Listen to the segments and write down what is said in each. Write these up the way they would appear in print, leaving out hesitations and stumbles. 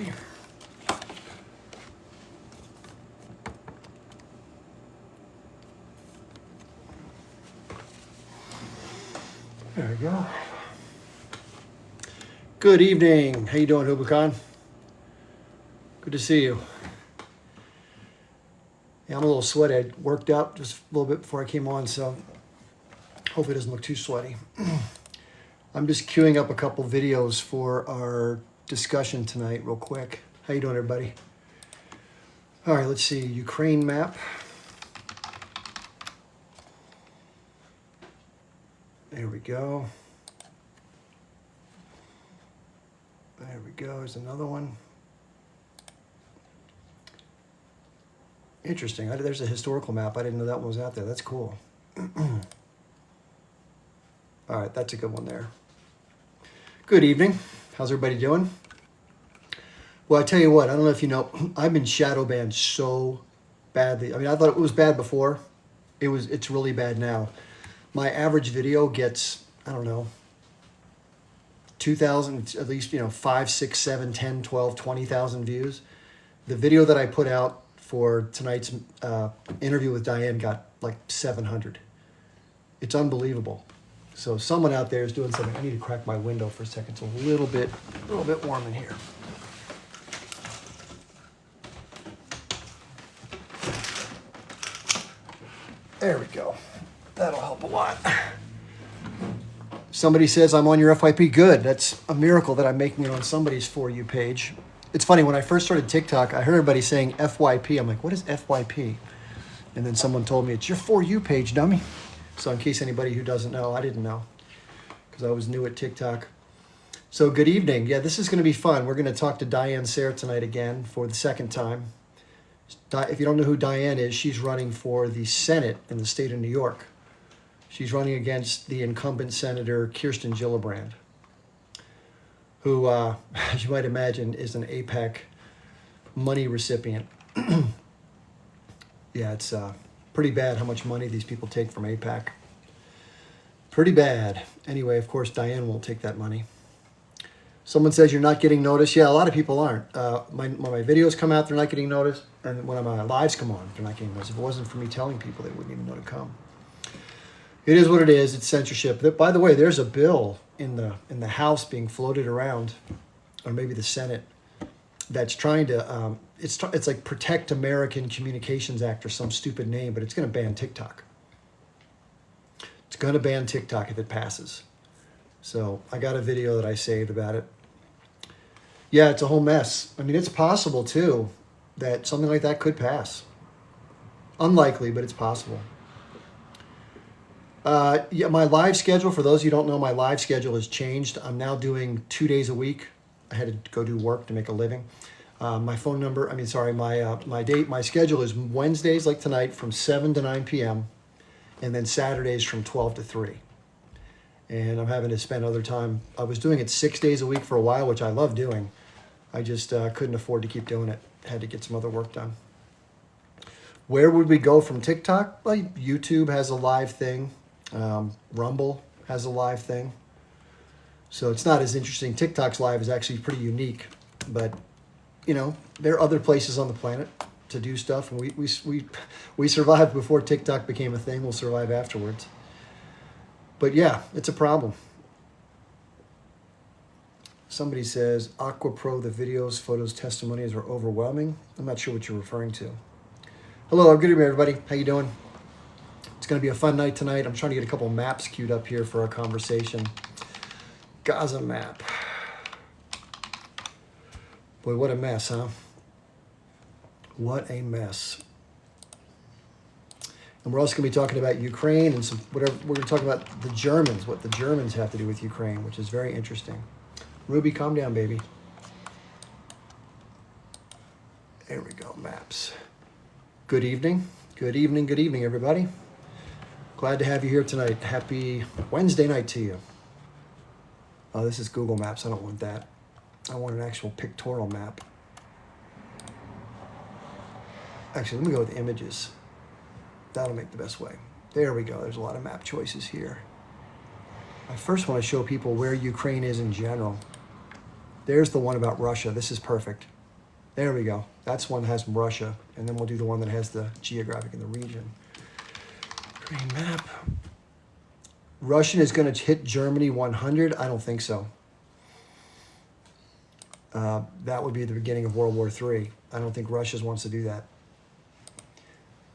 see. There we go. Good evening. How you doing, Hubakan? Good to see you. Yeah, I'm a little sweaty. I worked out just a little bit before I came on, so hopefully it doesn't look too sweaty. I'm just queuing up a couple videos for our discussion tonight real quick. How you doing, everybody? All right, let's see. Ukraine map. There we go. There we go. There's another one. Interesting. There's a historical map. I didn't know that one was out there. That's cool. All right, that's a good one there. Good evening. How's everybody doing? Well, I tell you what, I don't know if you know, I've been shadow banned so badly. I mean, I thought it was bad before. It's really bad now. My average video gets, I don't know, 2,000, at least, 5, 6, 7, 10, 12, 20,000 views. The video that I put out for tonight's interview with DIane got like 700. It's unbelievable. So someone out there is doing something. I need to crack my window for a second. It's a little bit warm in here. There we go. That'll help a lot. Somebody says I'm on your FYP. Good. That's a miracle that I'm making it on somebody's For You page. It's funny, when I first started TikTok, I heard everybody saying FYP. I'm like, what is FYP? And then someone told me, it's your For You page, dummy. So in case anybody who doesn't know, I didn't know because I was new at TikTok. So good evening. Yeah, this is going to be fun. We're going to talk to DIane Sare tonight again for the second time. If you don't know who DIane is, she's running for the Senate in the state of New York. She's running against the incumbent Senator Kirsten Gillibrand, who, as you might imagine, is an AIPAC money recipient. Yeah, it's pretty bad how much money these people take from AIPAC. Pretty bad. Anyway, of course, DIane won't take that money. Someone says you're not getting noticed. Yeah, a lot of people aren't. When my videos come out, they're not getting noticed. And when my lives come on, they're not getting noticed. If it wasn't for me telling people, they wouldn't even know to come. It is what it is. It's censorship. By the way, there's a bill in the House being floated around, or maybe the Senate, that's trying to, it's like Protect American Communications Act or some stupid name, but it's going to ban TikTok. It's going to ban TikTok if it passes. So I got a video that I saved about it. Yeah, it's a whole mess. I mean, it's possible, too, that something like that could pass. Unlikely, but it's possible. Yeah, my live schedule, for those of you who don't know, my live schedule has changed. I'm now doing 2 days a week. I had to go do work to make a living. My schedule is Wednesdays like tonight from 7 to 9 p.m. and then Saturdays from 12 to 3. And I'm having to spend other time. I was doing it 6 days a week for a while, which I love doing. I just couldn't afford to keep doing it. Had to get some other work done. Where would we go from TikTok? Well, YouTube has a live thing. Rumble has a live thing. So it's not as interesting. TikTok's live is actually pretty unique. But, there are other places on the planet to do stuff. And we survived before TikTok became a thing. We'll survive afterwards. But yeah, it's a problem. Somebody says, Aqua Pro, the videos, photos, testimonies are overwhelming. I'm not sure what you're referring to. Hello, good evening, everybody. How you doing? It's going to be a fun night tonight. I'm trying to get a couple maps queued up here for our conversation. Gaza map. Boy, what a mess, huh? What a mess. And we're also going to be talking about Ukraine and we're going to talk about the Germans, what the Germans have to do with Ukraine, which is very interesting. Ruby, calm down, baby. There we go, maps. Good evening. Good evening, everybody. Glad to have you here tonight. Happy Wednesday night to you. Oh, this is Google Maps. I don't want that. I want an actual pictorial map. Actually, let me go with images. That'll make the best way. There we go. There's a lot of map choices here. I first want to show people where Ukraine is in general. There's the one about Russia. This is perfect. There we go. That's one that has Russia. And then we'll do the one that has the geographic in the region. Green map. Russian is going to hit Germany 100? I don't think so. That would be the beginning of World War III. I don't think Russia wants to do that.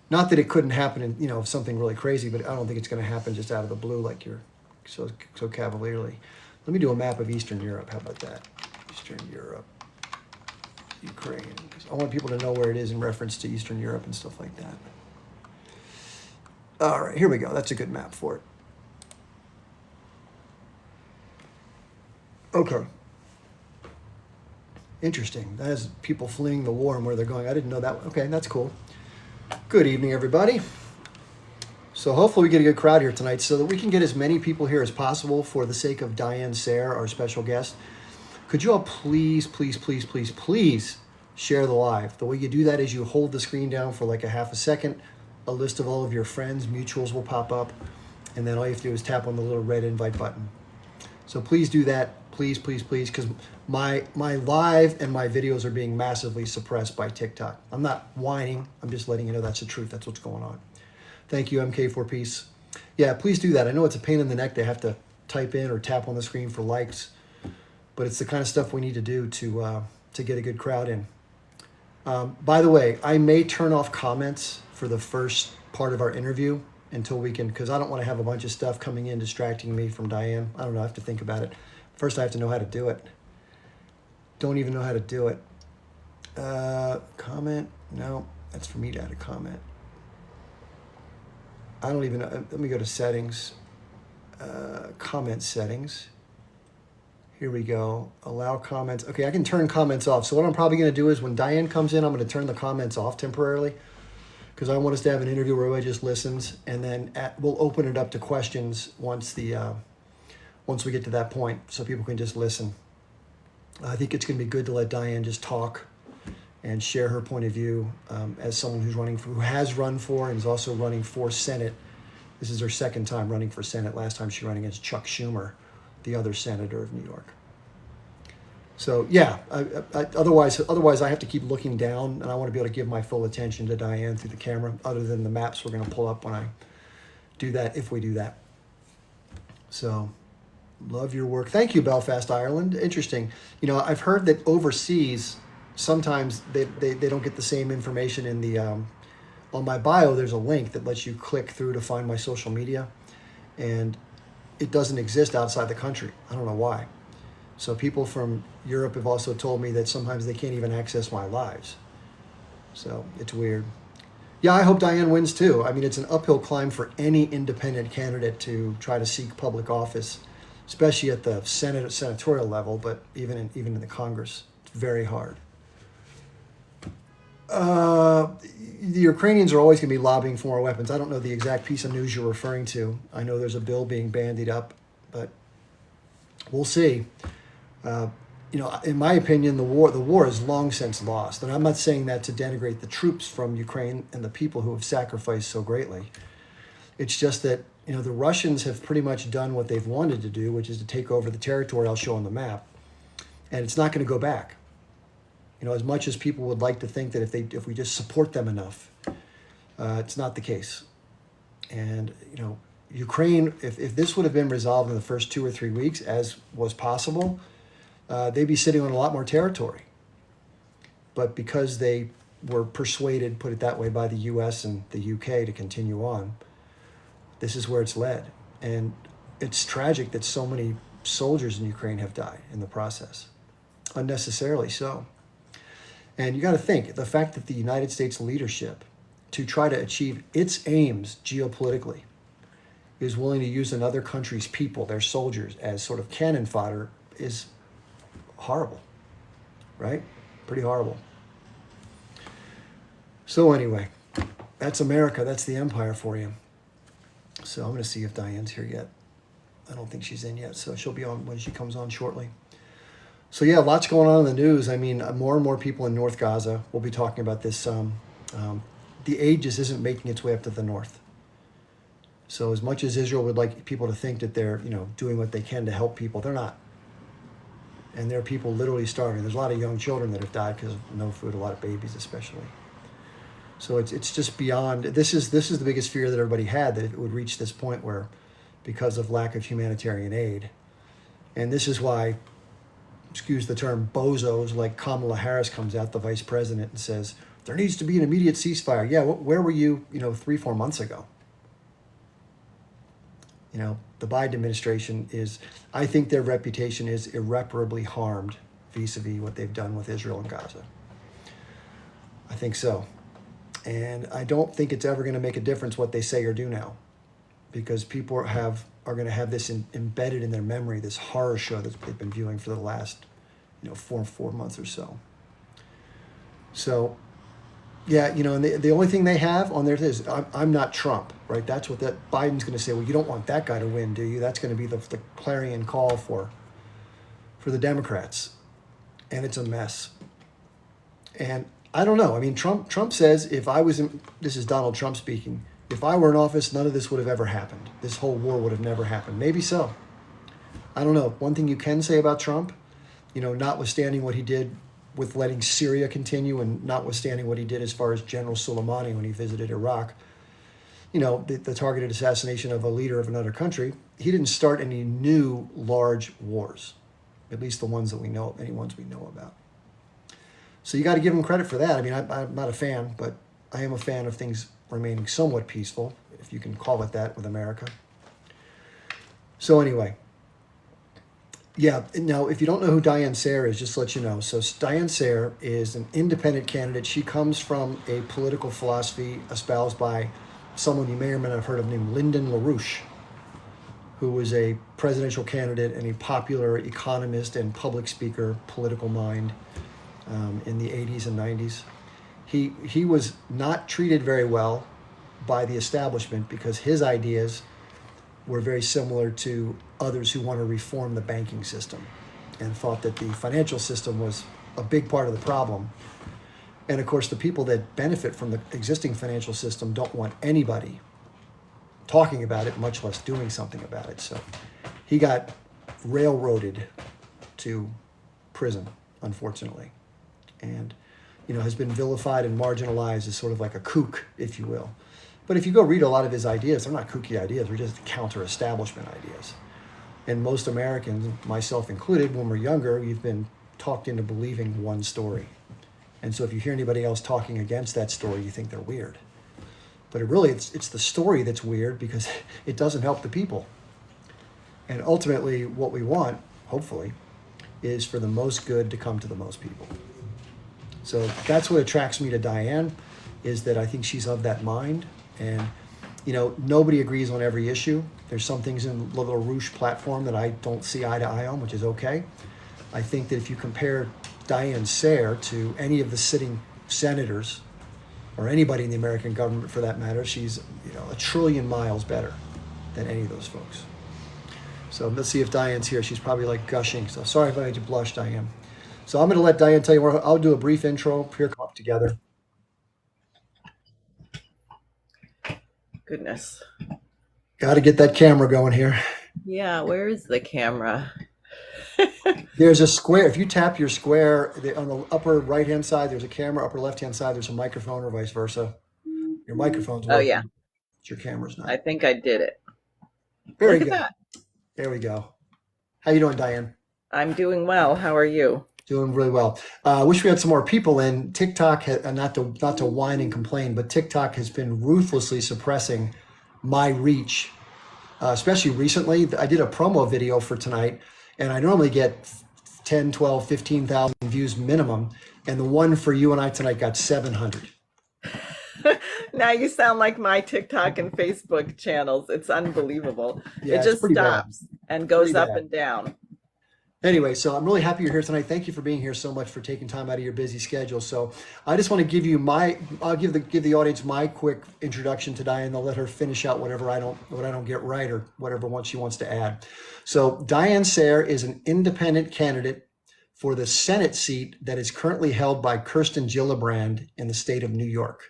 Not that it couldn't happen in, you know, something really crazy, but I don't think it's going to happen just out of the blue like you're so cavalierly. Let me do a map of Eastern Europe. How about that? Eastern Europe. Ukraine. I want people to know where it is in reference to Eastern Europe and stuff like that. All right, here we go. That's a good map for it. Okay. Interesting. That is people fleeing the war and where they're going. I didn't know that. Okay, that's cool. Good evening, everybody. So hopefully we get a good crowd here tonight so that we can get as many people here as possible for the sake of DIane Sare, our special guest. Could you all please share the live? The way you do that is you hold the screen down for like a half a second. A list of all of your friends, mutuals will pop up. And then all you have to do is tap on the little red invite button. So please do that. Please, because my live and my videos are being massively suppressed by TikTok. I'm not whining. I'm just letting you know that's the truth. That's what's going on. Thank you, MK4Peace. Yeah, please do that. I know it's a pain in the neck to have to type in or tap on the screen for likes, but it's the kind of stuff we need to do to get a good crowd in. By the way, I may turn off comments for the first part of our interview until we can, because I don't want to have a bunch of stuff coming in distracting me from DIane. I don't know. I have to think about it. First, I have to know how to do it. Don't even know how to do it. Comment? No, that's for me to add a comment. I don't even know. Let me go to settings. Comment settings. Here we go. Allow comments. Okay, I can turn comments off. So what I'm probably going to do is when DIane comes in, I'm going to turn the comments off temporarily because I want us to have an interview where everybody just listens, and then we'll open it up to questions once we get to that point, so people can just listen. I think it's going to be good to let DIane just talk and share her point of view as someone who has run for and is also running for Senate. This is her second time running for Senate. Last time she ran against Chuck Schumer, the other senator of New York. So yeah, otherwise I have to keep looking down, and I want to be able to give my full attention to DIane through the camera, other than the maps we're going to pull up when I do that, if we do that. So love your work. Thank you, Belfast, Ireland. Interesting. You know, I've heard that overseas, sometimes they don't get the same information in the, on my bio, there's a link that lets you click through to find my social media, and it doesn't exist outside the country. I don't know why. So people from Europe have also told me that sometimes they can't even access my lives. So it's weird. Yeah, I hope DIane wins too. I mean, it's an uphill climb for any independent candidate to try to seek public office, especially at the senatorial level, but even in the Congress. It's very hard. The Ukrainians are always going to be lobbying for more weapons. I don't know the exact piece of news you're referring to. I know there's a bill being bandied up, but we'll see. You know, in my opinion, the war is long since lost. And I'm not saying that to denigrate the troops from Ukraine and the people who have sacrificed so greatly. It's just that, you know, the Russians have pretty much done what they've wanted to do, which is to take over the territory I'll show on the map. And it's not going to go back. You know, as much as people would like to think that if we just support them enough, it's not the case. And, you know, Ukraine, if this would have been resolved in the first 2 or 3 weeks, as was possible, they'd be sitting on a lot more territory. But because they were persuaded, put it that way, by the U.S. and the UK to continue on, this is where it's led. And it's tragic that so many soldiers in Ukraine have died in the process, unnecessarily so. And you got to think, the fact that the United States leadership, to try to achieve its aims geopolitically, is willing to use another country's people, their soldiers, as sort of cannon fodder is horrible, right? Pretty horrible. So anyway, that's America. That's the empire for you. So I'm going to see if DIane's here yet. I don't think she's in yet, so she'll be on when she comes on shortly. So yeah, lots going on in the news. I mean, more and more people in North Gaza. We'll be talking about this. The aid just isn't making its way up to the north. So as much as Israel would like people to think that they're, you know, doing what they can to help people, they're not. And there are people literally starving. There's a lot of young children that have died because of no food, a lot of babies especially. So it's just beyond, this is the biggest fear that everybody had, that it would reach this point where, because of lack of humanitarian aid. And this is why, excuse the term, bozos like Kamala Harris comes out, the vice president, and says, there needs to be an immediate ceasefire. Yeah, where were you, 3-4 months ago? The Biden administration I think their reputation is irreparably harmed vis-a-vis what they've done with Israel and Gaza. I think so. And I don't think it's ever going to make a difference what they say or do now, because people are going to have this embedded in their memory, this horror show that they've been viewing for the last, 4 months or so. So, yeah, and the only thing they have on there is, I'm not Trump, right? That's what Biden's going to say. Well, you don't want that guy to win, do you? That's going to be the clarion call for the Democrats. And it's a mess. And I don't know. I mean, Trump says, this is Donald Trump speaking, if I were in office, none of this would have ever happened. This whole war would have never happened. Maybe so. I don't know. One thing you can say about Trump, notwithstanding what he did with letting Syria continue, and notwithstanding what he did as far as General Soleimani when he visited Iraq, the targeted assassination of a leader of another country, he didn't start any new large wars, at least the ones that we know, any ones we know about. So you got to give him credit for that. I mean, I'm not a fan, but I am a fan of things remaining somewhat peaceful, if you can call it that, with America. So anyway, yeah, now if you don't know who DIane Sare is, just to let you know. So DIane Sare is an independent candidate. She comes from a political philosophy espoused by someone you may or may not have heard of named Lyndon LaRouche, who was a presidential candidate and a popular economist and public speaker, political mind in the 80s and 90s. He was not treated very well by the establishment because his ideas were very similar to others who want to reform the banking system, and thought that the financial system was a big part of the problem. And of course, the people that benefit from the existing financial system don't want anybody talking about it, much less doing something about it. So he got railroaded to prison, unfortunately, and has been vilified and marginalized as sort of like a kook, if you will. But if you go read a lot of his ideas, they're not kooky ideas, they're just counter-establishment ideas. And most Americans, myself included, when we're younger, we've been talked into believing one story. And so if you hear anybody else talking against that story, you think they're weird. But it's the story that's weird, because it doesn't help the people. And ultimately, what we want, hopefully, is for the most good to come to the most people. So that's what attracts me to DIane, is that I think she's of that mind. And, nobody agrees on every issue. There's some things in the LaRouche platform that I don't see eye to eye on, which is okay. I think that if you compare DIane Sare to any of the sitting senators, or anybody in the American government for that matter, she's, a trillion miles better than any of those folks. So let's see if Diane's here. She's probably like gushing. So sorry if I made you blush, Diane. So I'm going to let DIane tell you more. I'll do a brief intro. Here, come up together. Goodness. Got to get that camera going here. Yeah, where is the camera? There's a square. If you tap your square on the upper right-hand side, there's a camera. Upper left-hand side, there's a microphone, or vice versa. Your microphone's working. Oh, yeah. But your camera's not. I think I did it. Very Look good. at that. There we go. How you doing, DIane? I'm doing well. How are you? Doing really well. I wish we had some more people in. TikTok, not to whine and complain, but TikTok has been ruthlessly suppressing my reach, especially recently. I did a promo video for tonight, and I normally get 10, 12, 15,000 views minimum, and the one for you and I tonight got 700. Now you sound like my TikTok and Facebook channels. It's unbelievable. Yeah, it just stops and goes up and down. Anyway, so I'm really happy you're here tonight. Thank you for being here so much, for taking time out of your busy schedule. So I just want to give you I'll give the audience my quick introduction to DIane. They'll let her finish out what I don't get right, or whatever one she wants to add. So DIane Sare is an independent candidate for the Senate seat that is currently held by Kirsten Gillibrand in the state of New York.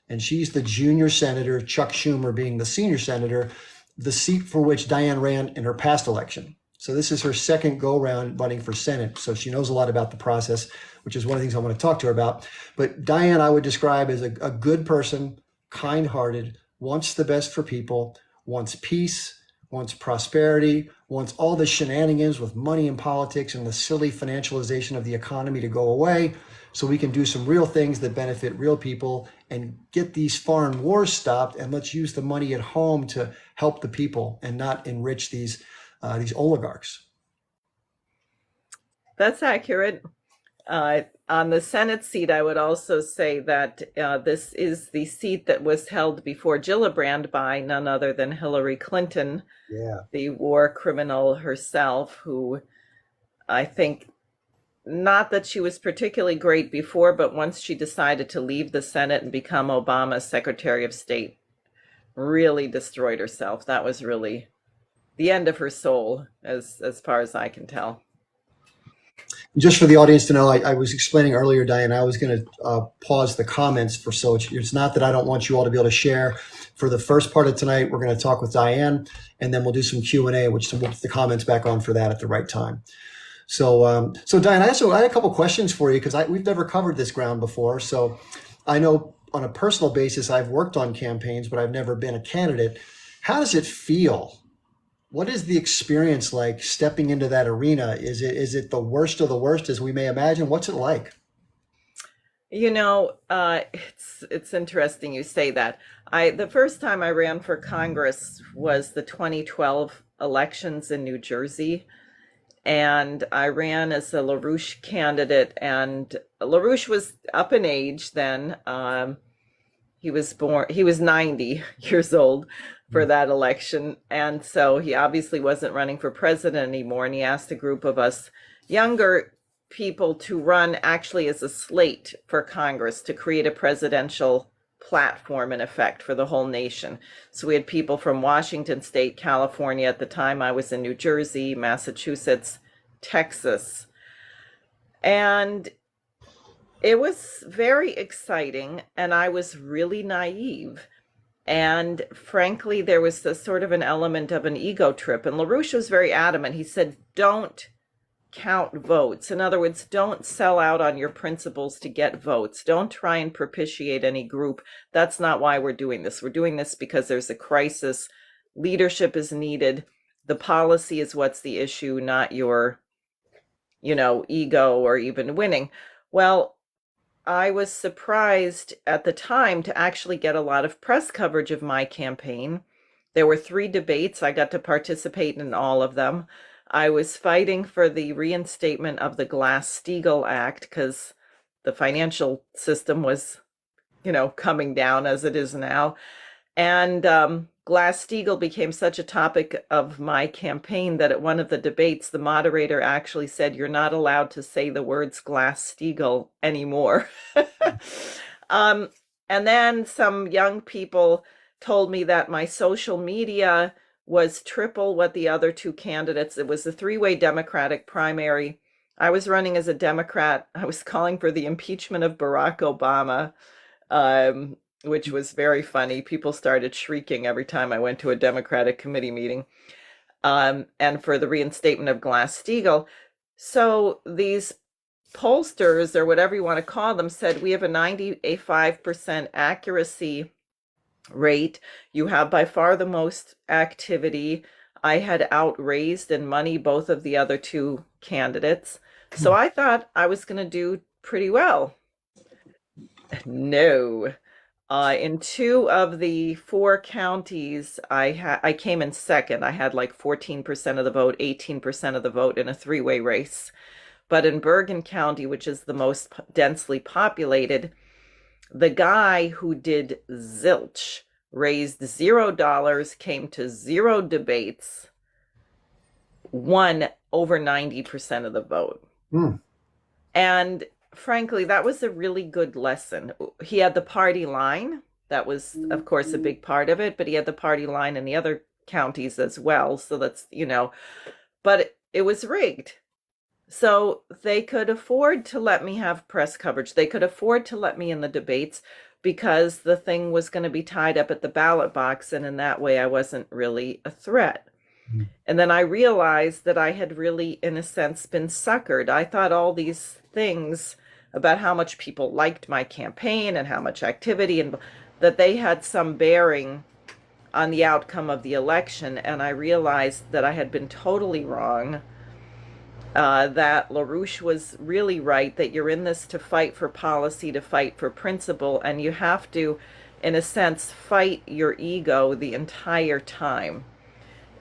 And she's the junior senator, Chuck Schumer being the senior senator, the seat for which DIane ran in her past election. So this is her second go round running for Senate. So she knows a lot about the process, which is one of the things I want to talk to her about. But DIane, I would describe as a good person, kind hearted, wants the best for people, wants peace, wants prosperity, wants all the shenanigans with money and politics and the silly financialization of the economy to go away, so we can do some real things that benefit real people and get these foreign wars stopped. And let's use the money at home to help the people and not enrich these oligarchs. That's accurate. On the Senate seat, I would also say that this is the seat that was held before Gillibrand by none other than Hillary Clinton, Yeah. the war criminal herself, who I think, not that she was particularly great before, but once she decided to leave the Senate and become Obama's Secretary of State, really destroyed herself. That was really the end of her soul, as far as I can tell. Just for the audience to know, I was explaining earlier, DIane, I was going to pause the comments so it's not that I don't want you all to be able to share. For the first part of tonight, we're going to talk with DIane, and then we'll do some Q&A, which we'll put the comments back on for that at the right time. So DIane, I had a couple questions for you because we've never covered this ground before. So I know on a personal basis, I've worked on campaigns, but I've never been a candidate. How does it feel? What is the experience like stepping into that arena? Is it the worst of the worst as we may imagine? What's it like? You know, it's interesting you say that. The first time I ran for Congress was the 2012 elections in New Jersey, and I ran as a LaRouche candidate, and LaRouche was up in age then. He was 90 years old for that election. And so he obviously wasn't running for president anymore. And he asked a group of us younger people to run actually as a slate for Congress to create a presidential platform, in effect, for the whole nation. So we had people from Washington State, California. At the time, I was in New Jersey, Massachusetts, Texas. And it was very exciting, and I was really naive. And frankly, there was a sort of an element of an ego trip. And LaRouche was very adamant. He said, don't count votes. In other words, don't sell out on your principles to get votes. Don't try and propitiate any group. That's not why we're doing this. We're doing this because there's a crisis. Leadership is needed. The policy is what's the issue, not your, ego or even winning. Well, I was surprised at the time to actually get a lot of press coverage of my campaign. There were 3 debates. I got to participate in all of them. I was fighting for the reinstatement of the Glass-Steagall Act because the financial system was, coming down as it is now. And Glass-Steagall became such a topic of my campaign that at one of the debates, the moderator actually said, you're not allowed to say the words Glass-Steagall anymore. And then some young people told me that my social media was triple what the other 2 candidates. It was a 3-way Democratic primary. I was running as a Democrat. I was calling for the impeachment of Barack Obama, which was very funny. People started shrieking every time I went to a Democratic committee meeting, and for the reinstatement of Glass-Steagall. So these pollsters, or whatever you want to call them, said we have a 95% accuracy rate. You have by far the most activity. I had outraised in money both of the other 2 candidates. So I thought I was going to do pretty well. No. In 2 of the 4 counties, I came in second. I had like 14% of the vote, 18% of the vote in a 3-way race. But in Bergen County, which is the most densely populated, the guy who did zilch, raised $0, came to 0 debates, won over 90% of the vote. And frankly, that was a really good lesson. He had the party line. That was, of course, a big part of it, but he had the party line in the other counties as well. So that's, but it was rigged. So they could afford to let me have press coverage. They could afford to let me in the debates because the thing was going to be tied up at the ballot box. And in that way, I wasn't really a threat. Mm. And then I realized that I had really, in a sense, been suckered. I thought all these things about how much people liked my campaign and how much activity, and that they had some bearing on the outcome of the election. And I realized that I had been totally wrong, that LaRouche was really right, that you're in this to fight for policy, to fight for principle, and you have to, in a sense, fight your ego the entire time.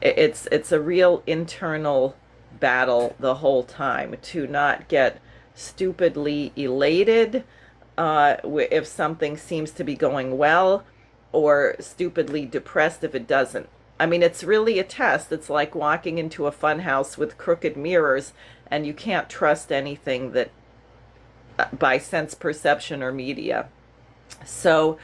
It's a real internal battle the whole time to not get stupidly elated if something seems to be going well, or stupidly depressed if it doesn't. I mean, it's really a test. It's like walking into a fun house with crooked mirrors, and you can't trust anything that by sense perception or media. So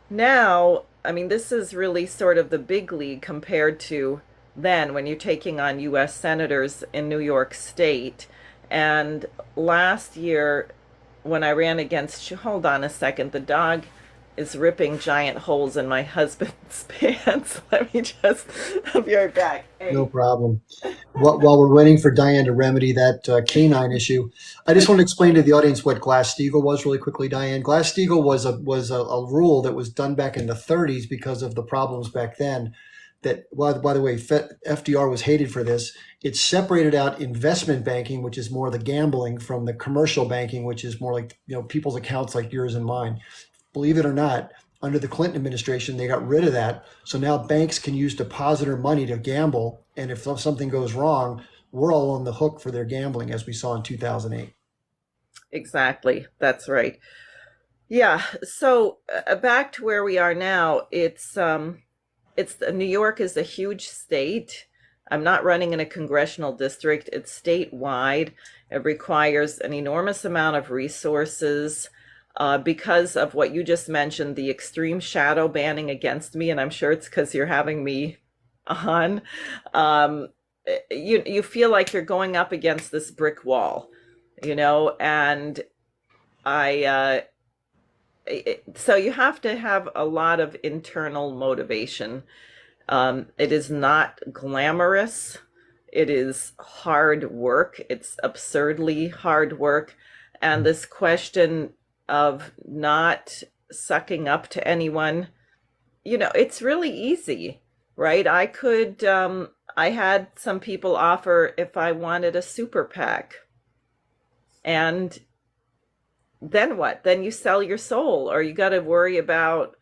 now, I mean, this is really sort of the big league compared to then when you're taking on US senators in New York State. And last year, when I ran against, hold on a second, the dog is ripping giant holes in my husband's pants. Let me just, I'll be right back. No Hey. problem. While we're waiting for Diane to remedy that canine issue, I just want to explain to the audience what Glass-Steagall was really quickly. Diane, Glass-Steagall was a rule that was done back in the 30s because of the problems back then. That, well, by the way, FDR was hated for this. It separated out investment banking, which is more the gambling, from the commercial banking, which is more like, people's accounts like yours and mine. Believe it or not, under the Clinton administration, they got rid of that. So now banks can use depositor money to gamble. And if something goes wrong, we're all on the hook for their gambling, as we saw in 2008. Exactly. That's right. Yeah. So back to where we are now. It's New York is a huge state. I'm not running in a congressional district. It's statewide. It requires an enormous amount of resources because of what you just mentioned, the extreme shadow banning against me, and I'm sure it's because you're having me on. Um, you feel like you're going up against this brick wall, and I so you have to have a lot of internal motivation. It is not glamorous. It is hard work. It's absurdly hard work. And this question of not sucking up to anyone, it's really easy, right? I had some people offer if I wanted a super PAC. And then what? Then you sell your soul, or you got to worry about,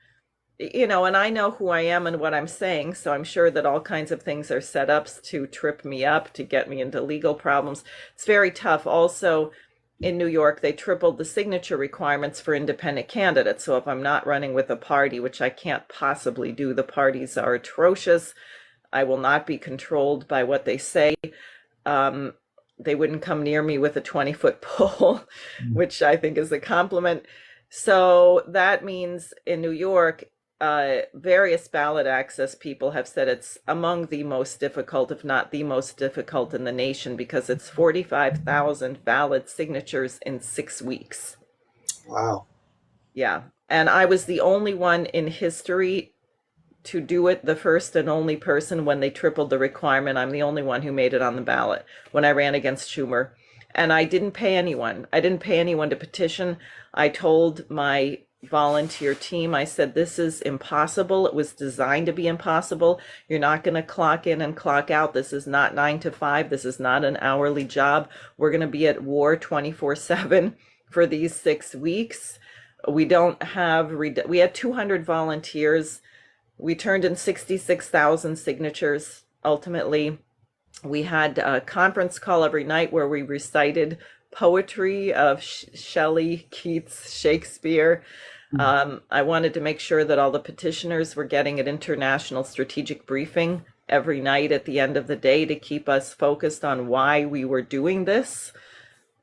and I know who I am and what I'm saying, so I'm sure that all kinds of things are set up to trip me up, to get me into legal problems. It's very tough. Also, in New York, they tripled the signature requirements for independent candidates. So if I'm not running with a party, which I can't possibly do, the parties are atrocious. I will not be controlled by what they say. They wouldn't come near me with a 20-foot pole, which I think is a compliment. So that means in New York, various ballot access people have said it's among the most difficult, if not the most difficult in the nation, because it's 45,000 valid signatures in 6 weeks. Wow. Yeah. And I was the only one in history to do it, the first and only person when they tripled the requirement. I'm the only one who made it on the ballot when I ran against Schumer. And I didn't pay anyone. I didn't pay anyone to petition. I told my volunteer team, I said, this is impossible. It was designed to be impossible. You're not going to clock in and clock out. This is not 9 to 5. This is not an hourly job. We're going to be at war 24/7 for these 6 weeks. We had 200 volunteers. We turned in 66,000 signatures. Ultimately, we had a conference call every night where we recited poetry of Shelley, Keats, Shakespeare. I wanted to make sure that all the petitioners were getting an international strategic briefing every night at the end of the day to keep us focused on why we were doing this.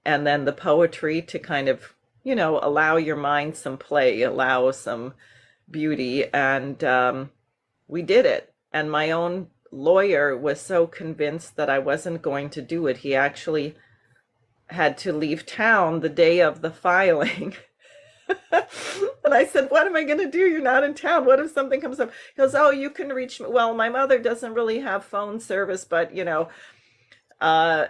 And then the poetry to kind of, allow your mind some play, allow some beauty. And we did it. And my own lawyer was so convinced that I wasn't going to do it. He actually had to leave town the day of the filing. And I said, what am I going to do? You're not in town. What if something comes up? He goes, oh, you can reach me. Well, my mother doesn't really have phone service, but uh,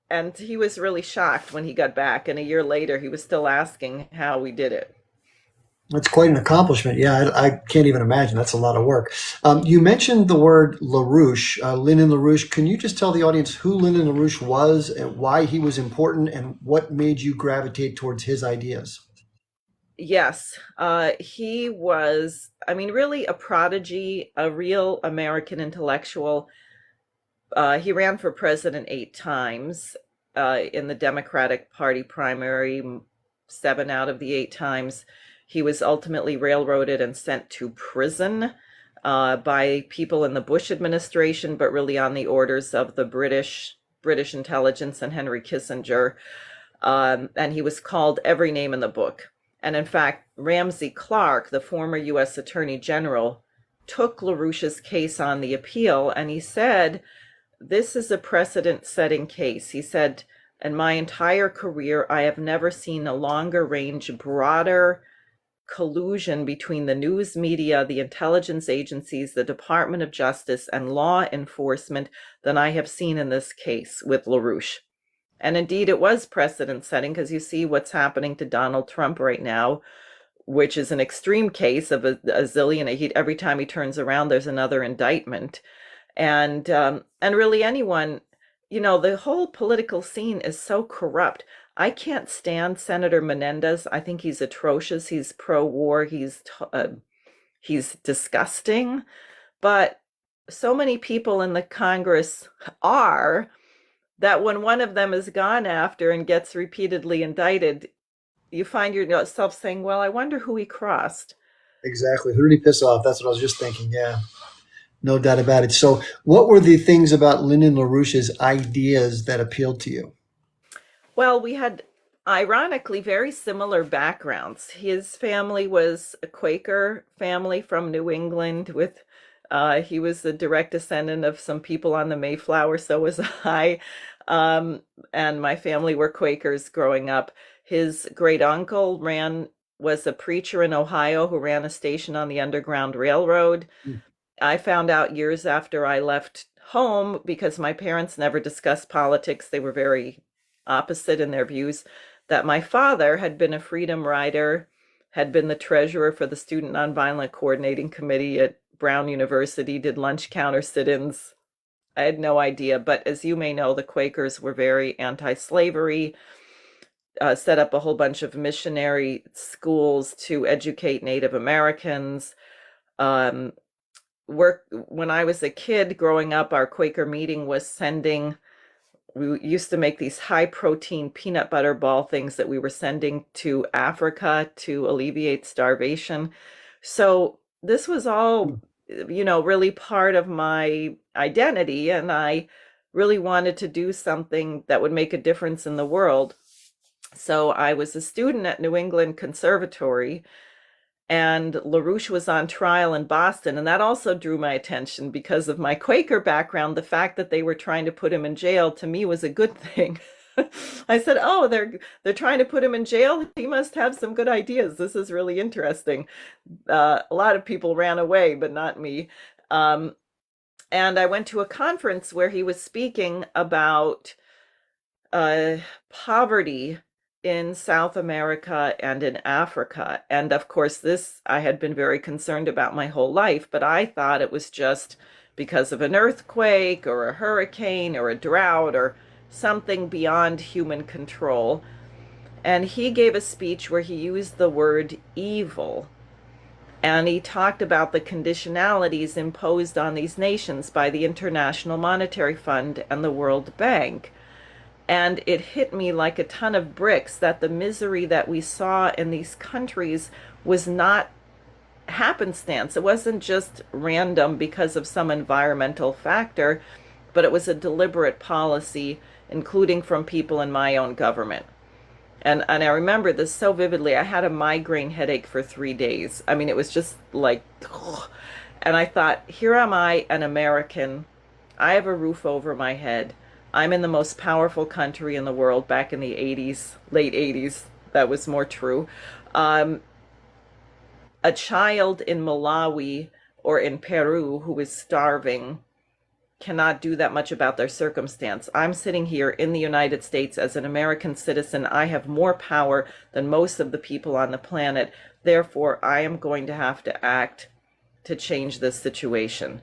and he was really shocked when he got back. And a year later, he was still asking how we did it. That's quite an accomplishment. Yeah, I can't even imagine. That's a lot of work. You mentioned the word LaRouche, Lyndon LaRouche. Can you just tell the audience who Lyndon LaRouche was and why he was important and what made you gravitate towards his ideas? Yes, he was, I mean, really a prodigy, a real American intellectual. He ran for president 8 times in the Democratic Party primary, 7 out of the 8 times. He was ultimately railroaded and sent to prison by people in the Bush administration, but really on the orders of the British intelligence and Henry Kissinger. And he was called every name in the book. And in fact, Ramsey Clark, the former U.S. Attorney General, took LaRouche's case on the appeal, and he said, this is a precedent-setting case. He said, in my entire career, I have never seen a longer range, broader collusion between the news media, the intelligence agencies, the Department of Justice, and law enforcement than I have seen in this case with LaRouche. And indeed, it was precedent-setting because you see what's happening to Donald Trump right now, which is an extreme case of a zillion. Every time he turns around, there's another indictment. And really anyone, the whole political scene is so corrupt. I can't stand Senator Menendez. I think he's atrocious. He's pro-war. He's disgusting. But so many people in the Congress are that when one of them is gone after and gets repeatedly indicted, you find yourself saying, well, I wonder who he crossed. Exactly. Who did he piss off? That's what I was just thinking. Yeah, no doubt about it. So, what were the things about Lyndon LaRouche's ideas that appealed to you? Well, we had ironically very similar backgrounds. His family was a Quaker family from New England with he was the direct descendant of some people on the Mayflower, so was I. And my family were Quakers growing up. His great uncle was a preacher in Ohio who ran a station on the Underground Railroad. Hmm. I found out years after I left home because my parents never discussed politics. They were very opposite in their views, that my father had been a freedom rider, had been the treasurer for the Student Nonviolent Coordinating Committee at Brown University, did lunch counter sit-ins. I had no idea, but as you may know, the Quakers were very anti-slavery, set up a whole bunch of missionary schools to educate Native Americans. Um, when I was a kid growing up, our Quaker meeting was we used to make these high protein peanut butter ball things that we were sending to Africa to alleviate starvation. So this was all, really part of my identity. And I really wanted to do something that would make a difference in the world. So I was a student at New England Conservatory, and LaRouche was on trial in Boston, and that also drew my attention because of my Quaker background. The fact that they were trying to put him in jail to me was a good thing. I said, "Oh, they're trying to put him in jail. He must have some good ideas. This is really interesting." A lot of people ran away, but not me. Um, and I went to a conference where he was speaking about uh, poverty in South America and in Africa. And of course, this I had been very concerned about my whole life, but I thought it was just because of an earthquake or a hurricane or a drought or something beyond human control. And he gave a speech where he used the word evil. And he talked about the conditionalities imposed on these nations by the International Monetary Fund and the World Bank. And it hit me like a ton of bricks that the misery that we saw in these countries was not happenstance. It wasn't just random because of some environmental factor, but it was a deliberate policy, including from people in my own government. And I remember this so vividly. I had a migraine headache for 3 days. I mean, it was just like, ugh. And I thought, here am I, an American. I have a roof over my head. I'm in the most powerful country in the world back in the 80s, late 80s. That was more true. Um, a child in Malawi or in Peru who is starving cannot do that much about their circumstance. I'm sitting here in the United States as an American citizen. I have more power than most of the people on the planet. Therefore, I am going to have to act to change this situation.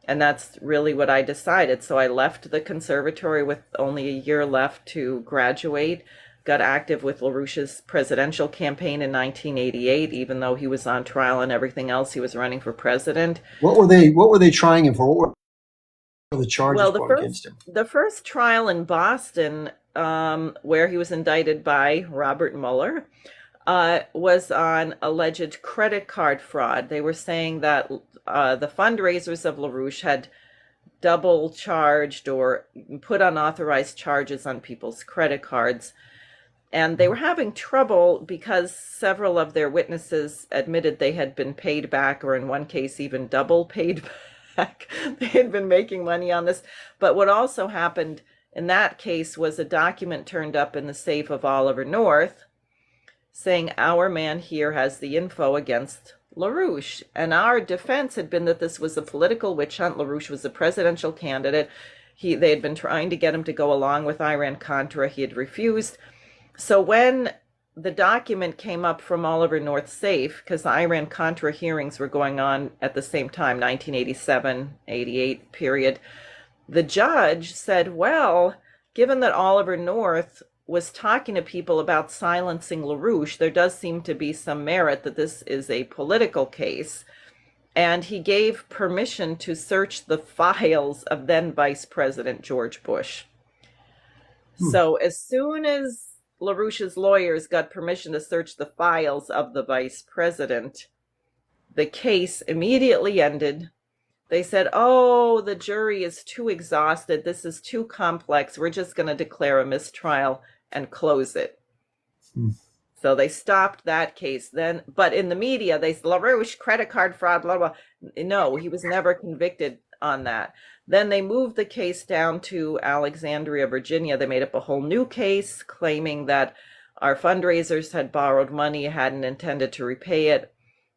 And that's really what I decided. So I left the conservatory with only a year left to graduate, got active with LaRouche's presidential campaign in 1988, even though he was on trial and everything else, he was running for president. What were they trying him for? What were the charges Well, brought against him? the first trial in Boston, where he was indicted by Robert Mueller, was on alleged credit card fraud. They were saying that the fundraisers of LaRouche had double charged or put unauthorized charges on people's credit cards. And they were having trouble because several of their witnesses admitted they had been paid back, or in one case, even double paid back. They had been making money on this. But what also happened in that case was a document turned up in the safe of Oliver North saying, our man here has the info against LaRouche. And our defense had been that this was a political witch hunt. LaRouche was a presidential candidate. They had been trying to get him to go along with Iran-Contra. He had refused. So when the document came up from Oliver North's safe, because Iran-Contra hearings were going on at the same time, 1987, 88 period, the judge said, well, given that Oliver North was talking to people about silencing LaRouche, there does seem to be some merit that this is a political case. And he gave permission to search the files of then Vice President George Bush. So as soon as LaRouche's lawyers got permission to search the files of the vice president, the case immediately ended. They said, oh, the jury is too exhausted. This is too complex. We're just going to declare a mistrial and close it. So they stopped that case then. But in the media, they said, LaRouche, credit card fraud, blah, blah. No, he was never convicted on that. Then they moved the case down to Alexandria, Virginia. They made up a whole new case claiming that our fundraisers had borrowed money, hadn't intended to repay it.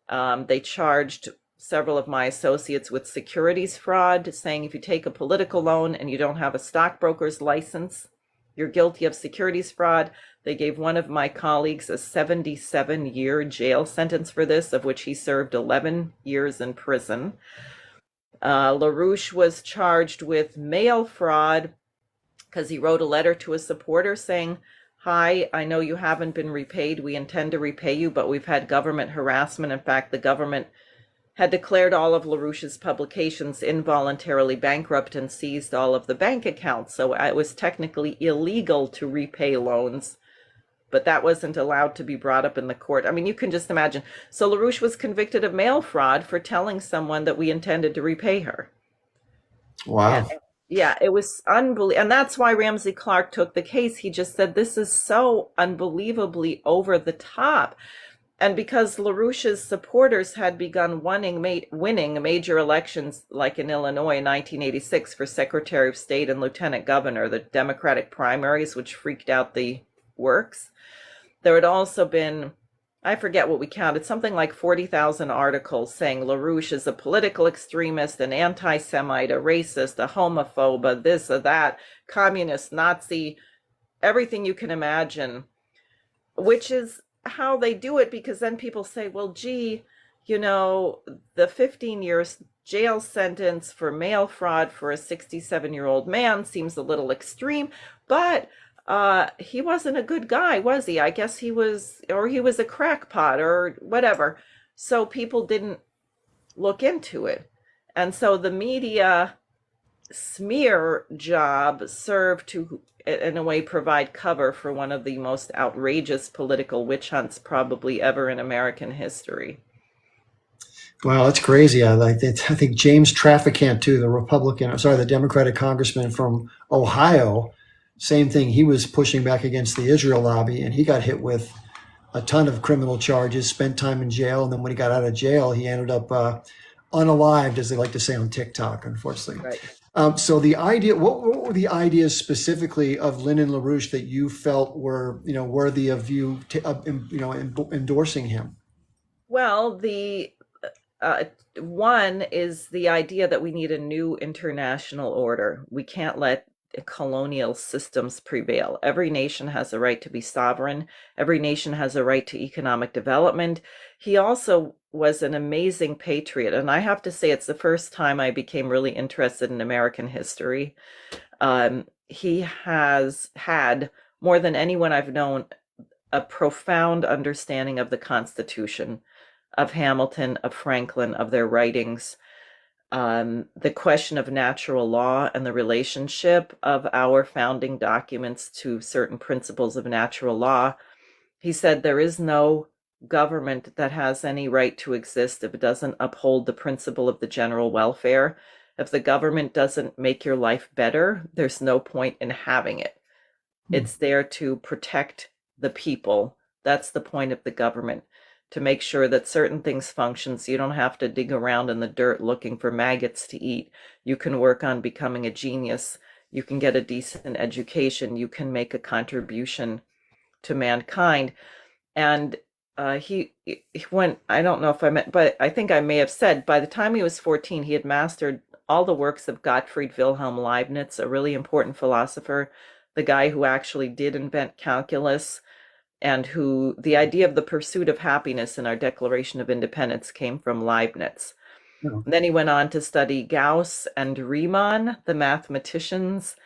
They charged several of my associates with securities fraud, saying if you take a political loan and you don't have a stockbroker's license, you're guilty of securities fraud. They gave one of my colleagues a 77-year jail sentence for this, of which he served 11 years in prison. LaRouche was charged with mail fraud because he wrote a letter to a supporter saying, hi, I know you haven't been repaid. We intend to repay you, but we've had government harassment. In fact, the government had declared all of LaRouche's publications involuntarily bankrupt and seized all of the bank accounts. So it was technically illegal to repay loans, but that wasn't allowed to be brought up in the court. I mean, you can just imagine. So LaRouche was convicted of mail fraud for telling someone that we intended to repay her. Wow. Yeah, it was unbelievable. And that's why Ramsey Clark took the case. He just said, this is so unbelievably over the top. And because LaRouche's supporters had begun winning major elections, like in Illinois in 1986 for Secretary of State and Lieutenant Governor, the Democratic primaries, which freaked out the works, there had also been, I forget what we counted, something like 40,000 articles saying LaRouche is a political extremist, an anti-Semite, a racist, a homophobe, a this, a that, communist, Nazi, everything you can imagine, which is how they do it, because then people say, well, gee, the 15 years jail sentence for mail fraud for a 67-year-old man seems a little extreme, but he wasn't a good guy, was he? I guess he was a crackpot or whatever. So people didn't look into it. And so the media smear job served to, in a way, provide cover for one of the most outrageous political witch hunts probably ever in American history. Wow, that's crazy. I think James Traficant, too, the Democratic congressman from Ohio, same thing. He was pushing back against the Israel lobby, and he got hit with a ton of criminal charges, spent time in jail, and then when he got out of jail, he ended up unalived, as they like to say on TikTok, unfortunately. Right. So the idea, what were the ideas specifically of Lyndon LaRouche that you felt were, worthy of you, endorsing him? Well, the uh, one is the idea that we need a new international order. We can't let colonial systems prevail. Every nation has a right to be sovereign. Every nation has a right to economic development. He also was an amazing patriot, and I have to say it's the first time I became really interested in American history. He has had, more than anyone I've known, a profound understanding of the Constitution, of Hamilton, of Franklin, of their writings, the question of natural law and the relationship of our founding documents to certain principles of natural law. He said there is no government that has any right to exist if it doesn't uphold the principle of the general welfare. If the government doesn't make your life better, there's no point in having it. Hmm. It's there to protect the people. That's the point of the government, to make sure that certain things function so you don't have to dig around in the dirt looking for maggots to eat. You can work on becoming a genius. You can get a decent education. You can make a contribution to mankind. And he went, I don't know if I meant, but I think I may have said by the time he was 14, he had mastered all the works of Gottfried Wilhelm Leibniz, a really important philosopher, the guy who actually did invent calculus, and who the idea of the pursuit of happiness in our Declaration of Independence came from Leibniz. No. And then he went on to study Gauss and Riemann, the mathematicians,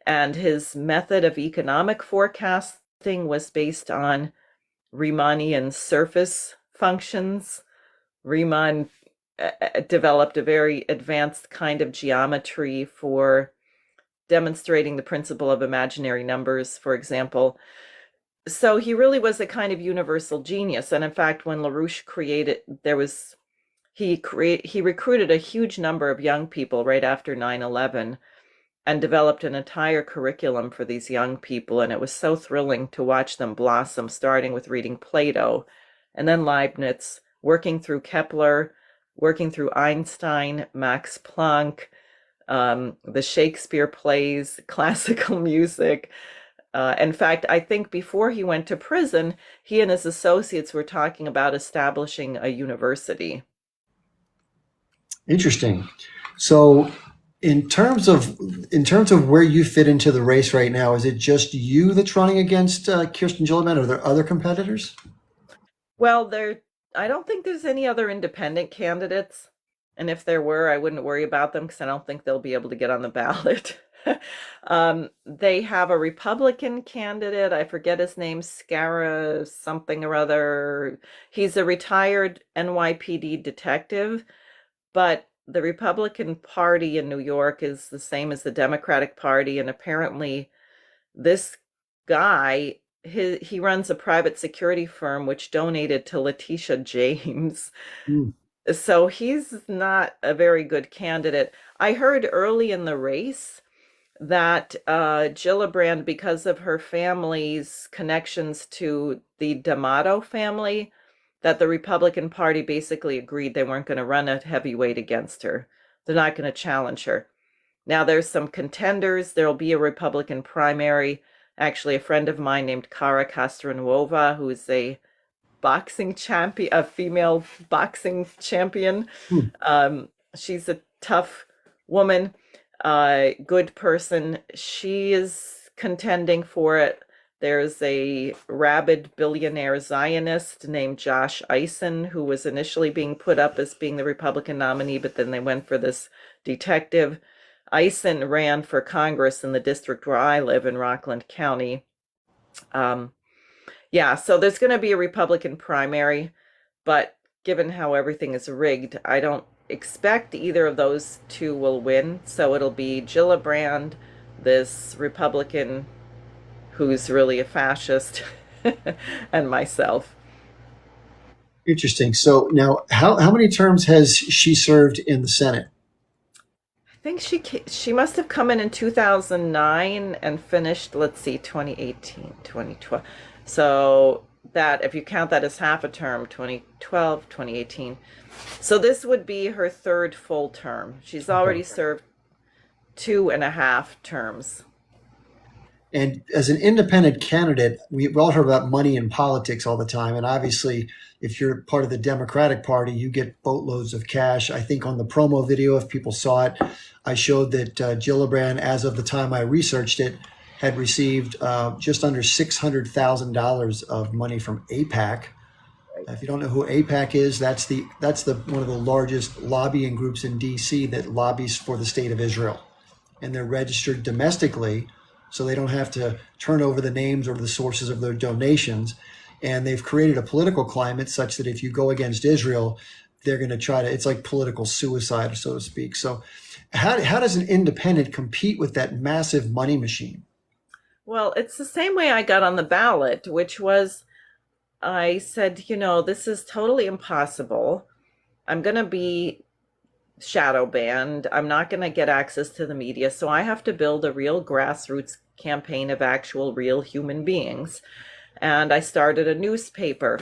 and his method of economic forecasting was based on Riemannian surface functions. Riemann developed a very advanced kind of geometry for demonstrating the principle of imaginary numbers, for example. So he really was a kind of universal genius. And in fact, when LaRouche created, he recruited a huge number of young people right after 9/11 and developed an entire curriculum for these young people. And it was so thrilling to watch them blossom, starting with reading Plato and then Leibniz, working through Kepler, working through Einstein, Max Planck, the Shakespeare plays, classical music. In fact, I think before he went to prison, he and his associates were talking about establishing a university. Interesting. So, in terms of where you fit into the race right now, is it just you that's running against Kirsten Gillibrand, or are there other competitors? Well, I don't think there's any other independent candidates. And if there were, I wouldn't worry about them because I don't think they'll be able to get on the ballot. They have a Republican candidate. I forget his name, Scara something or other. He's a retired NYPD detective, but the Republican Party in New York is the same as the Democratic Party. And apparently, this guy, he runs a private security firm which donated to Letitia James. Hmm. So he's not a very good candidate. I heard early in the race that Gillibrand, because of her family's connections to the D'Amato family, that the Republican Party basically agreed they weren't going to run a heavyweight against her. They're not going to challenge her. Now there's some contenders. There'll be a Republican primary. Actually, a friend of mine named Kara Castronuova, who is a boxing champion, a female boxing champion. Hmm. She's a tough woman, good person. She is contending for it. There's a rabid billionaire Zionist named Josh Eisen, who was initially being put up as being the Republican nominee, but then they went for this detective. Eisen ran for Congress in the district where I live in Rockland County. Um, yeah, so there's going to be a Republican primary, but given how everything is rigged, I don't expect either of those two will win. So it'll be Gillibrand, this Republican who's really a fascist, and myself. Interesting. So now, how many terms has she served in the Senate? I think she must have come in 2009 and finished, let's see, 2018, 2012. So that, if you count that as half a term, 2012, 2018. So this would be her third full term. She's Okay. already served 2.5 terms. And as an independent candidate, we all heard about money in politics all the time. And obviously, if you're part of the Democratic Party, you get boatloads of cash. I think on the promo video, if people saw it, I showed that Gillibrand, as of the time I researched it, had received just under $600,000 of money from AIPAC. If you don't know who AIPAC is, that's the one of the largest lobbying groups in D.C. that lobbies for the state of Israel, and they're registered domestically, so they don't have to turn over the names or the sources of their donations. And they've created a political climate such that if you go against Israel, they're going to try to, it's like political suicide, so to speak. So how does an independent compete with that massive money machine? Well, it's the same way I got on the ballot, which was I said, this is totally impossible. I'm going to be shadow banned. I'm not going to get access to the media. So I have to build a real grassroots campaign of actual real human beings. And I started a newspaper.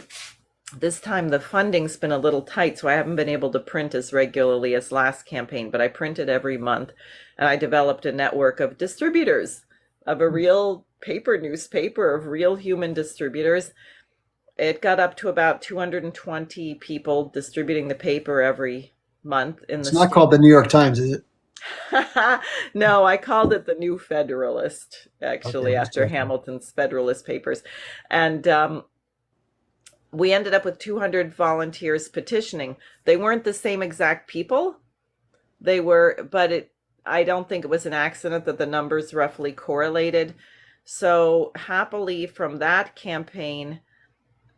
This time the funding's been a little tight, so I haven't been able to print as regularly as last campaign, but I printed every month. And I developed a network of distributors, of a real paper newspaper, of real human distributors. It got up to about 220 people distributing the paper every month in It's the not state. called the New York Times, is it? No, I called it the New Federalist, Okay, actually, I'm just after joking. Hamilton's Federalist Papers. And we ended up with 200 volunteers petitioning. They weren't the same exact people. They were, but I don't think it was an accident that the numbers roughly correlated. So happily from that campaign,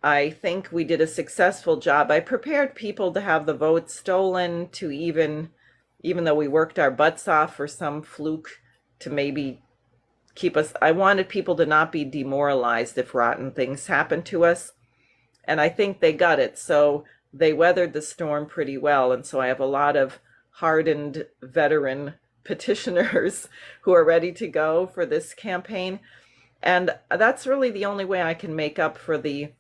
I think we did a successful job. I prepared people to have the vote stolen, to even though we worked our butts off for some fluke to maybe keep us. I wanted people to not be demoralized if rotten things happened to us. And I think they got it. So they weathered the storm pretty well. And so I have a lot of hardened veteran petitioners who are ready to go for this campaign. And that's really the only way I can make up for the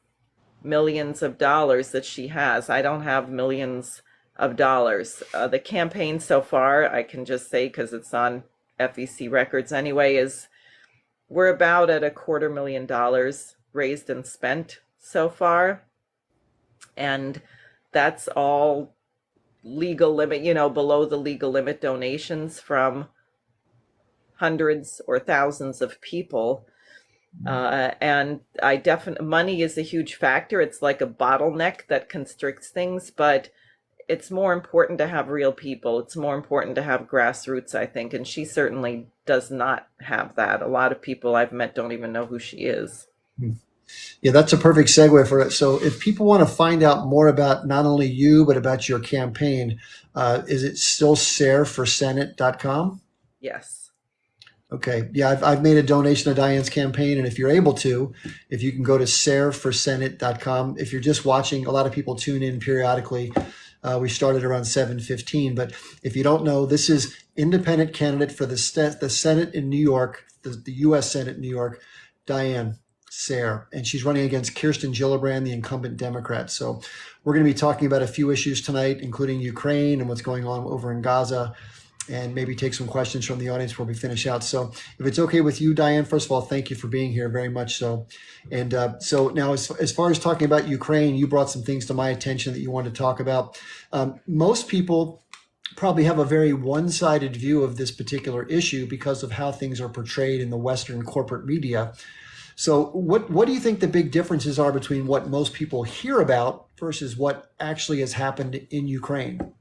millions of dollars that she has. I don't have millions of dollars. The campaign so far, I can just say because it's on FEC records anyway, is we're about at $250,000 raised and spent so far. And that's all legal limit, below the legal limit donations from hundreds or thousands of people. And I definitely, money is a huge factor. It's like a bottleneck that constricts things, but it's more important to have real people. It's more important to have grassroots, I think. And she certainly does not have that. A lot of people I've met don't even know who she is. Yeah, that's a perfect segue for it. So, if people want to find out more about not only you, but about your campaign, is it still sareforsenate.com? Yes. Okay. Yeah, I've made a donation to Diane's campaign. And if you're able to, if you can go to sareforsenate.com, if you're just watching, a lot of people tune in periodically. We started around 7:15. But if you don't know, this is independent candidate for the Senate in New York, the U.S. Senate in New York, Diane Sare. And she's running against Kirsten Gillibrand, the incumbent Democrat. So we're going to be talking about a few issues tonight, including Ukraine and what's going on over in Gaza, and maybe take some questions from the audience before we finish out. So if it's okay with you, Diane, first of all, thank you for being here very much so. And so now as far as talking about Ukraine, you brought some things to my attention that you wanted to talk about. Most people probably have a very one-sided view of this particular issue because of how things are portrayed in the Western corporate media. So what do you think the big differences are between what most people hear about versus what actually has happened in Ukraine?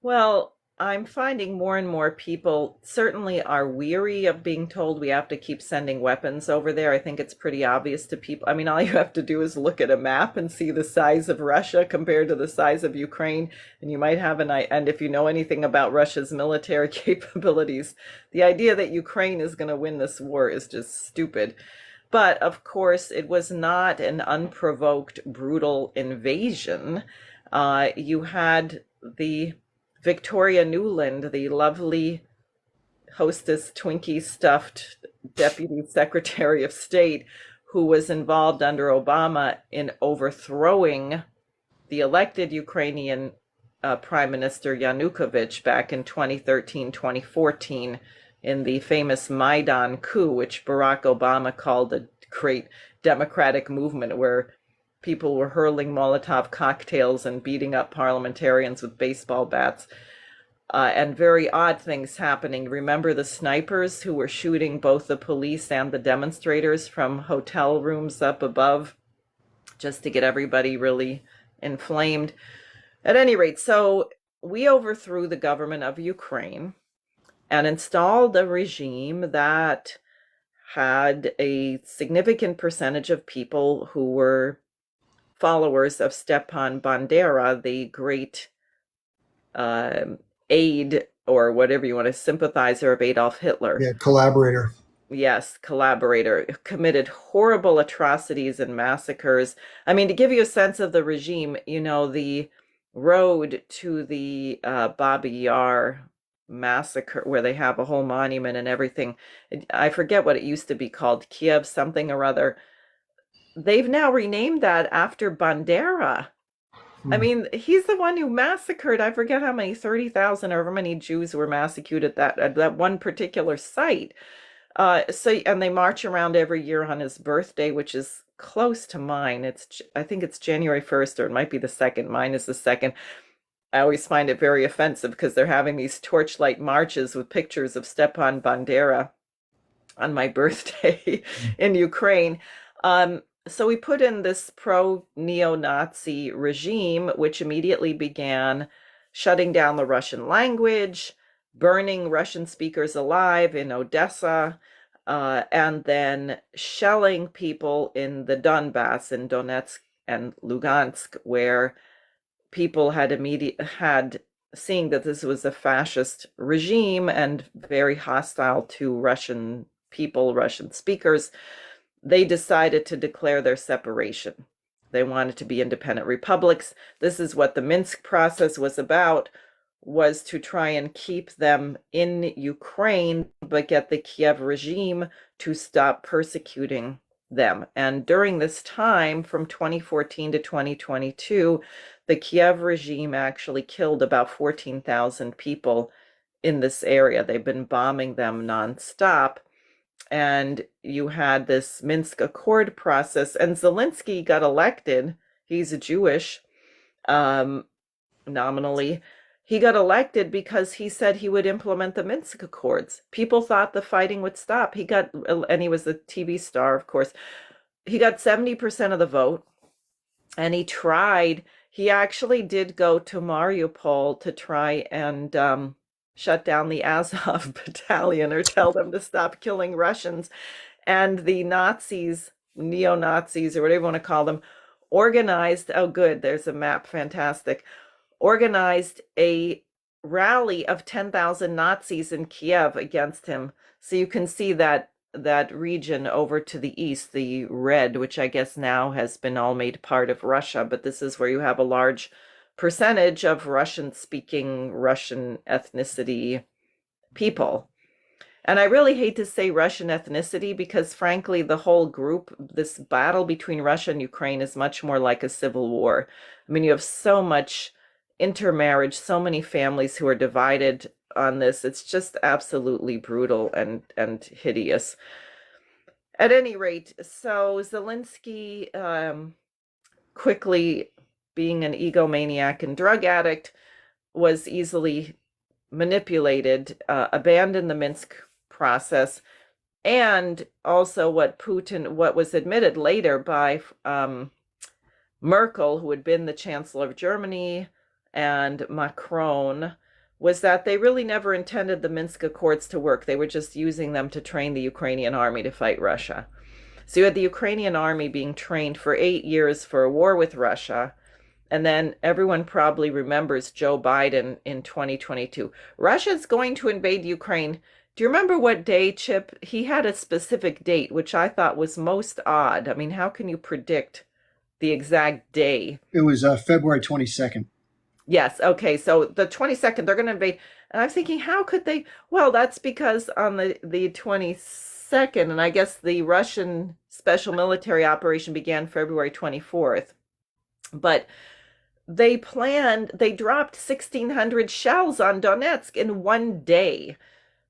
Well, I'm finding more and more people certainly are weary of being told we have to keep sending weapons over there. I think it's pretty obvious to people. I mean, all you have to do is look at a map and see the size of Russia compared to the size of Ukraine, and you might have and if you know anything about Russia's military capabilities, the idea that Ukraine is going to win this war is just stupid. But of course, it was not an unprovoked, brutal invasion. You had the Victoria Nuland, the lovely hostess, Twinkie stuffed Deputy Secretary of State, who was involved under Obama in overthrowing the elected Ukrainian Prime Minister Yanukovych back in 2013, 2014 in the famous Maidan coup, which Barack Obama called a great democratic movement, where people were hurling Molotov cocktails and beating up parliamentarians with baseball bats. And very odd things happening. Remember the snipers who were shooting both the police and the demonstrators from hotel rooms up above, just to get everybody really inflamed. At any rate, so we overthrew the government of Ukraine and installed a regime that had a significant percentage of people who were followers of Stepan Bandera, the great aide, or whatever you want to, sympathizer of Adolf Hitler. Yeah, collaborator. Yes, collaborator, committed horrible atrocities and massacres. I mean, to give you a sense of the regime, the road to the Babi Yar massacre, where they have a whole monument and everything, I forget what it used to be called, Kiev something or other. They've now renamed that after Bandera. I mean, he's the one who massacred, I forget how many, 30,000 or how many Jews were massacred at that one particular site. And they march around every year on his birthday, which is close to mine. I think it's January 1st, or it might be the 2nd. Mine is the 2nd. I always find it very offensive because they're having these torchlight marches with pictures of Stepan Bandera on my birthday in Ukraine. So we put in this pro-neo-Nazi regime, which immediately began shutting down the Russian language, burning Russian speakers alive in Odessa, and then shelling people in the Donbass, in Donetsk and Lugansk, where people had seeing that this was a fascist regime and very hostile to Russian people, Russian speakers, they decided to declare their separation. They wanted to be independent republics. This is what the Minsk process was about, was to try and keep them in Ukraine, but get the Kiev regime to stop persecuting them. And during this time, from 2014 to 2022, the Kiev regime actually killed about 14,000 people in this area. They've been bombing them nonstop. And you had this Minsk Accord process, and Zelensky got elected. He's Jewish, nominally. He got elected because he said he would implement the Minsk Accords. People thought the fighting would stop. And he was a TV star, of course. He got 70% of the vote, and he actually did go to Mariupol to try and shut down the Azov battalion, or tell them to stop killing Russians. And the Nazis, neo-Nazis, or whatever you want to call them, organized, oh good, there's a map, fantastic, organized a rally of 10,000 Nazis in Kiev against him. So you can see that region over to the east, the red, which I guess now has been all made part of Russia, but this is where you have a large percentage of Russian-speaking, Russian ethnicity people. And I really hate to say Russian ethnicity because, frankly, the whole group, this battle between Russia and Ukraine is much more like a civil war. I mean, you have so much intermarriage, so many families who are divided on this. It's just absolutely brutal and hideous. At any rate, so Zelensky quickly, being an egomaniac and drug addict, was easily manipulated, abandoned the Minsk process, and also what was admitted later by Merkel, who had been the Chancellor of Germany, and Macron, was that they really never intended the Minsk Accords to work. They were just using them to train the Ukrainian army to fight Russia. So you had the Ukrainian army being trained for 8 years for a war with Russia. And then everyone probably remembers Joe Biden in 2022. Russia's going to invade Ukraine. Do you remember what day, Chip? He had a specific date, which I thought was most odd. I mean, how can you predict the exact day? It was February 22nd. Yes. Okay. So the 22nd, they're going to invade. And I'm thinking, how could they? Well, that's because on the 22nd, and I guess the Russian special military operation began February 24th. But they dropped 1,600 shells on Donetsk in one day.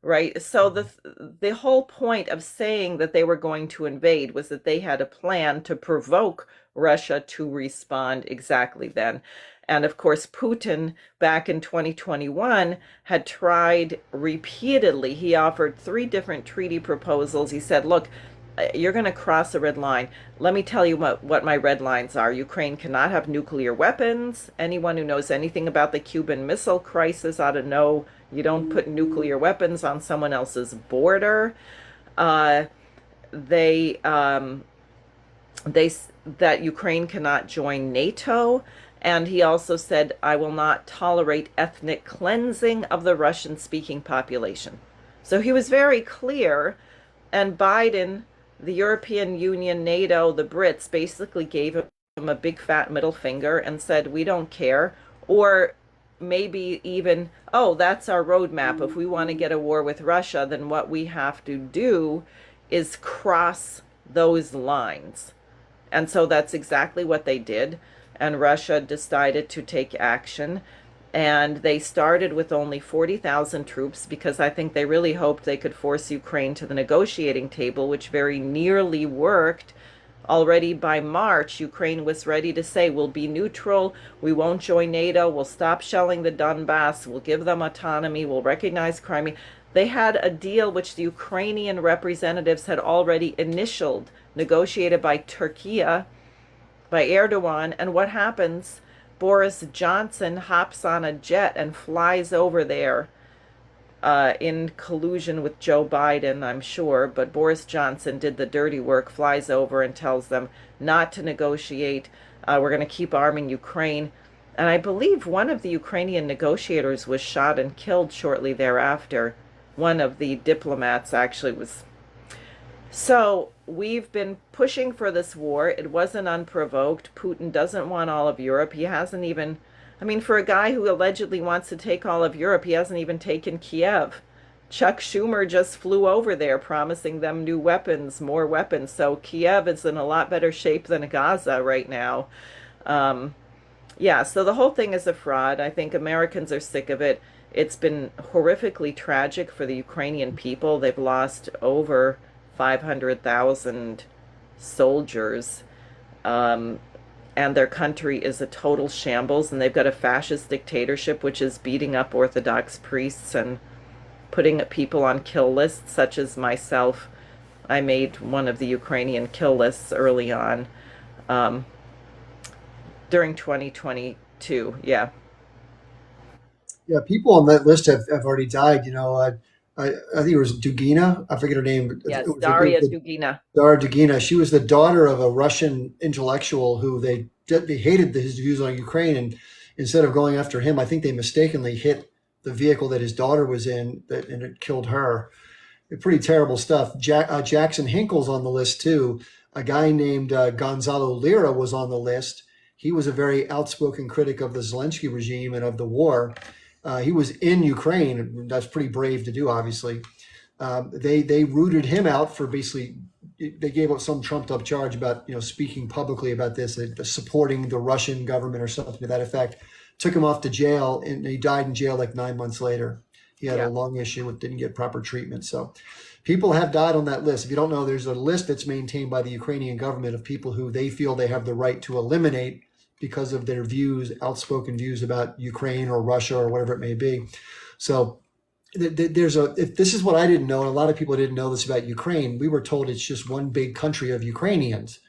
right? So the whole point of saying that they were going to invade was that they had a plan to provoke Russia to respond exactly then. And of course, Putin back in 2021 had tried repeatedly. He offered three different treaty proposals. He said, look, you're going to cross a red line. Let me tell you what my red lines are. Ukraine cannot have nuclear weapons. Anyone who knows anything about the Cuban Missile Crisis ought to know you don't put nuclear weapons on someone else's border. Uh, they they that Ukraine cannot join NATO, and he also said, "I will not tolerate ethnic cleansing of the Russian-speaking population." So he was very clear, and Biden, the European Union, NATO, the Brits basically gave him a big fat middle finger and said, "We don't care," or maybe even, "Oh, that's our roadmap. If we want to get a war with Russia, then what we have to do is cross those lines." And so that's exactly what they did. And Russia decided to take action. And they started with only 40,000 troops because I think they really hoped they could force Ukraine to the negotiating table, which very nearly worked. Already by March, Ukraine was ready to say, we'll be neutral, we won't join NATO, we'll stop shelling the Donbass, we'll give them autonomy, we'll recognize Crimea. They had a deal which the Ukrainian representatives had already initialed, negotiated by Turkey, by Erdogan, and what happens? Boris Johnson hops on a jet and flies over there in collusion with Joe Biden, I'm sure, but Boris Johnson did the dirty work, flies over and tells them not to negotiate. We're going to keep arming Ukraine. And I believe one of the Ukrainian negotiators was shot and killed shortly thereafter. One of the diplomats actually was. So we've been pushing for this war. It wasn't unprovoked. Putin doesn't want all of Europe. He hasn't even, I mean, for a guy who allegedly wants to take all of Europe, he hasn't even taken Kiev. Chuck Schumer just flew over there promising them new weapons, more weapons. So Kiev is in a lot better shape than Gaza right now. Yeah, so the whole thing is a fraud. I think Americans are sick of it. It's been horrifically tragic for the Ukrainian people. They've lost over 500,000 soldiers, and their country is a total shambles, and they've got a fascist dictatorship which is beating up Orthodox priests and putting people on kill lists, such as myself. I made one of the Ukrainian kill lists early on, during 2022. Yeah. Yeah, people on that list have already died. I think it was Dugina. I forget her name. But it Yes, was Daria Dugina. Dara Dugina. She was the daughter of a Russian intellectual who they hated his views on Ukraine, and instead of going after him, I think they mistakenly hit the vehicle that his daughter was in, and it killed her. Pretty terrible stuff. Jackson Hinkle's on the list too. A guy named Gonzalo Lira was on the list. He was a very outspoken critic of the Zelensky regime and of the war. He was in Ukraine. That's pretty brave to do, obviously. They rooted him out for basically, they gave up some trumped up charge about speaking publicly about this, supporting the Russian government or something to that effect. Took him off to jail, and he died in jail like 9 months later. He had a lung issue and didn't get proper treatment. So people have died on that list. If you don't know, there's a list that's maintained by the Ukrainian government of people who they feel they have the right to eliminate because of their views, outspoken views about Ukraine or Russia or whatever it may be. So if this is what I didn't know, and a lot of people didn't know this about Ukraine, we were told it's just one big country of Ukrainians.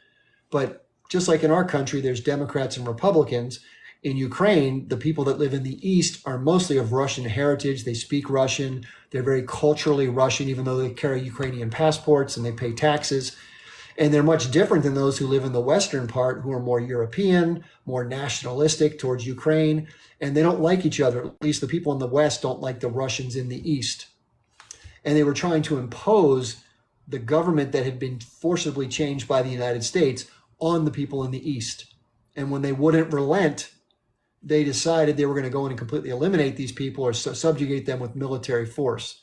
But just like in our country, there's Democrats and Republicans. In Ukraine, the people that live in the East are mostly of Russian heritage. They speak Russian. They're very culturally Russian, even though they carry Ukrainian passports and they pay taxes. And they're much different than those who live in the Western part, who are more European, more nationalistic towards Ukraine. And they don't like each other. At least the people in the West don't like the Russians in the East. And they were trying to impose the government that had been forcibly changed by the United States on the people in the East. And when they wouldn't relent, they decided they were going to go in and completely eliminate these people or subjugate them with military force.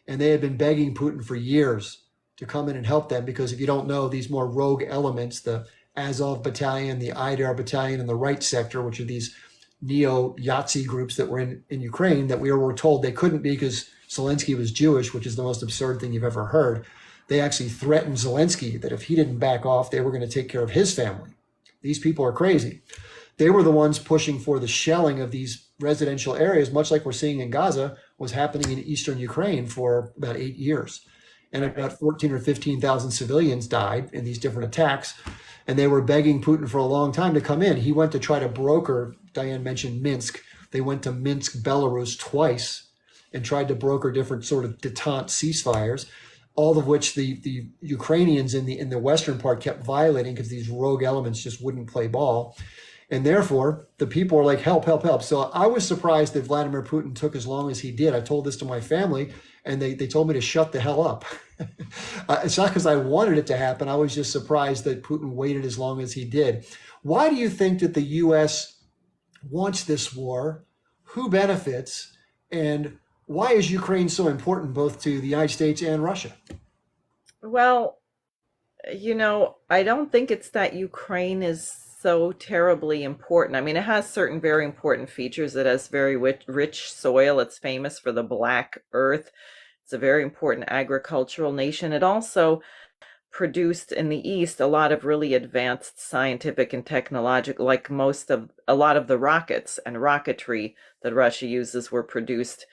And they had been begging Putin for years to come in and help them, because if you don't know, these more rogue elements, the Azov Battalion, the Aidar Battalion, and the Right Sector, which are these neo-Yahtzee groups that were in Ukraine, that we were told they couldn't be because Zelensky was Jewish, which is the most absurd thing you've ever heard. They actually threatened Zelensky that if he didn't back off, they were going to take care of his family. These people are crazy. They were the ones pushing for the shelling of these residential areas, much like we're seeing in Gaza, was happening in eastern Ukraine for about 8 years. And about 14 or 15,000 civilians died in these different attacks. And they were begging Putin for a long time to come in. He went to try to broker, DIane mentioned Minsk. They went to Minsk, Belarus twice and tried to broker different sort of detente ceasefires, all of which the Ukrainians in the western part kept violating because these rogue elements just wouldn't play ball. And therefore, the people were like, help, help, help. So I was surprised that Vladimir Putin took as long as he did. I told this to my family, and they told me to shut the hell up. It's not because I wanted it to happen. I was just surprised that Putin waited as long as he did. Why do you think that the U.S. wants this war? Who benefits? And why is Ukraine so important both to the United States and Russia? Well, I don't think it's that Ukraine is so terribly important. I mean, it has certain very important features. It has very rich soil. It's famous for the black earth. It's a very important agricultural nation. It also produced in the East a lot of really advanced scientific and technological, like a lot of the rockets and rocketry that Russia uses were produced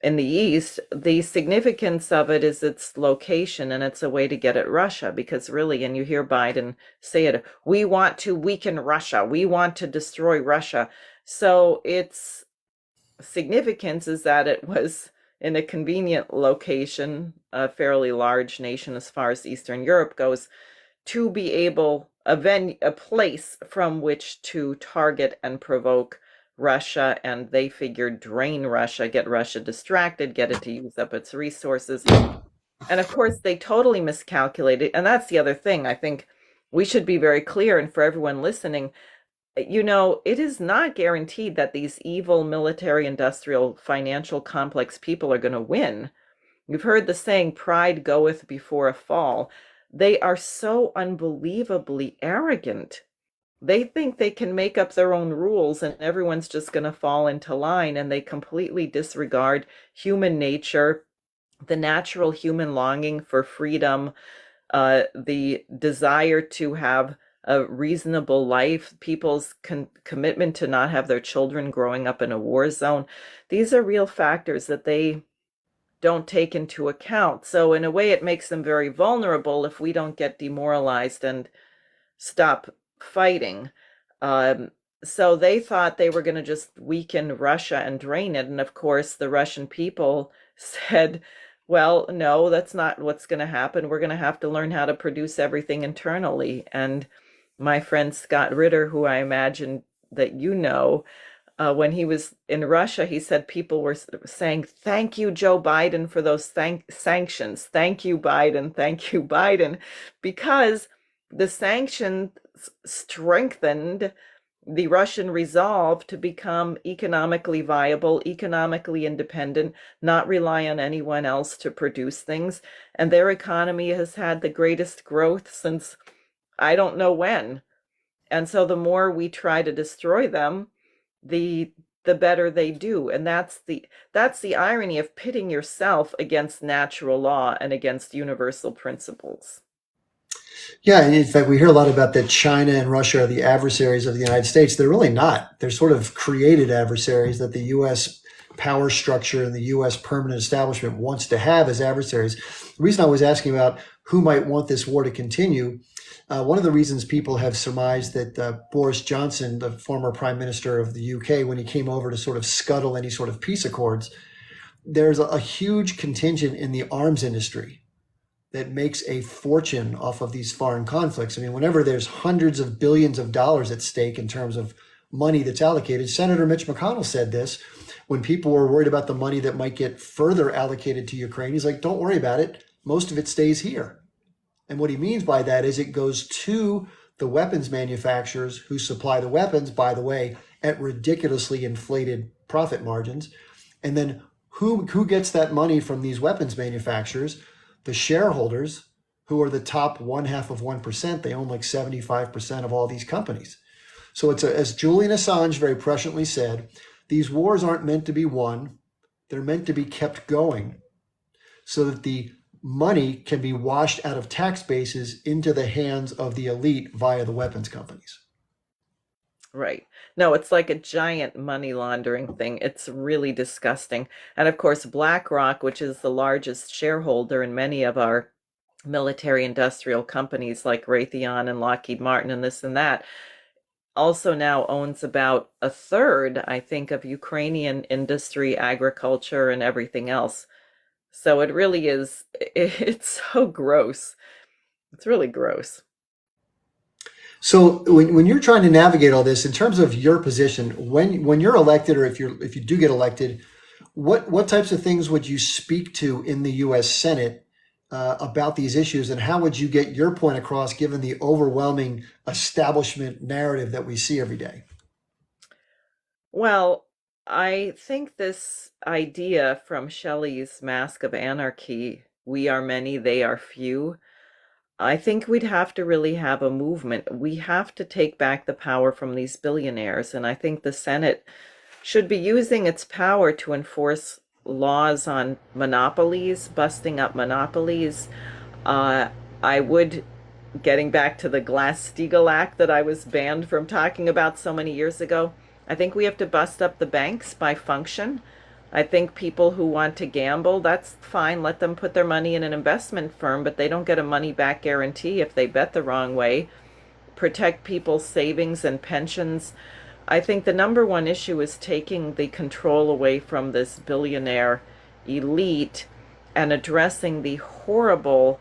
in the East. The significance of it is its location, and it's a way to get at Russia, because really, and you hear Biden say it, we want to weaken Russia, we want to destroy Russia. So its significance is that it was in a convenient location, a fairly large nation as far as Eastern Europe goes, to be able, a place from which to target and provoke Russia, and they figured drain Russia, get Russia distracted, get it to use up its resources. And of course, they totally miscalculated. And that's the other thing. I think we should be very clear, and for everyone listening, it is not guaranteed that these evil military, industrial, financial complex people are going to win. You've heard the saying, pride goeth before a fall. They are so unbelievably arrogant. They think they can make up their own rules and everyone's just going to fall into line, and they completely disregard human nature, the natural human longing for freedom, the desire to have a reasonable life, people's commitment to not have their children growing up in a war zone. These are real factors that they don't take into account. So in a way, it makes them very vulnerable if we don't get demoralized and stop fighting. So they thought they were going to just weaken Russia and drain it. And of course, the Russian people said, well, no, that's not what's going to happen. We're going to have to learn how to produce everything internally. And my friend Scott Ritter, who I imagine that when he was in Russia, he said people were saying, thank you, Joe Biden, for those sanctions. Thank you, Biden. Thank you, Biden. Because the sanctions strengthened the Russian resolve to become economically viable, economically independent, not rely on anyone else to produce things. And their economy has had the greatest growth since I don't know when. And so the more we try to destroy them, the better they do. And that's the irony of pitting yourself against natural law and against universal principles. Yeah, and in fact, we hear a lot about that China and Russia are the adversaries of the United States. They're really not. They're sort of created adversaries that the U.S. power structure and the U.S. permanent establishment wants to have as adversaries. The reason I was asking about who might want this war to continue, one of the reasons people have surmised that Boris Johnson, the former prime minister of the UK, when he came over to sort of scuttle any sort of peace accords, there's a huge contingent in the arms industry that makes a fortune off of these foreign conflicts. I mean, whenever there's hundreds of billions of dollars at stake in terms of money that's allocated, Senator Mitch McConnell said this when people were worried about the money that might get further allocated to Ukraine. He's like, don't worry about it. Most of it stays here. And what he means by that is it goes to the weapons manufacturers who supply the weapons, by the way, at ridiculously inflated profit margins. And then who gets that money from these weapons manufacturers? The shareholders, who are the top 0.5%. They own like 75% of all these companies. So it's as Julian Assange very presciently said, these wars aren't meant to be won. They're meant to be kept going so that the money can be washed out of tax bases into the hands of the elite via the weapons companies. Right. No, it's like a giant money laundering thing. It's really disgusting. And of course, BlackRock, which is the largest shareholder in many of our military industrial companies like Raytheon and Lockheed Martin and this and that, also now owns about a third, I think, of Ukrainian industry, agriculture, and everything else. So it really is, it's so gross. It's really gross. So when you're trying to navigate all this in terms of your position, when you're elected, or if you do get elected, what types of things would you speak to in the U.S. Senate about these issues, and how would you get your point across given the overwhelming establishment narrative that we see every day? Well, I think this idea from Shelley's Mask of Anarchy, we are many, they are few, I think we'd have to really have a movement. We have to take back the power from these billionaires. And I think the Senate should be using its power to enforce laws on monopolies, busting up monopolies. Uh, I would, getting back to the Glass-Steagall Act that I was banned from talking about so many years ago, I think we have to bust up the banks by function. I think people who want to gamble, that's fine. Let them put their money in an investment firm, but they don't get a money back guarantee if they bet the wrong way. Protect people's savings and pensions. I think the number one issue is taking the control away from this billionaire elite and addressing the horrible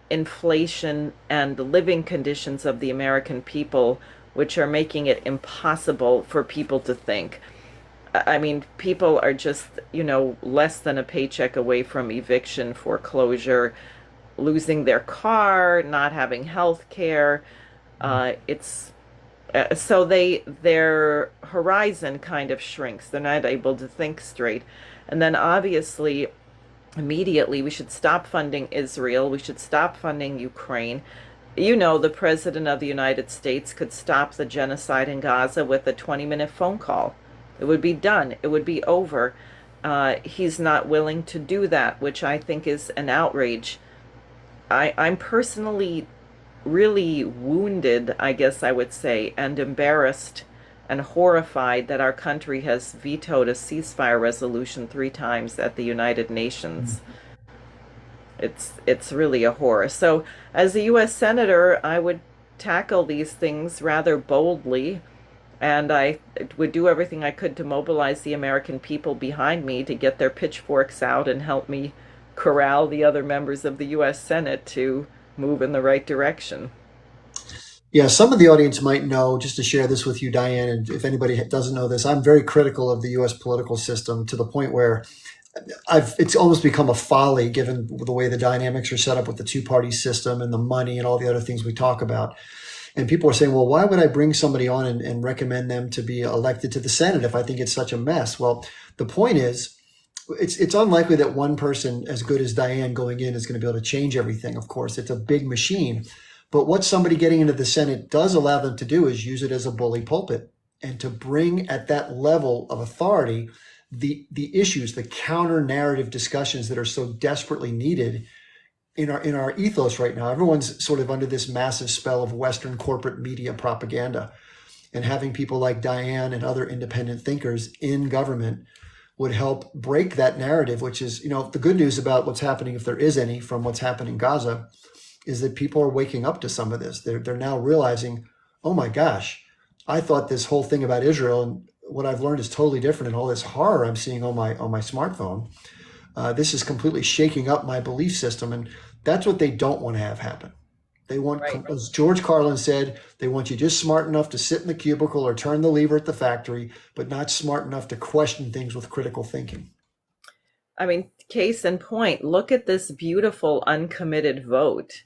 inflation and living conditions of the American people, which are making it impossible for people to think. I mean, people are just, less than a paycheck away from eviction, foreclosure, losing their car, not having health care. It's so their horizon kind of shrinks. They're not able to think straight. And then obviously, immediately, we should stop funding Israel. We should stop funding Ukraine. The President of the United States could stop the genocide in Gaza with a 20-minute phone call. It would be done. It would be over. He's not willing to do that, which I think is an outrage. I'm personally really wounded, I guess I would say, and embarrassed and horrified that our country has vetoed a ceasefire resolution 3 times at the United Nations. It's really a horror. So, as a U.S. Senator, I would tackle these things rather boldly, and I would do everything I could to mobilize the American people behind me to get their pitchforks out and help me corral the other members of the U.S. Senate to move in the right direction. Yeah, some of the audience might know, just to share this with you, Diane, and if anybody doesn't know this, I'm very critical of the U.S. political system to the point where it's almost become a folly given the way the dynamics are set up with the two-party system and the money and all the other things we talk about. And people are saying, well, why would I bring somebody on and recommend them to be elected to the Senate if I think it's such a mess? Well, the point is, it's unlikely that one person as good as Diane going in is going to be able to change everything. Of course, it's a big machine. But what somebody getting into the Senate does allow them to do is use it as a bully pulpit and to bring at that level of authority the issues, the counter narrative discussions that are so desperately needed in our ethos right now. Everyone's sort of under this massive spell of Western corporate media propaganda, and having people like Diane and other independent thinkers in government would help break that narrative, which is, the good news about what's happening, if there is any, from what's happening in Gaza, is that people are waking up to some of this. They're now realizing, oh my gosh, I thought this whole thing about Israel and what I've learned is totally different, and all this horror I'm seeing on my smartphone. This is completely shaking up my belief system, and that's what they don't want to have happen. They want, Right. as George Carlin said, they want you just smart enough to sit in the cubicle or turn the lever at the factory, but not smart enough to question things with critical thinking. I mean, case in point, look at this beautiful uncommitted vote.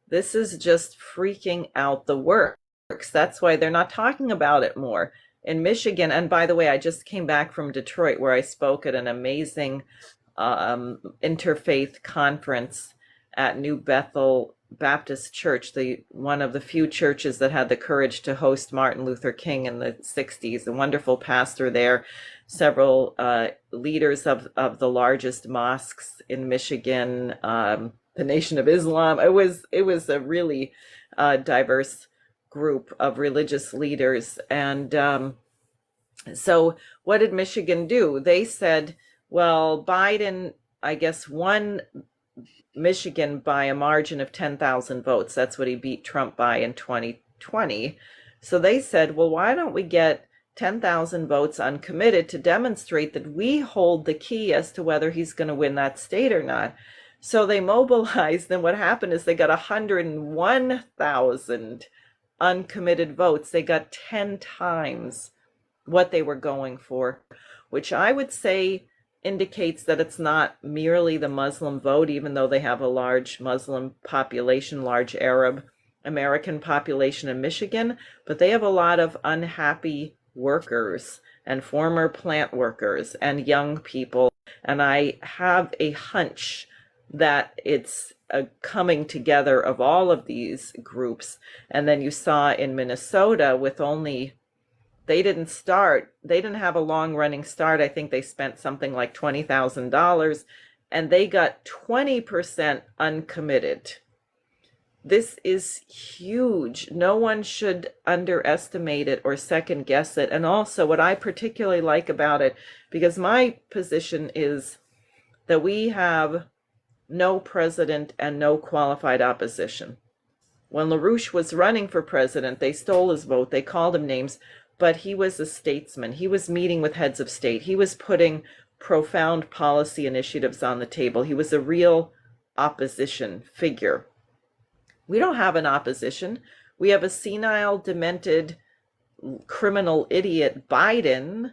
This is just freaking out the works. That's why they're not talking about it more. In Michigan, and by the way, I just came back from Detroit where I spoke at an amazing interfaith conference at New Bethel Baptist church, the one of the few churches that had the courage to host Martin Luther King in the 60s. A wonderful pastor there, several leaders of the largest mosques in Michigan, the Nation of Islam. It was a really diverse group of religious leaders. And so what did Michigan do? They said, well, Biden, I guess, won Michigan by a margin of 10,000 votes. That's what he beat Trump by in 2020. So they said, well, why don't we get 10,000 votes uncommitted to demonstrate that we hold the key as to whether he's going to win that state or not. So they mobilized, and what happened is they got 101,000 uncommitted votes. They got 10 times what they were going for, which I would say indicates that it's not merely the Muslim vote, even though they have a large Muslim population, large Arab American population in Michigan, but they have a lot of unhappy workers and former plant workers and young people. And I have a hunch that it's a coming together of all of these groups. And then you saw in Minnesota with only, they didn't have a long running start. I think they spent something like $20,000 and they got 20% uncommitted. This is huge. No one should underestimate it or second guess it. And also what I particularly like about it, because my position is that we have no president and no qualified opposition. When LaRouche was running for president, they stole his vote. They called him names. But he was a statesman. He was meeting with heads of state. He was putting profound policy initiatives on the table. He was a real opposition figure. We don't have an opposition. We have a senile, demented, criminal idiot, Biden.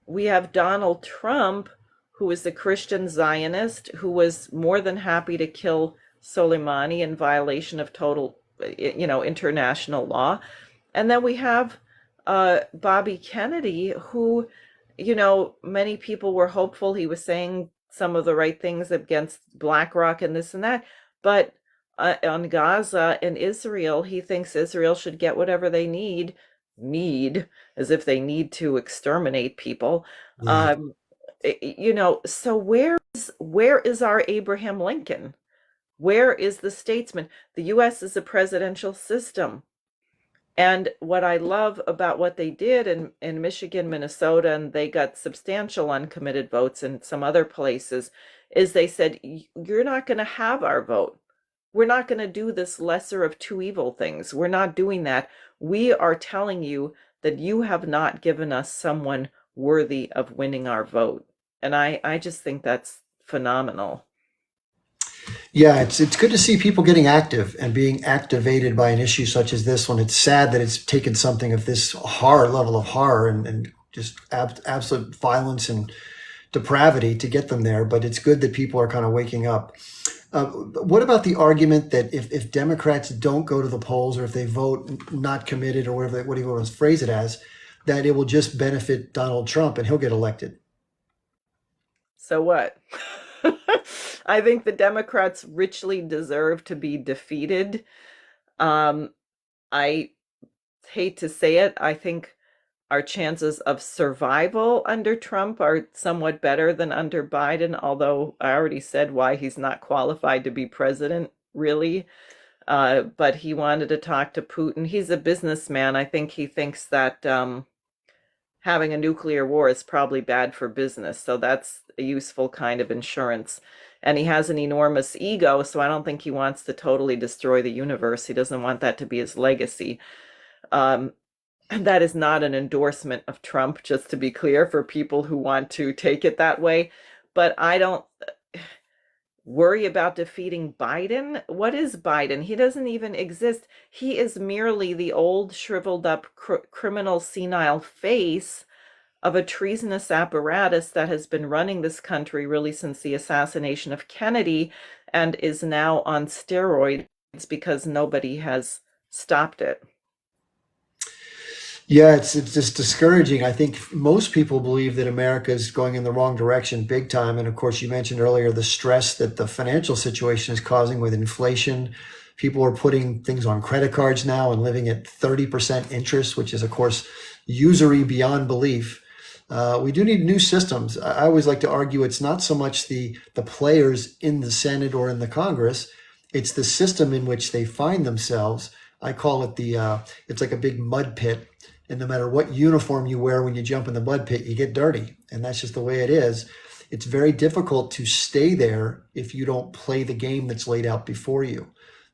We have Donald Trump, who is a Christian Zionist, who was more than happy to kill Soleimani in violation of total, international law. And then we have Bobby Kennedy, who, many people were hopeful he was saying some of the right things against BlackRock and this and that. But on Gaza and Israel, he thinks Israel should get whatever they need, as if they need to exterminate people. Yeah. So where is our Abraham Lincoln? Where is the statesman? The U.S. is a presidential system. And what I love about what they did in Michigan, Minnesota, and they got substantial uncommitted votes in some other places, is they said, you're not going to have our vote. We're not going to do this lesser of two evil things. We're not doing that. We are telling you that you have not given us someone worthy of winning our vote. And I just think that's phenomenal. Yeah, it's good to see people getting active and being activated by an issue such as this one. It's sad that it's taken something of this level of horror and just absolute violence and depravity to get them there, but it's good that people are kind of waking up. What about the argument that if Democrats don't go to the polls, or if they vote not committed, or whatever, what do you want to phrase it as, that it will just benefit Donald Trump and he'll get elected? So what? I think the Democrats richly deserve to be defeated. I hate to say it. I think our chances of survival under Trump are somewhat better than under Biden, although I already said why he's not qualified to be president, really. But he wanted to talk to Putin. He's a businessman. I think he thinks that having a nuclear war is probably bad for business. So that's a useful kind of insurance. And he has an enormous ego, so I don't think he wants to totally destroy the universe. He doesn't want that to be his legacy. That is not an endorsement of Trump, just to be clear, for people who want to take it that way. But I don't worry about defeating Biden. What is Biden? He doesn't even exist. He is merely the old, shriveled up, criminal, senile face of a treasonous apparatus that has been running this country really since the assassination of Kennedy and is now on steroids because nobody has stopped it. Yeah, it's just discouraging. I think most people believe that America is going in the wrong direction big time. And of course, you mentioned earlier the stress that the financial situation is causing with inflation, People are putting things on credit cards now and living at 30% interest, which is, of course, usury beyond belief. We do need new systems. I always like to argue it's not so much the players in the Senate or in the Congress, it's the system in which they find themselves. I call it it's like a big mud pit. And no matter what uniform you wear when you jump in the mud pit, you get dirty. And that's just the way it is. It's very difficult to stay there if you don't play the game that's laid out before you.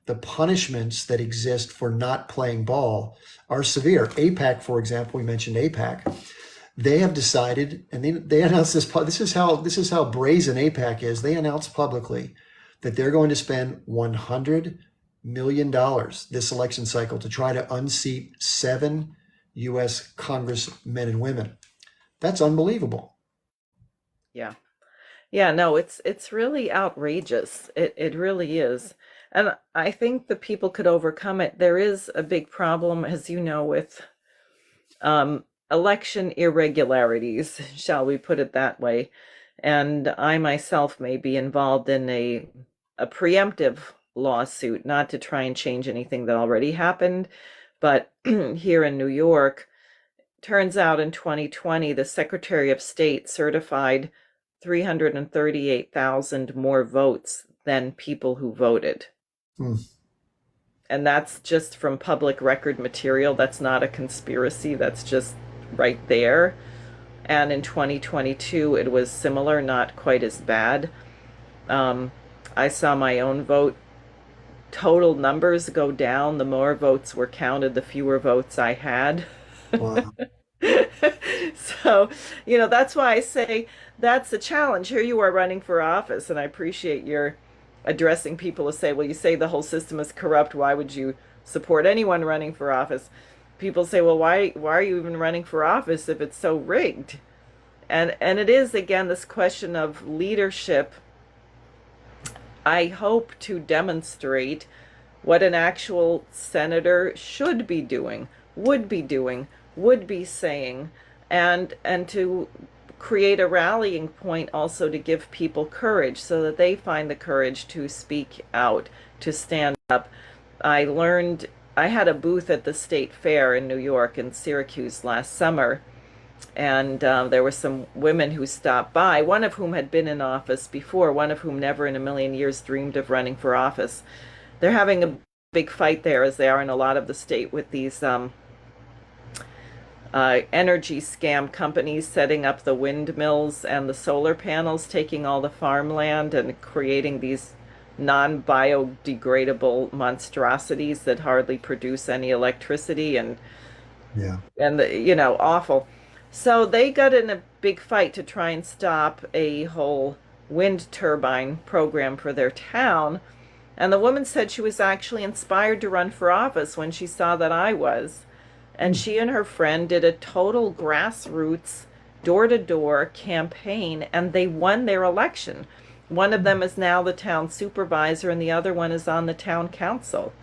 The punishments that exist for not playing ball are severe. AIPAC, for example, we mentioned AIPAC. They have decided, and they announced this. This is how brazen AIPAC is. They announced publicly that they're going to spend $100 million this election cycle to try to unseat 7 U.S. congressmen and women. That's unbelievable. Yeah. Yeah, no, it's really outrageous. It really is. And I think the people could overcome it. There is a big problem, as you know, with election irregularities, shall we put it that way. And I myself may be involved in a preemptive lawsuit, not to try and change anything that already happened, but here in New York, turns out in 2020, the Secretary of State certified 338,000 more votes than people who voted. And that's just from public record material. That's not a conspiracy. That's just right there. And in 2022, it was similar, not quite as bad. I saw my own vote total numbers go down. The more votes were counted, the fewer votes I had. Wow. So, that's why I say that's a challenge. Here you are running for office, and I appreciate your addressing people who say, well, you say the whole system is corrupt. Why would you support anyone running for office? People say, well, why are you even running for office if it's so rigged? And it is, again, this question of leadership. I hope to demonstrate what an actual senator should be doing, would be saying, and to create a rallying point also to give people courage so that they find the courage to speak out, to stand up. I had a booth at the state fair in New York and Syracuse last summer, and there were some women who stopped by, one of whom had been in office before, one of whom never in a million years dreamed of running for office. They're having a big fight there, as they are in a lot of the state, with these energy scam companies setting up the windmills and the solar panels, taking all the farmland and creating these non-biodegradable monstrosities that hardly produce any electricity and awful. So they got in a big fight to try and stop a whole wind turbine program for their town. And the woman said she was actually inspired to run for office when she saw that I was. And she and her friend did a total grassroots, door-to-door campaign, and they won their election. One of them is now the town supervisor, and the other one is on the town council.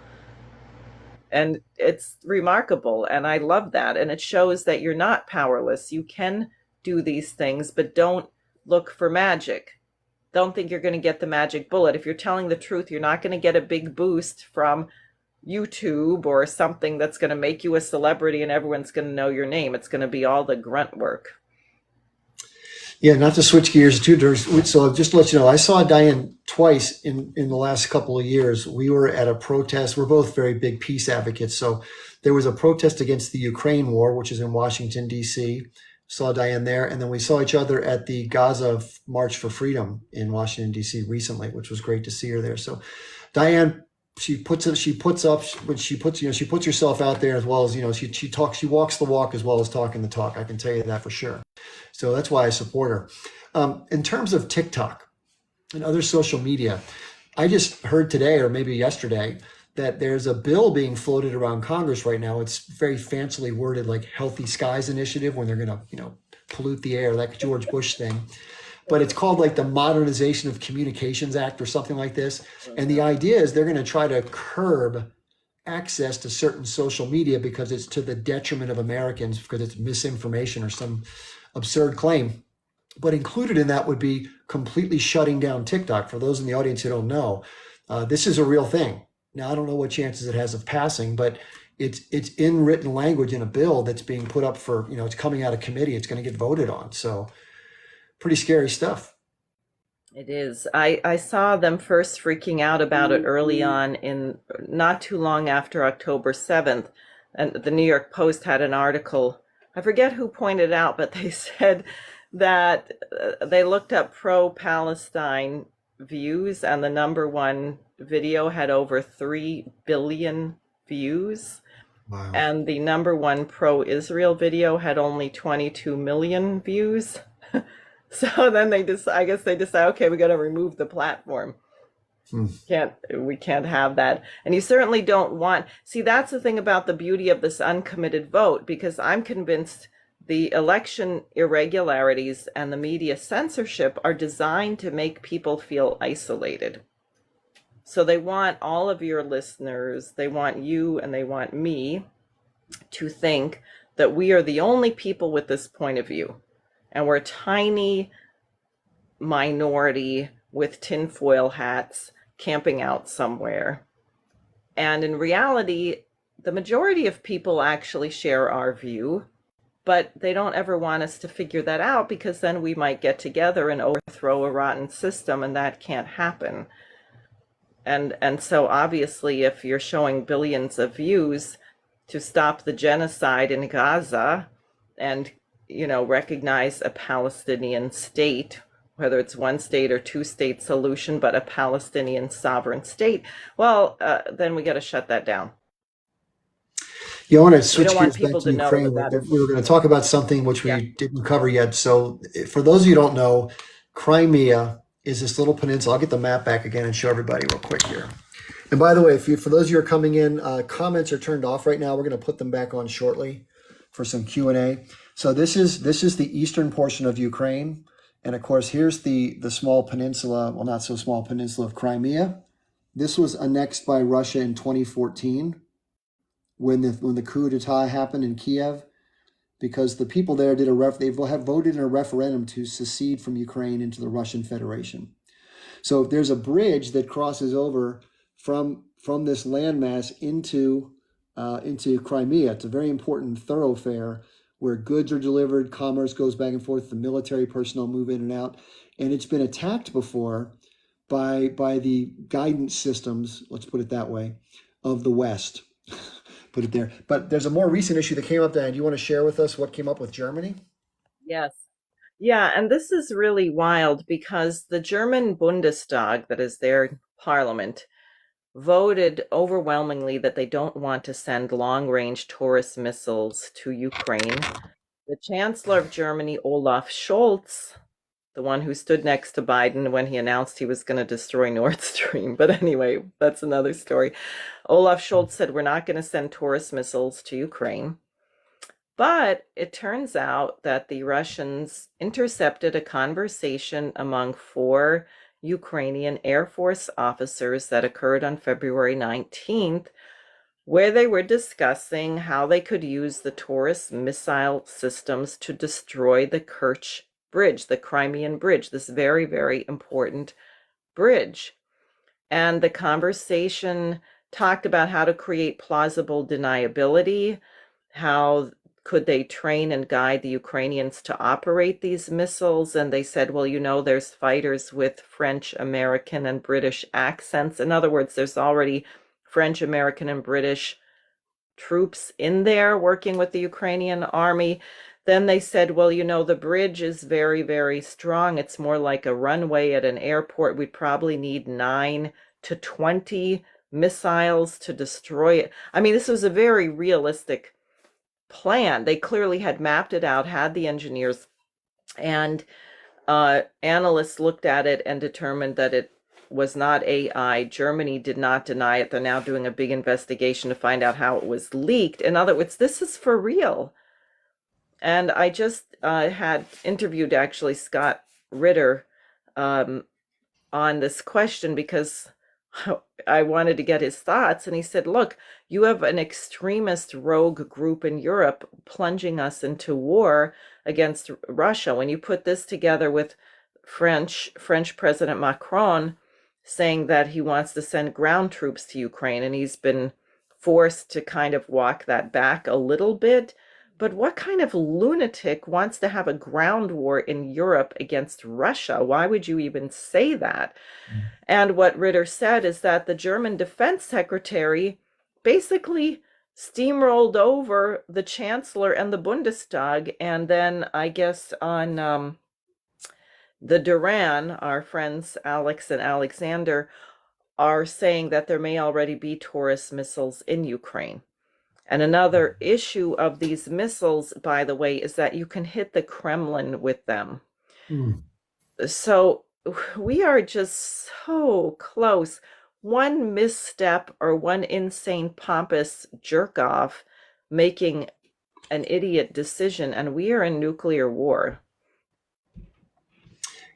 And it's remarkable, and I love that. And it shows that you're not powerless. You can do these things, but don't look for magic. Don't think you're going to get the magic bullet. If you're telling the truth, you're not going to get a big boost from YouTube or something that's going to make you a celebrity and everyone's going to know your name. It's going to be all the grunt work. Yeah, not to switch gears too. So just to let you know, I saw DIane twice in the last couple of years. We were at a protest. We're both very big peace advocates. So there was a protest against the Ukraine war, which is in Washington, D.C. Saw DIane there. And then we saw each other at the Gaza March for Freedom in Washington, D.C. recently, which was great to see her there. So DIane, she puts herself out there as well as, she walks the walk as well as talking the talk. I can tell you that for sure. So that's why I support her. In terms of TikTok and other social media, I just heard today or maybe yesterday that there's a bill being floated around Congress right now. It's very fancily worded like Healthy Skies Initiative, when they're going to, pollute the air, like George Bush thing. But it's called like the Modernization of Communications Act or something like this. And the idea is they're going to try to curb access to certain social media because it's to the detriment of Americans, because it's misinformation or some absurd claim. But included in that would be completely shutting down TikTok. For those in the audience who don't know, this is a real thing. Now, I don't know what chances it has of passing, but it's in written language in a bill that's being put up for, it's coming out of committee. It's going to get voted on. So pretty scary stuff. It is. I saw them first freaking out about it early on in not too long after October 7th. And the New York Post had an article. I forget who pointed out, but they said that they looked up pro-Palestine views, and the number one video had over 3 billion views. Wow. And the number one pro-Israel video had only 22 million views. So then I guess they decide, okay, we got to remove the platform. Hmm. We can't have that. And you certainly don't want, see, that's the thing about the beauty of this uncommitted vote, because I'm convinced the election irregularities and the media censorship are designed to make people feel isolated. So they want all of your listeners, they want you and they want me to think that we are the only people with this point of view. And we're a tiny minority with tinfoil hats camping out somewhere. And in reality, the majority of people actually share our view, but they don't ever want us to figure that out, because then we might get together and overthrow a rotten system, and that can't happen. And so obviously, if you're showing billions of views to stop the genocide in Gaza and recognize a Palestinian state, whether it's one state or two-state solution, but a Palestinian sovereign state, well, then we got to shut that down. Yeah, I want to We switch don't want gears back people to to know Ukraine. that that We were going to talk about something which yeah. we didn't cover yet. So, for those of you who don't know, Crimea is this little peninsula. I'll get the map back again and show everybody real quick here. And by the way, for those of you who are coming in, comments are turned off right now. We're going to put them back on shortly for some Q&A. So this is the eastern portion of Ukraine, and of course here's the small peninsula, well, not so small peninsula of Crimea. This was annexed by Russia in 2014 when the coup d'etat happened in Kiev, because the people there they have voted in a referendum to secede from Ukraine into the Russian Federation. So if there's a bridge that crosses over from this landmass into Crimea, it's a very important thoroughfare where goods are delivered, commerce goes back and forth, the military personnel move in and out, and it's been attacked before by the guidance systems, let's put it that way, of the West. Put it there. But there's a more recent issue that came up, Diane. Do you want to share with us what came up with Germany? Yes. Yeah, and this is really wild because the German Bundestag, that is their parliament, voted overwhelmingly that they don't want to send long-range Taurus missiles to Ukraine. The Chancellor of Germany, Olaf Scholz, the one who stood next to Biden when he announced he was going to destroy Nord Stream. But anyway, that's another story. Olaf Scholz said, we're not going to send Taurus missiles to Ukraine. But it turns out that the Russians intercepted a conversation among 4 Ukrainian Air Force officers that occurred on February 19th, where they were discussing how they could use the Taurus missile systems to destroy the Kerch Bridge, the Crimean Bridge, this very, very important bridge. And the conversation talked about how to create plausible deniability, how could they train and guide the Ukrainians to operate these missiles? And they said, well, there's fighters with French, American, and British accents. In other words, there's already French, American, and British troops in there working with the Ukrainian army. Then they said, well, the bridge is very, very strong. It's more like a runway at an airport. We'd probably need 9 to 20 missiles to destroy it. I mean, this was a very realistic plan. They clearly had mapped it out, had the engineers, and analysts looked at it and determined that it was not AI. Germany did not deny it. They're now doing a big investigation to find out how it was leaked. In other words, this is for real. And I just had interviewed actually Scott Ritter on this question because I wanted to get his thoughts. And he said, look, you have an extremist rogue group in Europe plunging us into war against Russia. When you put this together with French President Macron saying that he wants to send ground troops to Ukraine, and he's been forced to kind of walk that back a little bit. But what kind of lunatic wants to have a ground war in Europe against Russia? Why would you even say that? And what Ritter said is that the German defense secretary basically steamrolled over the chancellor and the Bundestag. And then I guess on the DIane, our friends Alex and Alexander are saying that there may already be Taurus missiles in Ukraine. And another issue of these missiles, by the way, is that you can hit the Kremlin with them. Mm. So we are just so close. One misstep or one insane, pompous jerk off making an idiot decision, and we are in nuclear war.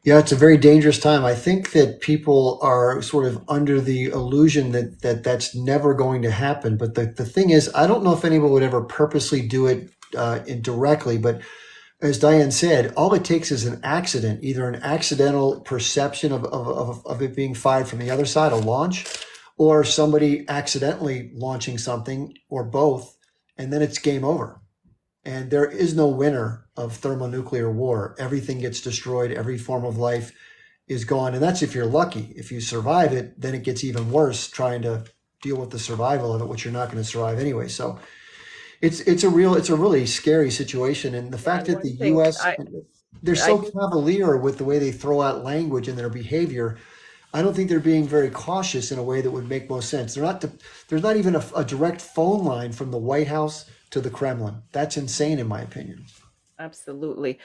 Yeah, it's a very dangerous time. I think that people are sort of under the illusion that's never going to happen. But the thing is, I don't know if anyone would ever purposely do it indirectly. But as DIane said, all it takes is an accident, either an accidental perception of it being fired from the other side, a launch, or somebody accidentally launching something, or both, and then it's game over. And there is no winner of thermonuclear war. Everything gets destroyed. Every form of life is gone. And that's if you're lucky. If you survive it, then it gets even worse trying to deal with the survival of it, which you're not going to survive anyway. So it's a really scary situation. And the fact that the US, they're so cavalier with the way they throw out language and their behavior, I don't think they're being very cautious in a way that would make most sense. There's not even a direct phone line from the White House to the Kremlin. That's insane, in my opinion. Absolutely.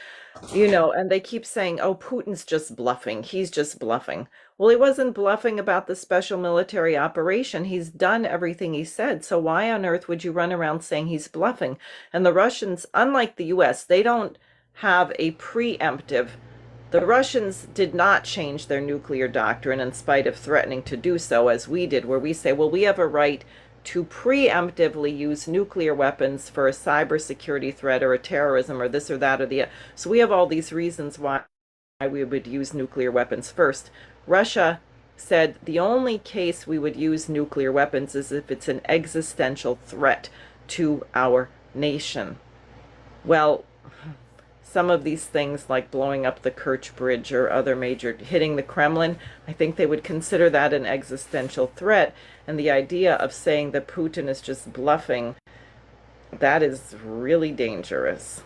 And they keep saying, oh, Putin's just bluffing. He's just bluffing. Well, he wasn't bluffing about the special military operation. He's done everything he said. So why on earth would you run around saying he's bluffing? And the Russians, unlike the US, they don't have a preemptive. The Russians did not change their nuclear doctrine in spite of threatening to do so, as we did, where we say, well, we have a right to preemptively use nuclear weapons for a cybersecurity threat or a terrorism or this or that or the. So we have all these reasons why we would use nuclear weapons first. Russia said the only case we would use nuclear weapons is if it's an existential threat to our nation. Well, some of these things like blowing up the Kerch Bridge or other major, hitting the Kremlin, I think they would consider that an existential threat. And the idea of saying that Putin is just bluffing, that is really dangerous.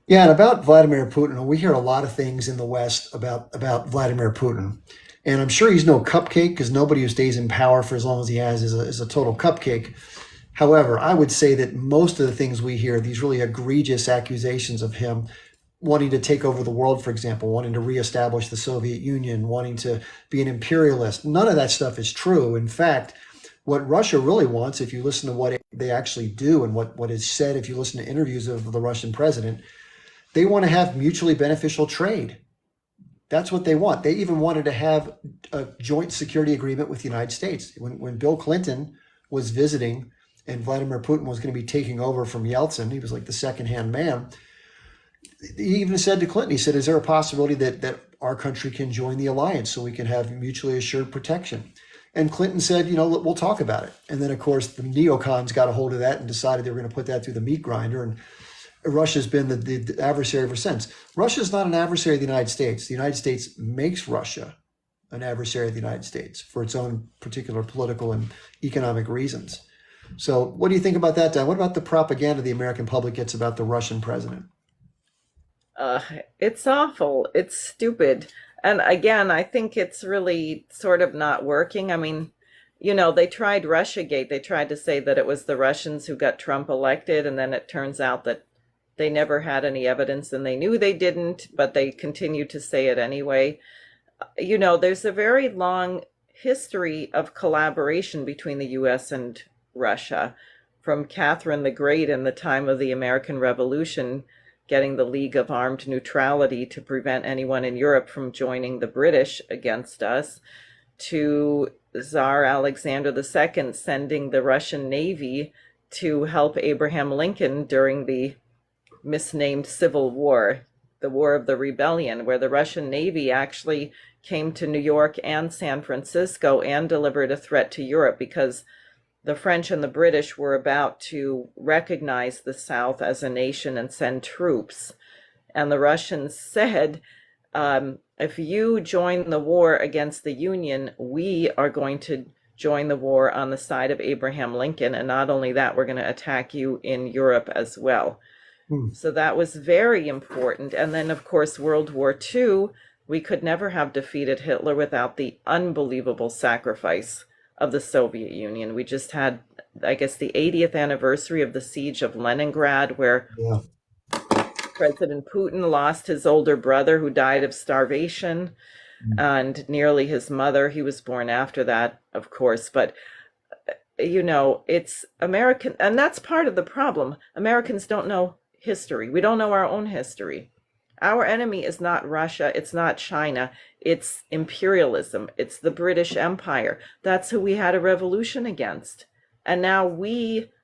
Yeah, and about Vladimir Putin, we hear a lot of things in the West about Vladimir Putin. And I'm sure he's no cupcake, because nobody who stays in power for as long as he has is a total cupcake. However, I would say that most of the things we hear, these really egregious accusations of him wanting to take over the world, for example, wanting to reestablish the Soviet Union, wanting to be an imperialist, none of that stuff is true. In fact, what Russia really wants, if you listen to what they actually do and what is said, if you listen to interviews of the Russian president, they want to have mutually beneficial trade. That's what they want. They even wanted to have a joint security agreement with the United States. When Bill Clinton was visiting and Vladimir Putin was going to be taking over from Yeltsin, he was like the second-hand man. He even said to Clinton, he said, is there a possibility that our country can join the alliance so we can have mutually assured protection? And Clinton said, we'll talk about it. And then, of course, the neocons got a hold of that and decided they were going to put that through the meat grinder. And Russia's been the adversary ever since. Russia's not an adversary of the United States. The United States makes Russia an adversary of the United States for its own particular political and economic reasons. So what do you think about that, Dan? What about the propaganda the American public gets about the Russian president? It's awful. It's stupid. And again, I think it's really sort of not working. I mean, they tried Russiagate. They tried to say that it was the Russians who got Trump elected, and then it turns out that they never had any evidence and they knew they didn't, but they continued to say it anyway. There's a very long history of collaboration between the US and Russia, from Catherine the Great in the time of the American Revolution, getting the League of Armed Neutrality to prevent anyone in Europe from joining the British against us, to Tsar Alexander II sending the Russian Navy to help Abraham Lincoln during the misnamed Civil War, the War of the Rebellion, where the Russian Navy actually came to New York and San Francisco and delivered a threat to Europe, because the French and the British were about to recognize the South as a nation and send troops. And the Russians said, if you join the war against the Union, we are going to join the war on the side of Abraham Lincoln. And not only that, we're going to attack you in Europe as well. So that was very important. And then, of course, World War II, we could never have defeated Hitler without the unbelievable sacrifice of the Soviet Union. We just had, I guess, the 80th anniversary of the siege of Leningrad, where Yeah. President Putin lost his older brother, who died of starvation, and nearly his mother. He was born after that, of course. But, it's American, and that's part of the problem. Americans don't know history. We don't know our own history. Our enemy is not Russia, it's not China, it's imperialism, it's the British Empire. That's who we had a revolution against. And now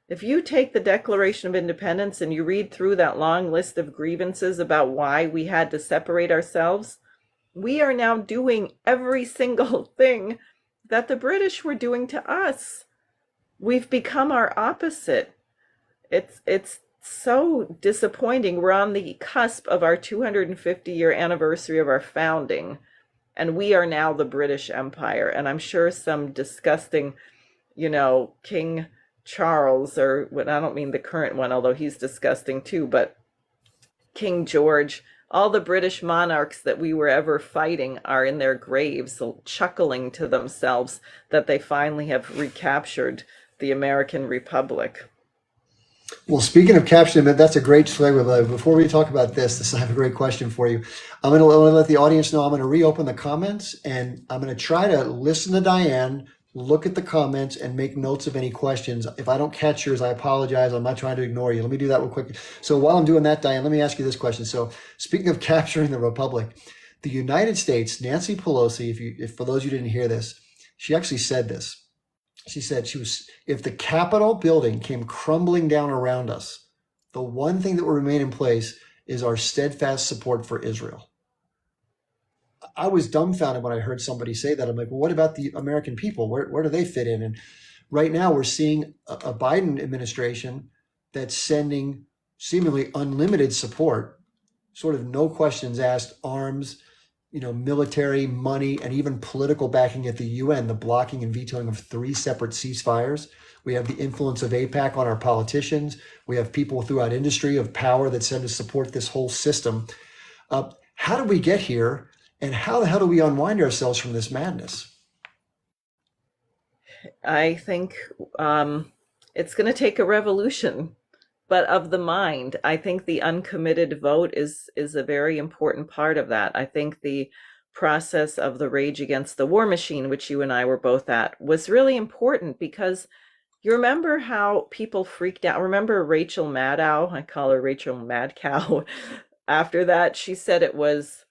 if you take the Declaration of Independence and you read through that long list of grievances about why we had to separate ourselves, we are now doing every single thing that the British were doing to us. We've become our opposite. It's so disappointing. We're on the cusp of our 250-year anniversary of our founding, and we are now the British Empire. And I'm sure some disgusting, King Charles, or what, I don't mean the current one, although he's disgusting too, but King George, all the British monarchs that we were ever fighting are in their graves, chuckling to themselves that they finally have recaptured the American Republic. Well, speaking of captioning, that's a great segue. Before we talk about this, I have a great question for you. I'm going to let the audience know I'm going to reopen the comments, and I'm going to try to listen to DIane, look at the comments, and make notes of any questions. If I don't catch yours, I apologize. I'm not trying to ignore you. Let me do that real quick. So while I'm doing that, DIane, let me ask you this question. So speaking of capturing the Republic, the United States, Nancy Pelosi, if for those of you who didn't hear this, she actually said this. She said if the Capitol building came crumbling down around us, the one thing that will remain in place is our steadfast support for Israel. I was dumbfounded when I heard somebody say that. I'm like, well, what about the American people? Where do they fit in? And right now we're seeing a Biden administration that's sending seemingly unlimited support, sort of no questions asked, arms, military, money, and even political backing at the UN, the blocking and vetoing of 3 separate ceasefires. We have the influence of AIPAC on our politicians. We have people throughout industry of power that send to support this whole system. How did we get here? And how the hell do we unwind ourselves from this madness? I think it's going to take a revolution, but of the mind. I think the uncommitted vote is a very important part of that. I think the process of the Rage Against the War Machine, which you and I were both at, was really important, because you remember how people freaked out. Remember Rachel Maddow? I call her Rachel Madcow. After that, she said it was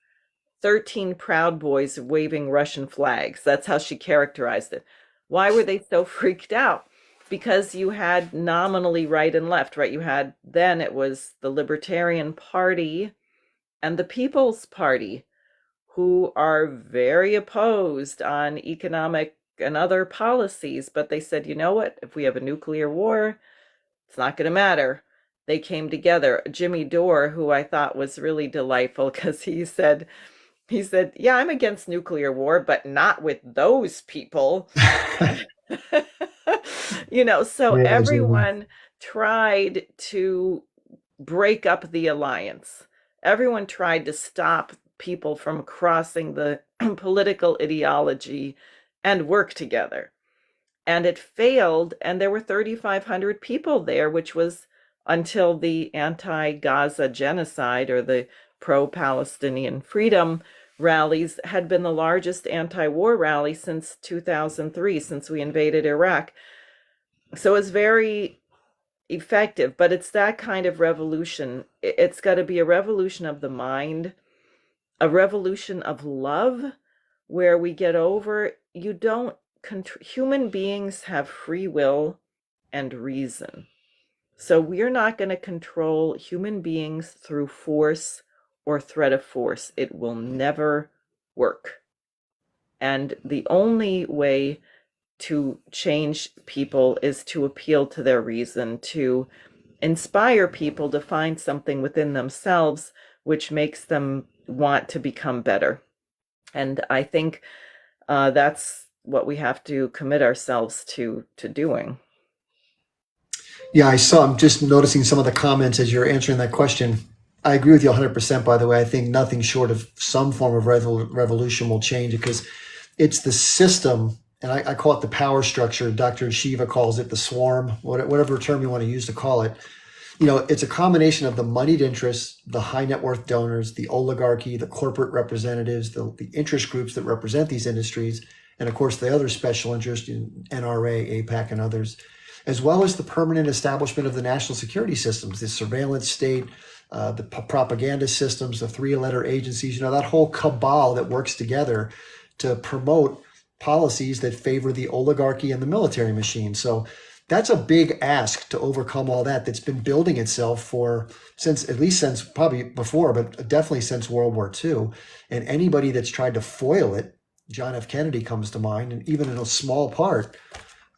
13 Proud Boys waving Russian flags. That's how she characterized it. Why were they so freaked out? Because you had nominally right and left, right? Then it was the Libertarian Party and the People's Party, who are very opposed on economic and other policies. But they said, you know what? If we have a nuclear war, it's not going to matter. They came together. Jimmy Dore, who I thought was really delightful, because he said, yeah, I'm against nuclear war, but not with those people. So Yeah, everyone tried to break up the alliance. Everyone tried to stop people from crossing the political ideology and work together. And it failed, and there were 3,500 people there, which was until the anti-Gaza genocide or the pro-Palestinian freedom rallies had been the largest anti-war rally since 2003, since we invaded Iraq. So it's very effective, but it's that kind of revolution. It's got to be a revolution of the mind, a revolution of love, where we get over, human beings have free will and reason. So we're not going to control human beings through force or threat of force. It will never work. And the only way to change people is to appeal to their reason, to inspire people to find something within themselves which makes them want to become better. And I think that's what we have to commit ourselves to doing. Yeah, I'm just noticing some of the comments as you're answering that question. I agree with you 100%, by the way. I think nothing short of some form of revolution will change it because it's the system, and I call it the power structure. Dr. Shiva calls it the swarm, whatever term you want to use to call it. It's a combination of the moneyed interests, the high net worth donors, the oligarchy, the corporate representatives, the interest groups that represent these industries, and of course the other special interest in NRA, APAC, and others, as well as the permanent establishment of the national security systems, the surveillance state, the propaganda systems, the three-letter agencies, that whole cabal that works together to promote policies that favor the oligarchy and the military machine. So that's a big ask to overcome all that's been building itself since probably before, but definitely since World War II. And anybody that's tried to foil it, John F. Kennedy comes to mind, and even in a small part,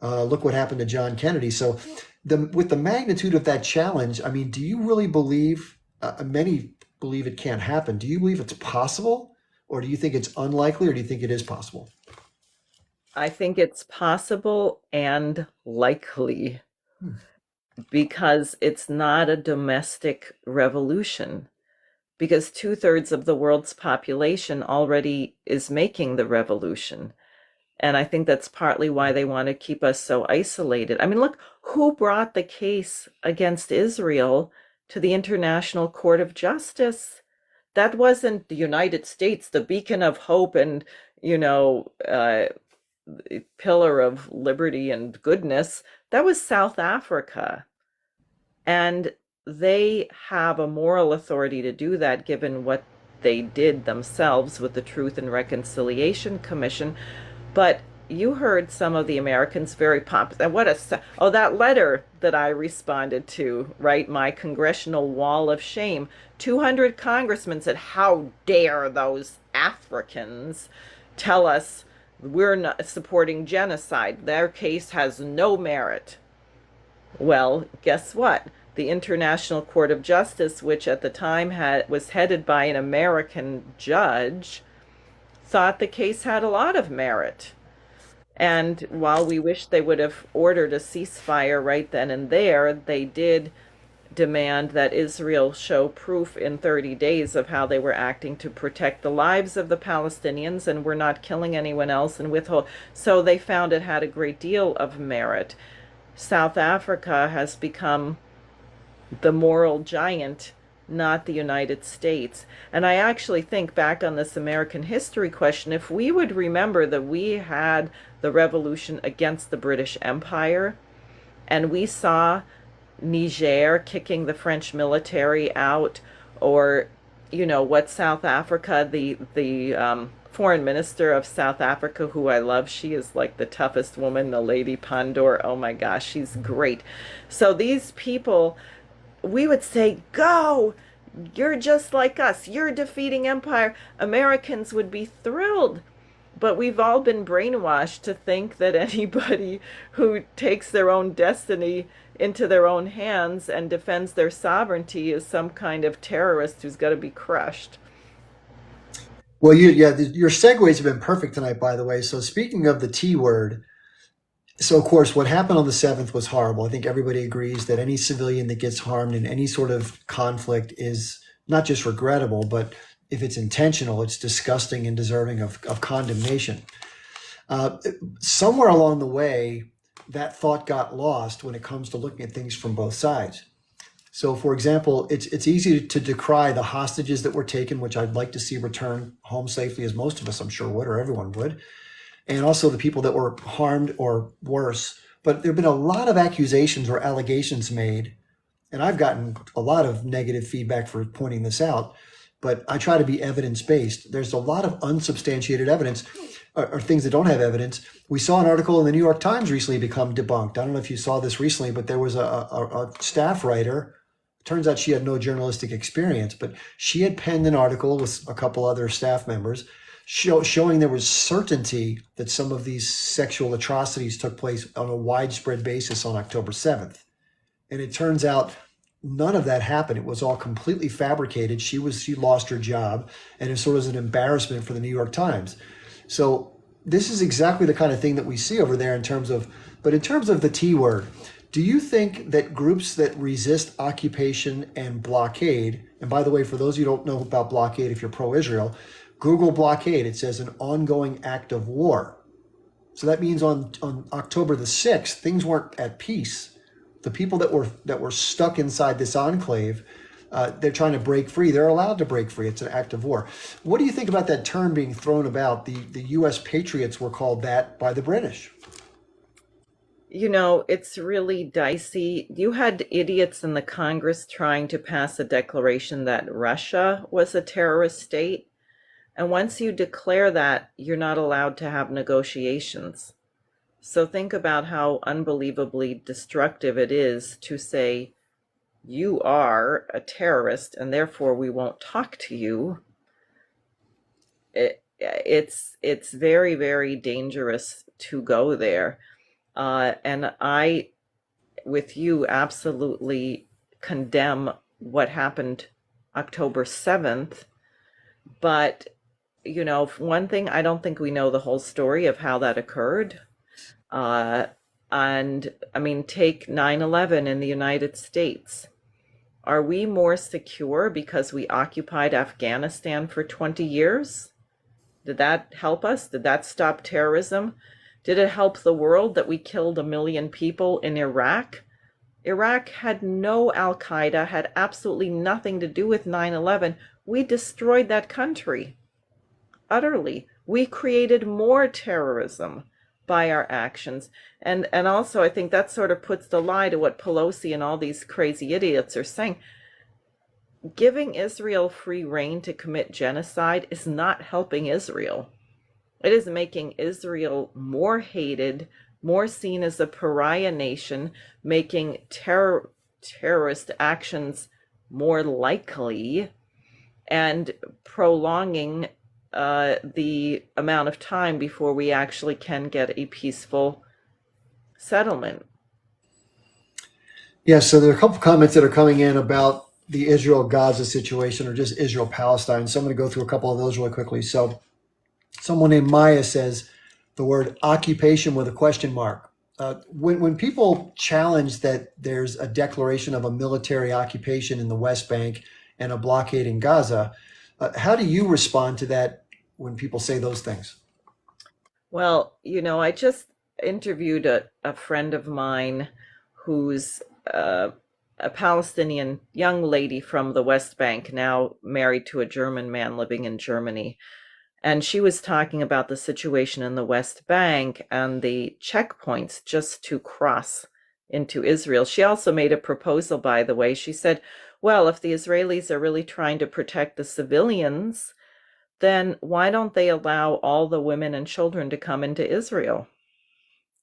look what happened to John Kennedy. So with the magnitude of that challenge, I mean, do you really believe, many believe it can't happen. Do you believe it's possible, or do you think it's unlikely, or do you think it is possible? I think it's possible and likely because it's not a domestic revolution, because 2/3 of the world's population already is making the revolution. And I think that's partly why they want to keep us so isolated. I mean, look, who brought the case against Israel to the International Court of Justice? That wasn't the United States, the beacon of hope and, pillar of liberty and goodness. That was South Africa. And they have a moral authority to do that given what they did themselves with the Truth and Reconciliation Commission. But you heard some of the Americans very pompous. And that letter that I responded to, right? My congressional wall of shame. 200 congressmen said, "How dare those Africans tell us we're not supporting genocide? Their case has no merit." Well, guess what? The International Court of Justice, which at the time was headed by an American judge, thought the case had a lot of merit. And while we wish they would have ordered a ceasefire right then and there, they did demand that Israel show proof in 30 days of how they were acting to protect the lives of the Palestinians and were not killing anyone else and withhold. So they found it had a great deal of merit. South Africa has become the moral giant, not the United States. And I actually think, back on this American history question, if we would remember that we had the revolution against the British Empire, and we saw Niger kicking the French military out, or what South Africa, the foreign minister of South Africa, who I love, she is like the toughest woman, the Lady Pandor. Oh my gosh, she's great. So these people, we would say, "Go, you're just like us, you're defeating empire." Americans would be thrilled. But we've all been brainwashed to think that anybody who takes their own destiny into their own hands and defends their sovereignty is some kind of terrorist who's got to be crushed. Well, your segues have been perfect tonight, by the way. So speaking of the T word, so of course, what happened on the 7th was horrible. I think everybody agrees that any civilian that gets harmed in any sort of conflict is not just regrettable, but if it's intentional, it's disgusting and deserving of condemnation. Somewhere along the way, that thought got lost when it comes to looking at things from both sides. So, for example, it's easy to decry the hostages that were taken, which I'd like to see return home safely, as most of us, I'm sure, would, or everyone would, and also the people that were harmed or worse. But there have been a lot of accusations or allegations made, and I've gotten a lot of negative feedback for pointing this out, but I try to be evidence-based. There's a lot of unsubstantiated evidence, or things that don't have evidence. We saw an article in the New York Times recently become debunked. I don't know if you saw this recently, but there was a staff writer. Turns out she had no journalistic experience, but she had penned an article with a couple other staff members showing there was certainty that some of these sexual atrocities took place on a widespread basis on October 7th. And it turns out none of that happened. It was all completely fabricated. She lost her job, and it sort of was an embarrassment for the New York Times. So this is exactly the kind of thing that we see over there but in terms of the T word, do you think that groups that resist occupation and blockade, and by the way, for those of you who don't know about blockade, if you're pro-Israel, Google blockade, it says an ongoing act of war. So that means on October the 6th, things weren't at peace. The people that were stuck inside this enclave, they're trying to break free. They're allowed to break free. It's an act of war. What do you think about that term being thrown about? The U.S. patriots were called that by the British. It's really dicey. You had idiots in the Congress trying to pass a declaration that Russia was a terrorist state. And once you declare that, you're not allowed to have negotiations. So think about how unbelievably destructive it is to say, you are a terrorist and therefore we won't talk to you. It's very, very dangerous to go there. And I, with you, absolutely condemn what happened October 7th. But, one thing, I don't think we know the whole story of how that occurred. Uh, and I mean, take 9/11 in the United States. Are we more secure because we occupied Afghanistan for 20 years? Did that help us? Did that stop terrorism? Did it help the world that we killed 1 million people in Iraq? Iraq had no Al Qaeda, had absolutely nothing to do with 9/11. We destroyed that country utterly. We created more terrorism by our actions. And also I think that sort of puts the lie to what Pelosi and all these crazy idiots are saying. Giving Israel free rein to commit genocide is not helping Israel. It is making Israel more hated, more seen as a pariah nation, making terrorist actions more likely, and prolonging the amount of time before we actually can get a peaceful settlement. Yeah, so there are a couple of comments that are coming in about the Israel-Gaza situation or just Israel-Palestine. So I'm going to go through a couple of those really quickly. So someone named Maya says the word occupation with a question mark. When people challenge that there's a declaration of a military occupation in the West Bank and a blockade in Gaza, how do you respond to that when people say those things? Well, I just interviewed a friend of mine who's a Palestinian young lady from the West Bank, now married to a German man living in Germany. And she was talking about the situation in the West Bank and the checkpoints just to cross into Israel. She also made a proposal, by the way. She said, well, if the Israelis are really trying to protect the civilians, then why don't they allow all the women and children to come into Israel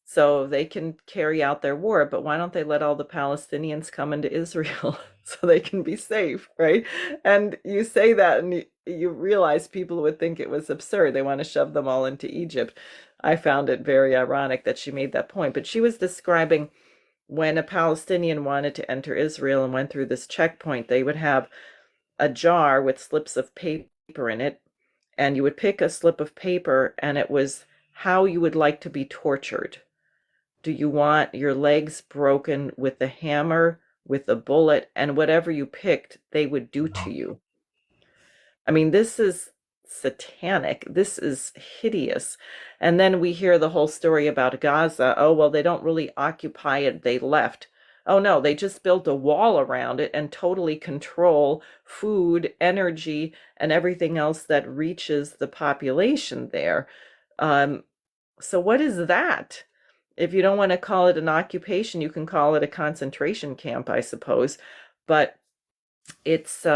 so they can carry out their war? But why don't they let all the Palestinians come into Israel so they can be safe, right? And you say that and you realize people would think it was absurd. They want to shove them all into Egypt. I found it very ironic that she made that point. But she was describing when a Palestinian wanted to enter Israel and went through this checkpoint, they would have a jar with slips of paper in it, and you would pick a slip of paper, and it was how you would like to be tortured. Do you want your legs broken with a hammer, with a bullet, and whatever you picked, they would do to you? I mean, this is satanic. This is hideous. And then we hear the whole story about Gaza. Oh, well, they don't really occupy it. They left. Oh, no, they just built a wall around it and totally control food, energy, and everything else that reaches the population there. So what is that? If you don't want to call it an occupation, you can call it a concentration camp, I suppose. But it's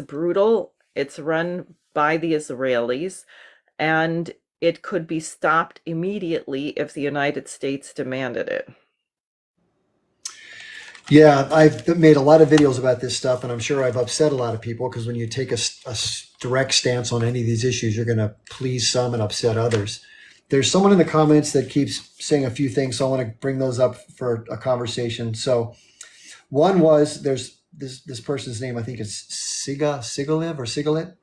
brutal. It's run by the Israelis, and it could be stopped immediately if the United States demanded it. Yeah, I've made a lot of videos about this stuff, and I'm sure I've upset a lot of people because when you take a direct stance on any of these issues, you're going to please some and upset others. There's someone in the comments that keeps saying a few things, so I want to bring those up for a conversation. So one was there's this person's name, I think it's Sigaliv or Sigalit.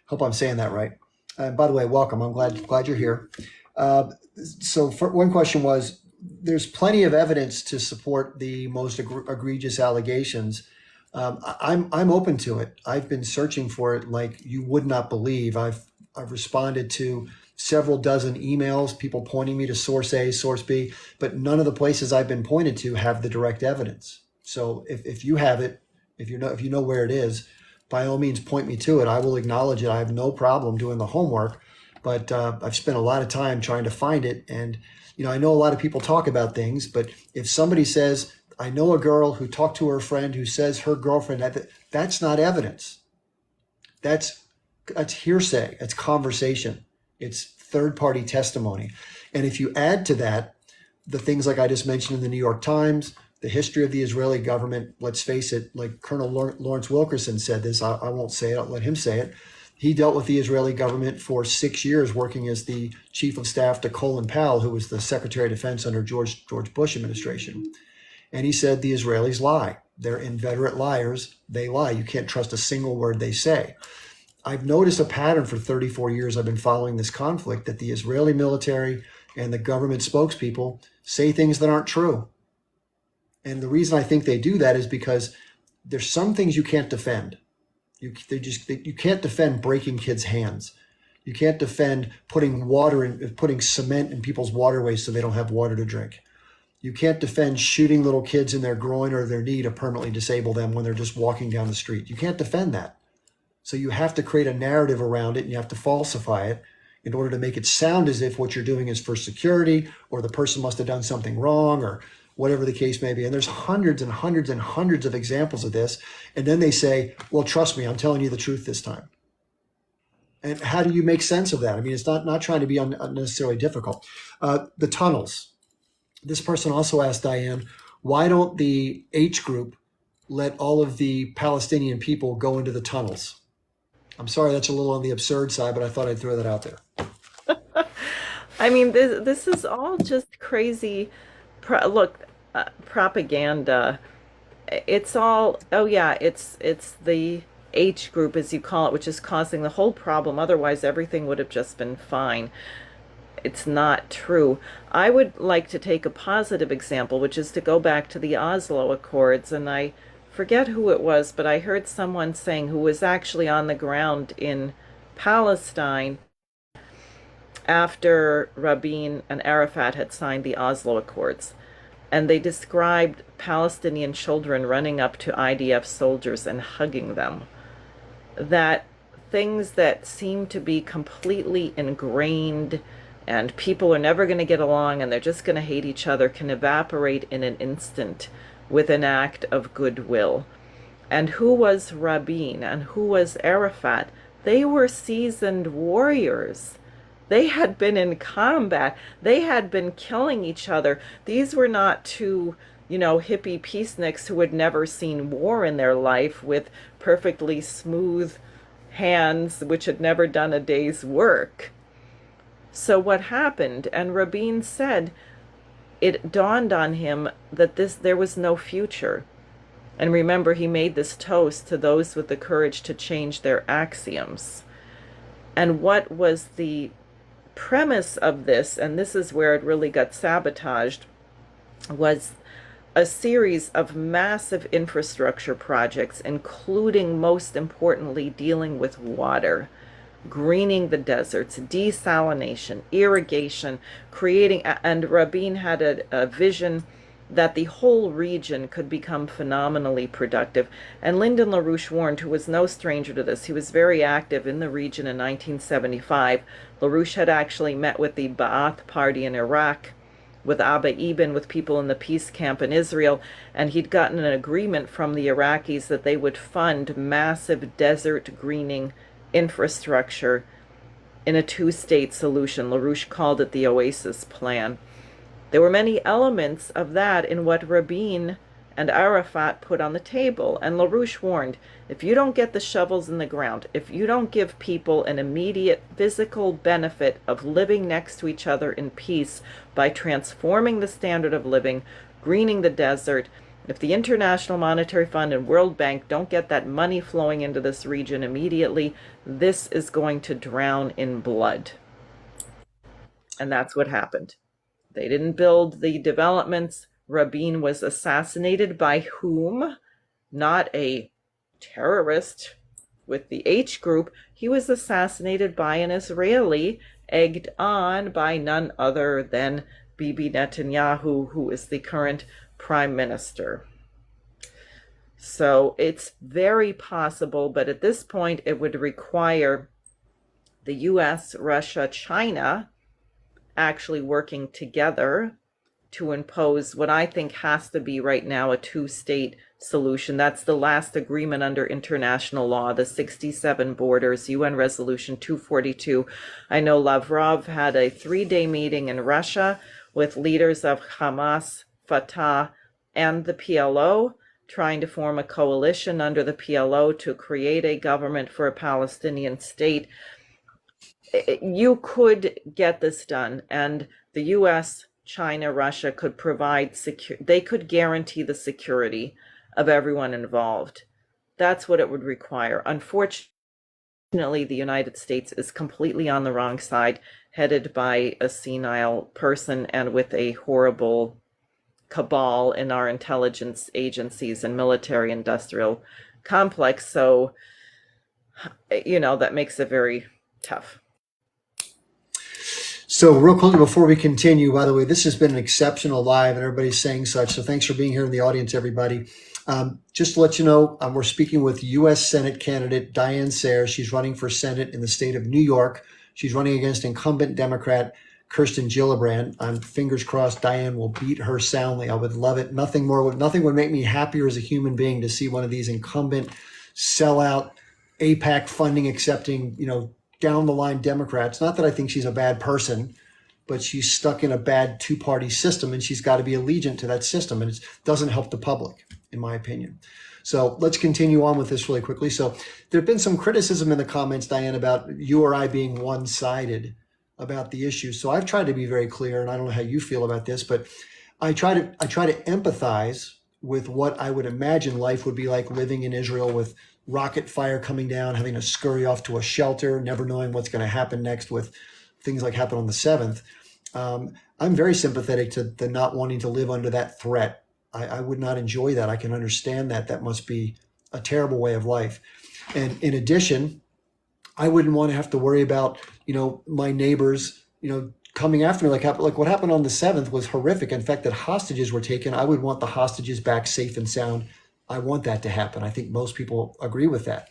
Hope I'm saying that right. And by the way, welcome. I'm glad you're here. Uh, so one question was, there's plenty of evidence to support the most egregious allegations. I'm open to it. I've been searching for it like you would not believe. I've responded to several dozen emails, people pointing me to source A, source B, but none of the places I've been pointed to have the direct evidence. So if you have it, if you know where it is, by all means point me to it. I will acknowledge it. I have no problem doing the homework, but I've spent a lot of time trying to find it. And I know a lot of people talk about things, but if somebody says, I know a girl who talked to her friend who says her girlfriend, that's not evidence. That's hearsay. It's conversation. It's third-party testimony. And if you add to that the things like I just mentioned in the New York Times, the history of the Israeli government, let's face it, like Colonel Lawrence Wilkerson said this, I won't say it, I'll let him say it. He dealt with the Israeli government for 6 years, working as the chief of staff to Colin Powell, who was the Secretary of Defense under George Bush administration. And he said the Israelis lie. They're inveterate liars. They lie. You can't trust a single word they say. I've noticed a pattern for 34 years I've been following this conflict, that the Israeli military and the government spokespeople say things that aren't true. And the reason I think they do that is because there's some things you can't defend. You can't defend breaking kids' hands. You can't defend putting cement in people's waterways so they don't have water to drink. You can't defend shooting little kids in their groin or their knee to permanently disable them when they're just walking down the street. You can't defend that. So you have to create a narrative around it, and you have to falsify it in order to make it sound as if what you're doing is for security, or the person must have done something wrong, or whatever the case may be. And there's hundreds and hundreds and hundreds of examples of this. And then they say, well, trust me, I'm telling you the truth this time. And how do you make sense of that? I mean, it's not trying to be unnecessarily difficult. The tunnels. This person also asked DIane, why don't the H group let all of the Palestinian people go into the tunnels? I'm sorry, that's a little on the absurd side, but I thought I'd throw that out there. I mean, this is all just crazy. Propaganda. It's all, oh yeah, it's the H group, as you call it, which is causing the whole problem. Otherwise, everything would have just been fine. It's not true. I would like to take a positive example, which is to go back to the Oslo Accords, and I forget who it was, but I heard someone saying, who was actually on the ground in Palestine after Rabin and Arafat had signed the Oslo Accords. And they described Palestinian children running up to IDF soldiers and hugging them. That things that seem to be completely ingrained and people are never going to get along and they're just going to hate each other can evaporate in an instant with an act of goodwill. And who was Rabin and who was Arafat? They were seasoned warriors. They had been in combat. They had been killing each other. These were not two, hippie peaceniks who had never seen war in their life with perfectly smooth hands, which had never done a day's work. So what happened? And Rabin said it dawned on him that there was no future. And remember, he made this toast to those with the courage to change their axioms. And what was the premise of this, and this is where it really got sabotaged, was a series of massive infrastructure projects, including, most importantly, dealing with water, greening the deserts, desalination, irrigation, and Rabin had a vision that the whole region could become phenomenally productive. And Lyndon LaRouche warned, who was no stranger to this, he was very active in the region in 1975. LaRouche had actually met with the Ba'ath Party in Iraq, with Abba Eban, with people in the peace camp in Israel, and he'd gotten an agreement from the Iraqis that they would fund massive desert greening infrastructure in a two-state solution. LaRouche called it the Oasis Plan. There were many elements of that in what Rabin and Arafat put on the table. And LaRouche warned, if you don't get the shovels in the ground, if you don't give people an immediate physical benefit of living next to each other in peace by transforming the standard of living, greening the desert, if the International Monetary Fund and World Bank don't get that money flowing into this region immediately, this is going to drown in blood. And that's what happened. They didn't build the developments. Rabin was assassinated by whom? Not a terrorist with the H group. He was assassinated by an Israeli, egged on by none other than Bibi Netanyahu, who is the current prime minister. So it's very possible, but at this point it would require the US, Russia, China actually working together to impose what I think has to be right now a two-state solution. That's the last agreement under international law, the 67 borders, UN Resolution 242. I know Lavrov had a 3-day meeting in Russia with leaders of Hamas, Fatah, and the PLO, trying to form a coalition under the PLO to create a government for a Palestinian state. You could get this done, and the US, China, Russia could provide they could guarantee the security of everyone involved. That's what it would require. Unfortunately, the United States is completely on the wrong side, headed by a senile person and with a horrible cabal in our intelligence agencies and military industrial complex. So, that makes it very tough. So real quickly before we continue, by the way, this has been an exceptional live and everybody's saying such. So thanks for being here in the audience, everybody. Just to let you know, we're speaking with U.S. Senate candidate DIane Sare. She's running for Senate in the state of New York. She's running against incumbent Democrat Kirsten Gillibrand. I'm fingers crossed DIane will beat her soundly. I would love it. Nothing would make me happier as a human being to see one of these incumbent sellout AIPAC funding accepting, down the line Democrats. Not that I think she's a bad person, but she's stuck in a bad two-party system and she's got to be allegiant to that system, and it doesn't help the public, in my opinion. So let's continue on with this really quickly. So there have been some criticism in the comments, DIane, about you or I being one-sided about the issue. So I've tried to be very clear, and I don't know how you feel about this, but I try to empathize with what I would imagine life would be like living in Israel with rocket fire coming down, having to scurry off to a shelter, never knowing what's going to happen next with things like happened on the 7th. I'm very sympathetic to the not wanting to live under that threat. I would not enjoy that. I can understand that. That must be a terrible way of life. And in addition, I wouldn't want to have to worry about, my neighbors, coming after me. Like what happened on the 7th was horrific. In fact, that hostages were taken. I would want the hostages back safe and sound. I want that to happen. I think most people agree with that.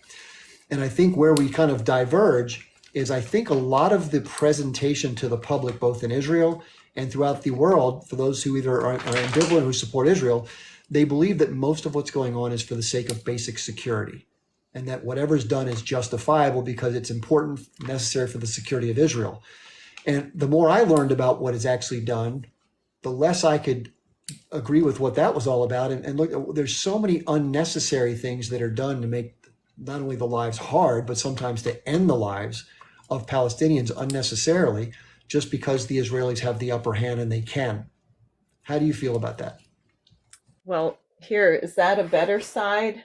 And I think where we kind of diverge is I think a lot of the presentation to the public, both in Israel and throughout the world, for those who either are ambivalent or who support Israel, they believe that most of what's going on is for the sake of basic security, and that whatever's done is justifiable because it's important, necessary for the security of Israel. And the more I learned about what is actually done, the less I could agree with what that was all about. And look, there's so many unnecessary things that are done to make not only the lives hard, but sometimes to end the lives of Palestinians unnecessarily, just because the Israelis have the upper hand and they can. How do you feel about that? Well, is that a better side?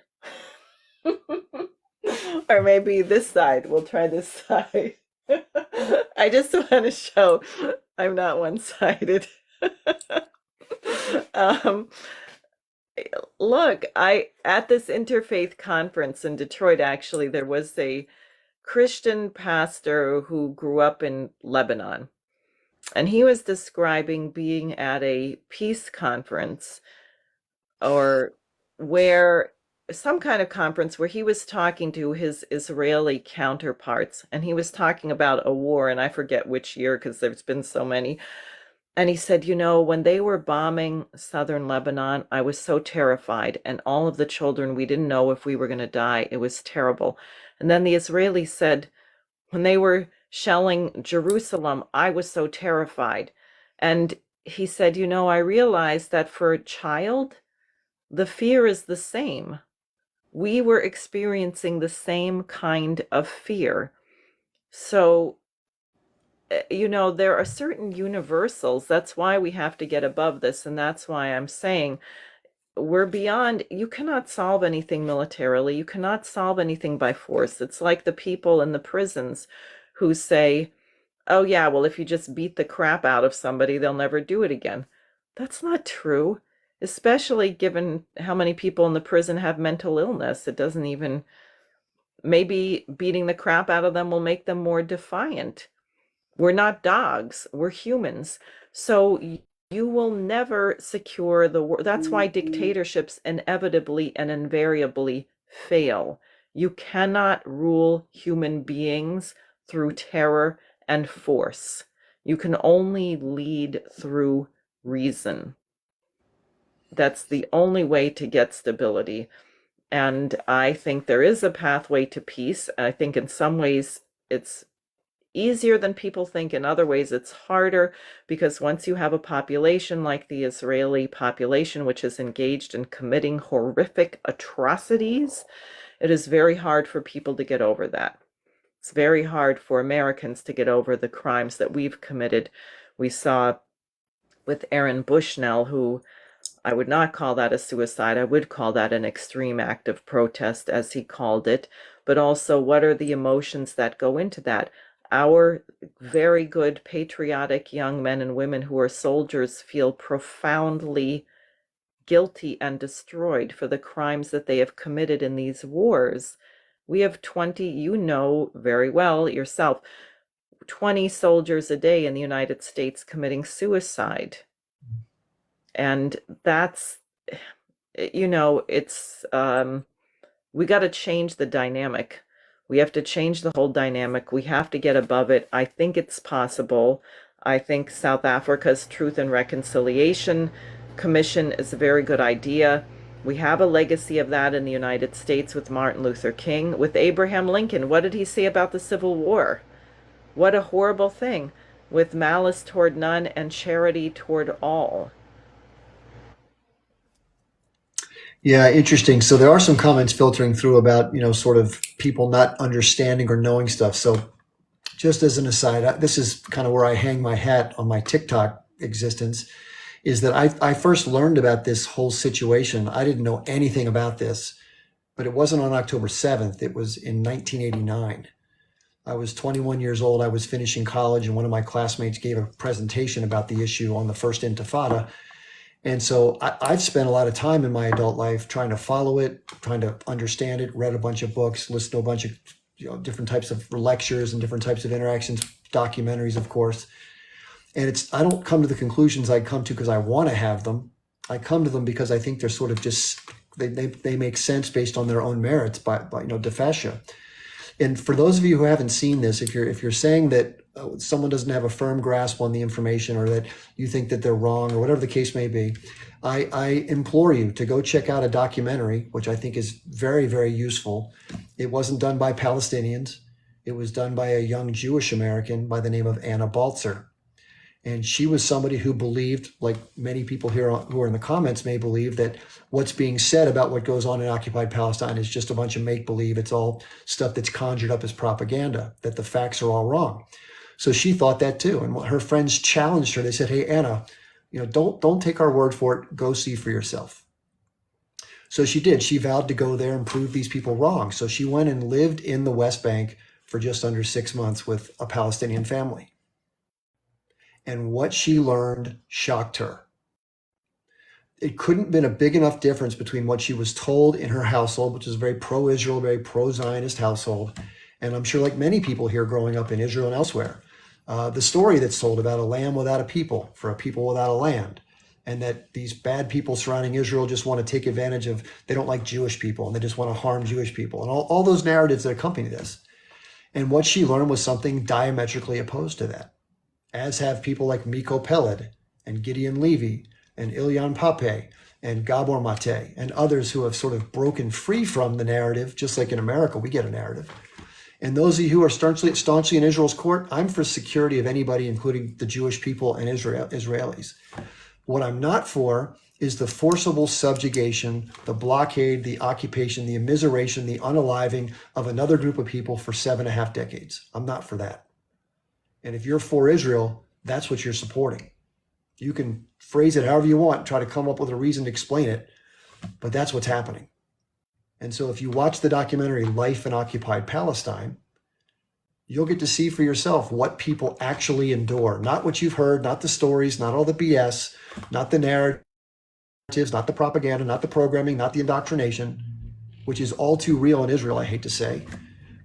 Or maybe this side. We'll try this side. I just want to show I'm not one-sided. Look, at this interfaith conference in Detroit, actually, there was a Christian pastor who grew up in Lebanon, and he was describing being at a peace conference or some kind of conference where he was talking to his Israeli counterparts, and he was talking about a war, and I forget which year because there's been so many. And he said, when they were bombing southern Lebanon, I was so terrified. And all of the children, we didn't know if we were going to die. It was terrible. And then the Israelis said, when they were shelling Jerusalem, I was so terrified. And he said, I realized that for a child, The fear is the same. We were experiencing the same kind of fear. So, there are certain universals. That's why we have to get above this. And that's why I'm saying we're beyond, you cannot solve anything militarily. You cannot solve anything by force. It's like the people in the prisons who say, oh, yeah, well, if you just beat the crap out of somebody, they'll never do it again. That's not true, especially given how many people in the prison have mental illness. It doesn't even, maybe beating the crap out of them will make them more defiant. We're not dogs, we're humans. So you will never secure the world. That's why dictatorships inevitably and invariably fail. You cannot rule human beings through terror and force. You can only lead through reason. That's the only way to get stability. And I think there is a pathway to peace. I think in some ways it's easier than people think. In other ways, it's harder, because once you have a population like the Israeli population, which is engaged in committing horrific atrocities, it is very hard for people to get over that. It's very hard for Americans to get over the crimes that we've committed. We saw with Aaron Bushnell, who I would not call that a suicide. I would call that an extreme act of protest, as he called it. But also, what are the emotions that go into that? Our very good patriotic young men and women who are soldiers feel profoundly guilty and destroyed for the crimes that they have committed in these wars. We have 20, you know very well yourself, 20 soldiers a day in the United States committing suicide. And that's, it's, we got to change the dynamic. We have to change the whole dynamic. We have to get above it. I think it's possible. I think South Africa's Truth and Reconciliation Commission is a very good idea. We have a legacy of that in the United States with Martin Luther King, with Abraham Lincoln. What did he say about the Civil War? What a horrible thing. With malice toward none and charity toward all. Yeah, interesting. So there are some comments filtering through about, sort of people not understanding or knowing stuff. So just as an aside, this is kind of where I hang my hat on my TikTok existence, is that I first learned about this whole situation. I didn't know anything about this, but it wasn't on October 7th. It was in 1989. I was 21 years old. I was finishing college, and one of my classmates gave a presentation about the issue on the first Intifada. And so I've spent a lot of time in my adult life trying to follow it, trying to understand it, read a bunch of books, listened to a bunch of different types of lectures and different types of interactions, documentaries, of course. And I don't come to the conclusions I come to because I want to have them. I come to them because I think they're sort of just, they make sense based on their own merits by de fascia. And for those of you who haven't seen this, if you're saying that someone doesn't have a firm grasp on the information, or that you think that they're wrong, or whatever the case may be, I implore you to go check out a documentary, which I think is very, very useful. It wasn't done by Palestinians. It was done by a young Jewish American by the name of Anna Baltzer. And she was somebody who believed, like many people here who are in the comments may believe, that what's being said about what goes on in occupied Palestine is just a bunch of make-believe. It's all stuff that's conjured up as propaganda, that the facts are all wrong. So she thought that too. And her friends challenged her. They said, hey, Anna, don't take our word for it. Go see for yourself. So she did. She vowed to go there and prove these people wrong. So she went and lived in the West Bank for just under 6 months with a Palestinian family. And what she learned shocked her. It couldn't have been a big enough difference between what she was told in her household, which is a very pro-Israel, very pro-Zionist household. And I'm sure, like many people here growing up in Israel and elsewhere, the story that's told about a land without a people, for a people without a land, and that these bad people surrounding Israel just want to take advantage of, they don't like Jewish people, and they just want to harm Jewish people, and all those narratives that accompany this. And what she learned was something diametrically opposed to that, as have people like Miko Peled and Gideon Levy and Ilyan Pape and Gabor Mate and others who have sort of broken free from the narrative. Just like in America, we get a narrative. And those of you who are staunchly in Israel's court, I'm for security of anybody, including the Jewish people and Israelis. What I'm not for is the forcible subjugation, the blockade, the occupation, the immiseration, the unaliving of another group of people for 7.5 decades. I'm not for that. And if you're for Israel, that's what you're supporting. You can phrase it however you want, try to come up with a reason to explain it, but that's what's happening. And so if you watch the documentary Life in Occupied Palestine, you'll get to see for yourself what people actually endure. Not what you've heard, not the stories, not all the BS, not the narratives, not the propaganda, not the programming, not the indoctrination, which is all too real in Israel, I hate to say.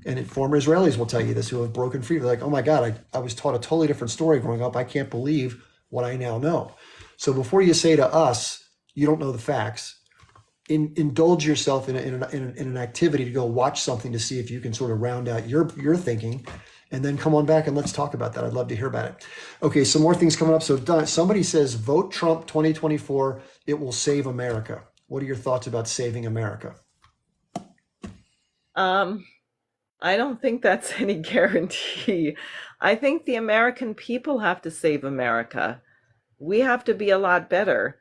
And former Israelis will tell you this who have broken free. They're like, oh my God, I was taught a totally different story growing up. I can't believe what I now know. So before you say to us, you don't know the facts, indulge yourself in an activity to go watch something to see if you can sort of round out your thinking, and then come on back and let's talk about that. I'd love to hear about it. Okay, some more things coming up. So somebody says, vote Trump 2024. It will save America. What are your thoughts about saving America? I don't think that's any guarantee. I think the American people have to save America. We have to be a lot better.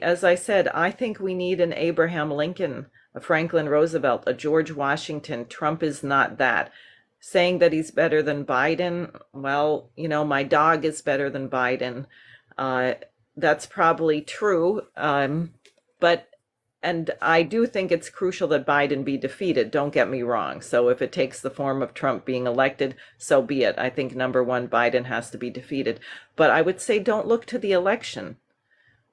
As I said, I think we need an Abraham Lincoln, a Franklin Roosevelt, a George Washington. Trump is not that. Saying that he's better than Biden, well, my dog is better than Biden. That's probably true. And I do think it's crucial that Biden be defeated. Don't get me wrong. So if it takes the form of Trump being elected, so be it. I think number one, Biden has to be defeated. But I would say don't look to the election,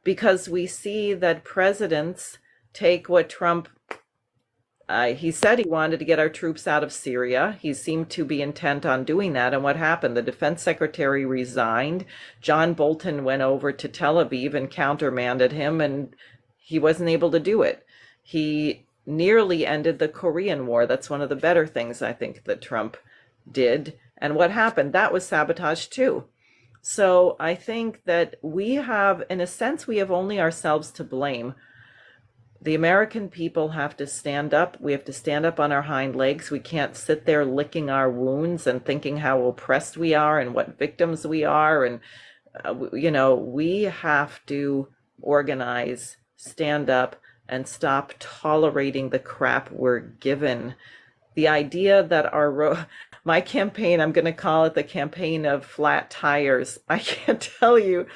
because we see that presidents take what Trump, he said he wanted to get our troops out of Syria. He seemed to be intent on doing that. And what happened? The defense secretary resigned. John Bolton went over to Tel Aviv and countermanded him, and he wasn't able to do it. He nearly ended the Korean War. That's one of the better things I think that Trump did. And what happened? That was sabotage too. So I think that we have, in a sense, we have only ourselves to blame. The American people have to stand up. We have to stand up on our hind legs. We can't sit there licking our wounds and thinking how oppressed we are and what victims we are. And, we have to organize, stand up, and stop tolerating the crap we're given. The idea that my campaign, I'm going to call it the campaign of flat tires. I can't tell you.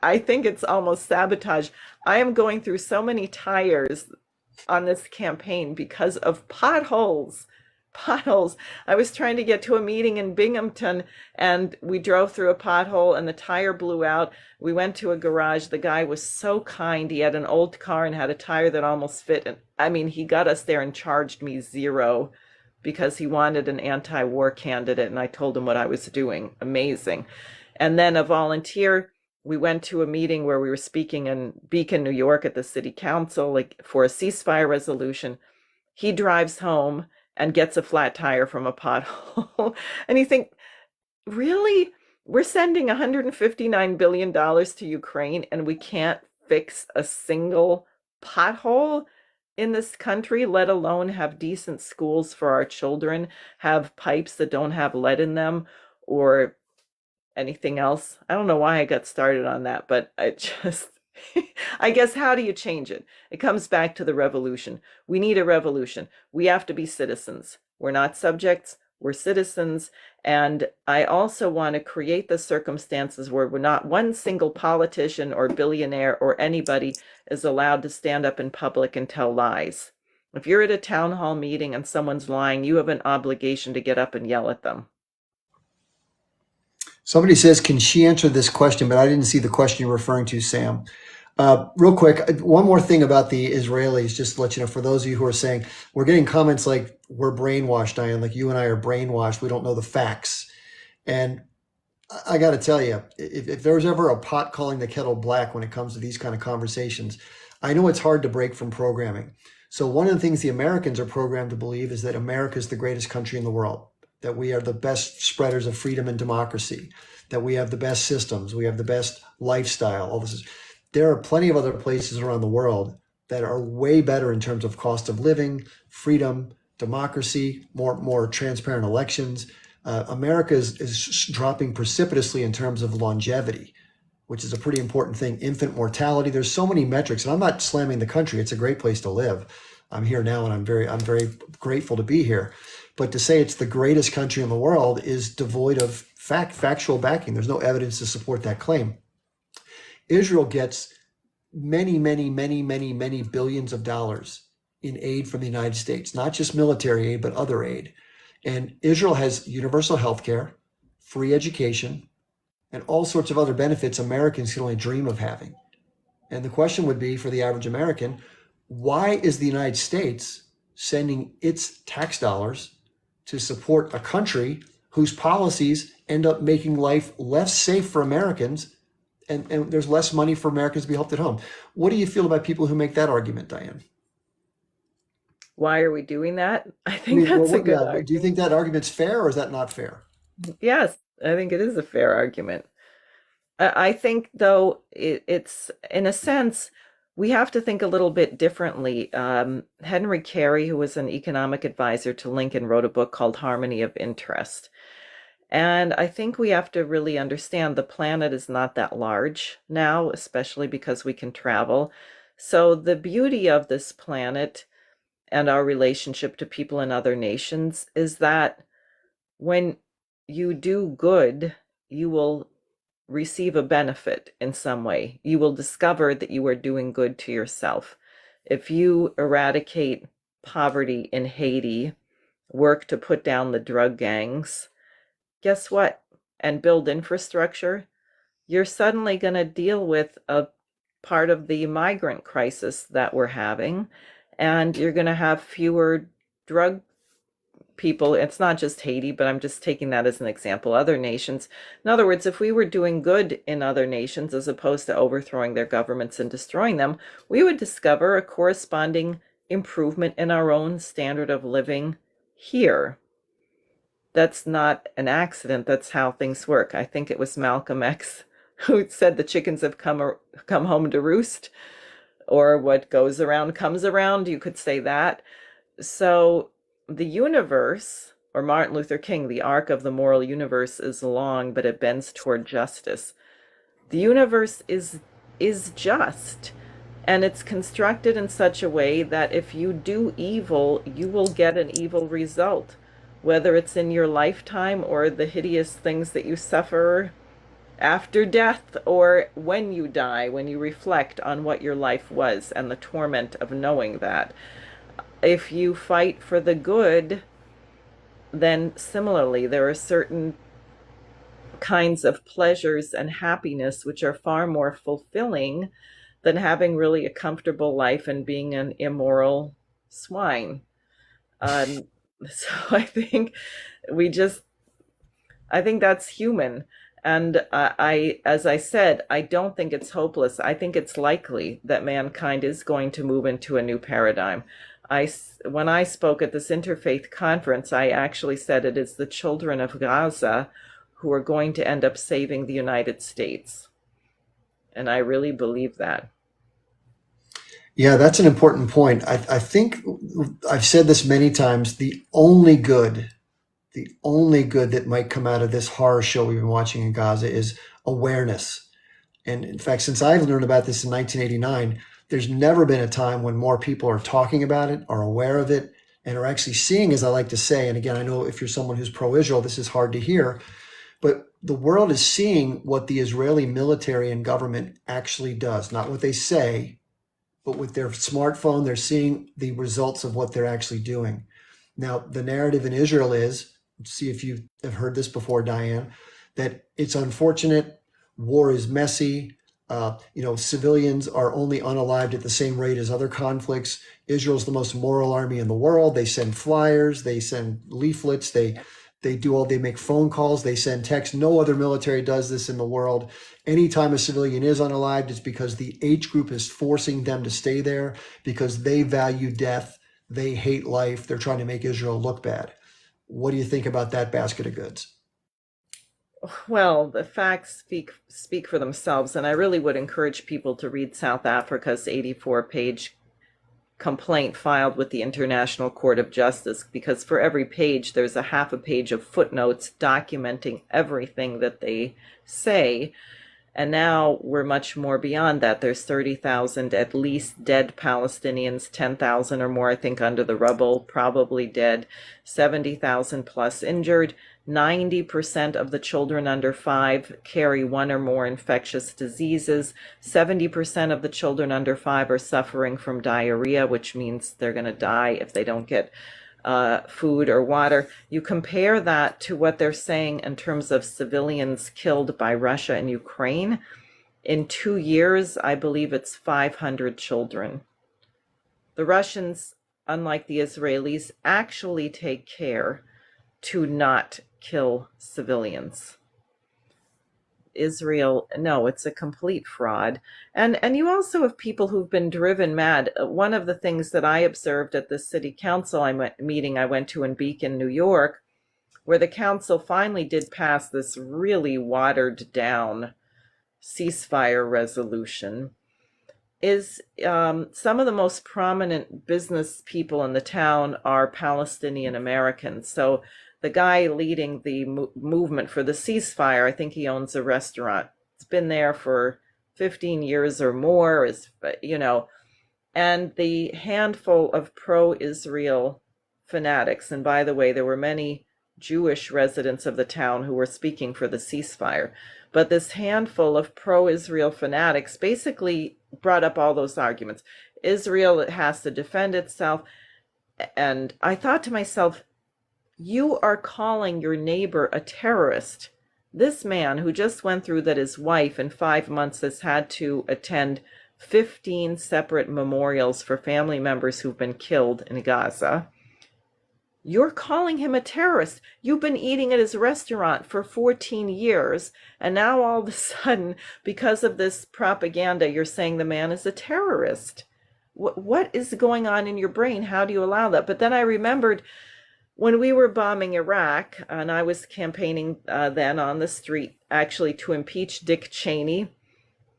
I think it's almost sabotage. I am going through so many tires on this campaign because of potholes. I was trying to get to a meeting in Binghamton, and we drove through a pothole and the tire blew out. We went to a garage. The guy was so kind. He had an old car and had a tire that almost fit. And I mean, he got us there and charged me $0 because he wanted an anti-war candidate, and I told him what I was doing. Amazing. And then a volunteer, we went to a meeting where we were speaking in Beacon, New York at the city council, for a ceasefire resolution. He drives home and gets a flat tire from a pothole. And you think, really? We're sending $159 billion to Ukraine and we can't fix a single pothole in this country, let alone have decent schools for our children, have pipes that don't have lead in them or anything else. I don't know why I got started on that, but I guess, how do you change it? It comes back to the revolution. We need a revolution. We have to be citizens. We're not subjects, we're citizens. And I also want to create the circumstances where we're not one single politician or billionaire or anybody is allowed to stand up in public and tell lies. If you're at a town hall meeting and someone's lying, you have an obligation to get up and yell at them. Somebody says, can she answer this question? But I didn't see the question you're referring to, Sam. Real quick, one more thing about the Israelis, just to let you know, for those of you who are saying, we're getting comments like, we're brainwashed, DIane, like you and I are brainwashed. We don't know the facts. And I got to tell you, if there was ever a pot calling the kettle black when it comes to these kind of conversations, I know it's hard to break from programming. So one of the things the Americans are programmed to believe is that America is the greatest country in the world, that we are the best spreaders of freedom and democracy, that we have the best systems, we have the best lifestyle, all this. There are plenty of other places around the world that are way better in terms of cost of living, freedom, democracy, more transparent elections. America is dropping precipitously in terms of longevity, which is a pretty important thing. Infant mortality. There's so many metrics, and I'm not slamming the country. It's a great place to live. I'm here now, and I'm very grateful to be here. But to say it's the greatest country in the world is devoid of factual backing. There's no evidence to support that claim. Israel gets many billions of dollars in aid from the United States, not just military aid, but other aid. And Israel has universal health care, free education, and all sorts of other benefits Americans can only dream of having. And the question would be for the average American, why is the United States sending its tax dollars to support a country whose policies end up making life less safe for Americans, and there's less money for Americans to be helped at home? What do you feel about people who make that argument, DIane? Why are we doing that? I think that's a good argument. Do you think that argument's fair, or is that not fair? Yes, I think it is a fair argument. I think, though, it's, in a sense, we have to think a little bit differently. Henry Carey, who was an economic advisor to Lincoln, wrote a book called Harmony of Interest. And I think we have to really understand the planet is not that large now, especially because we can travel. So the beauty of this planet and our relationship to people in other nations is that when you do good, you will receive a benefit in some way. You will discover that you are doing good to yourself. If you eradicate poverty in Haiti, work to put down the drug gangs, guess what? And build infrastructure, you're suddenly going to deal with a part of the migrant crisis that we're having, and you're going to have fewer drug people. It's not just Haiti, but I'm just taking that as an example. Other nations. In other words, if we were doing good in other nations as opposed to overthrowing their governments and destroying them, we would discover a corresponding improvement in our own standard of living here. That's not an accident. That's how things work. I think it was Malcolm X who said the chickens have come home to roost, or what goes around comes around. You could say that. So the universe, or Martin Luther King, the arc of the moral universe is long, but it bends toward justice. The universe is just, and it's constructed in such a way that if you do evil, you will get an evil result, whether it's in your lifetime or the hideous things that you suffer after death, or when you die, when you reflect on what your life was and the torment of knowing that. If you fight for the good, then similarly, there are certain kinds of pleasures and happiness which are far more fulfilling than having really a comfortable life and being an immoral swine. So I think I think that's human. And as I said, I don't think it's hopeless. I think it's likely that mankind is going to move into a new paradigm. When I spoke at this interfaith conference, I actually said it is the children of Gaza who are going to end up saving the United States. And I really believe that. Yeah, that's an important point. I think I've said this many times. The only good that might come out of this horror show we've been watching in Gaza is awareness. And in fact, since I've learned about this in 1989, there's never been a time when more people are talking about it, are aware of it, and are actually seeing, as I like to say, and again, I know if you're someone who's pro-Israel, this is hard to hear, but the world is seeing what the Israeli military and government actually does, not what they say, but with their smartphone, they're seeing the results of what they're actually doing. Now, the narrative in Israel is, see if you have heard this before, DIane, that it's unfortunate, war is messy, civilians are only unalived at the same rate as other conflicts. Israel's the most moral army in the world. They send flyers, they send leaflets, they make phone calls, they send texts. No other military does this in the world. Anytime a civilian is unalived, it's because the H group is forcing them to stay there because they value death, they hate life, they're trying to make Israel look bad. What do you think about that basket of goods? Well, the facts speak for themselves, and I really would encourage people to read South Africa's 84-page complaint filed with the International Court of Justice, because for every page there's a half a page of footnotes documenting everything that they say. And now we're much more beyond that. There's 30,000 at least dead Palestinians, 10,000 or more, I think, under the rubble, probably dead, 70,000 plus injured. 90% of the children under 5 carry one or more infectious diseases. 70% of the children under 5 are suffering from diarrhea, which means they're going to die if they don't get food or water. You compare that to what they're saying in terms of civilians killed by Russia and Ukraine. In 2 years, I believe it's 500 children. The Russians, unlike the Israelis, actually take care to not kill civilians. Israel, no, it's a complete fraud. And you also have people who've been driven mad. One of the things that I observed at the city council meeting I went to in Beacon, New York, where the council finally did pass this really watered down ceasefire resolution, is some of the most prominent business people in the town are Palestinian Americans. So the guy leading the movement for the ceasefire, I think he owns a restaurant. It's been there for 15 years or more, and the handful of pro-Israel fanatics, and by the way, there were many Jewish residents of the town who were speaking for the ceasefire, but this handful of pro-Israel fanatics basically brought up all those arguments. Israel has to defend itself. And I thought to myself, you are calling your neighbor a terrorist. This man who just went through that his wife in 5 months has had to attend 15 separate memorials for family members who've been killed in Gaza. You're calling him a terrorist. You've been eating at his restaurant for 14 years, and now all of a sudden, because of this propaganda, you're saying the man is a terrorist. What is going on in your brain? How do you allow that? But then I remembered when we were bombing Iraq, and I was campaigning then on the street, actually to impeach Dick Cheney.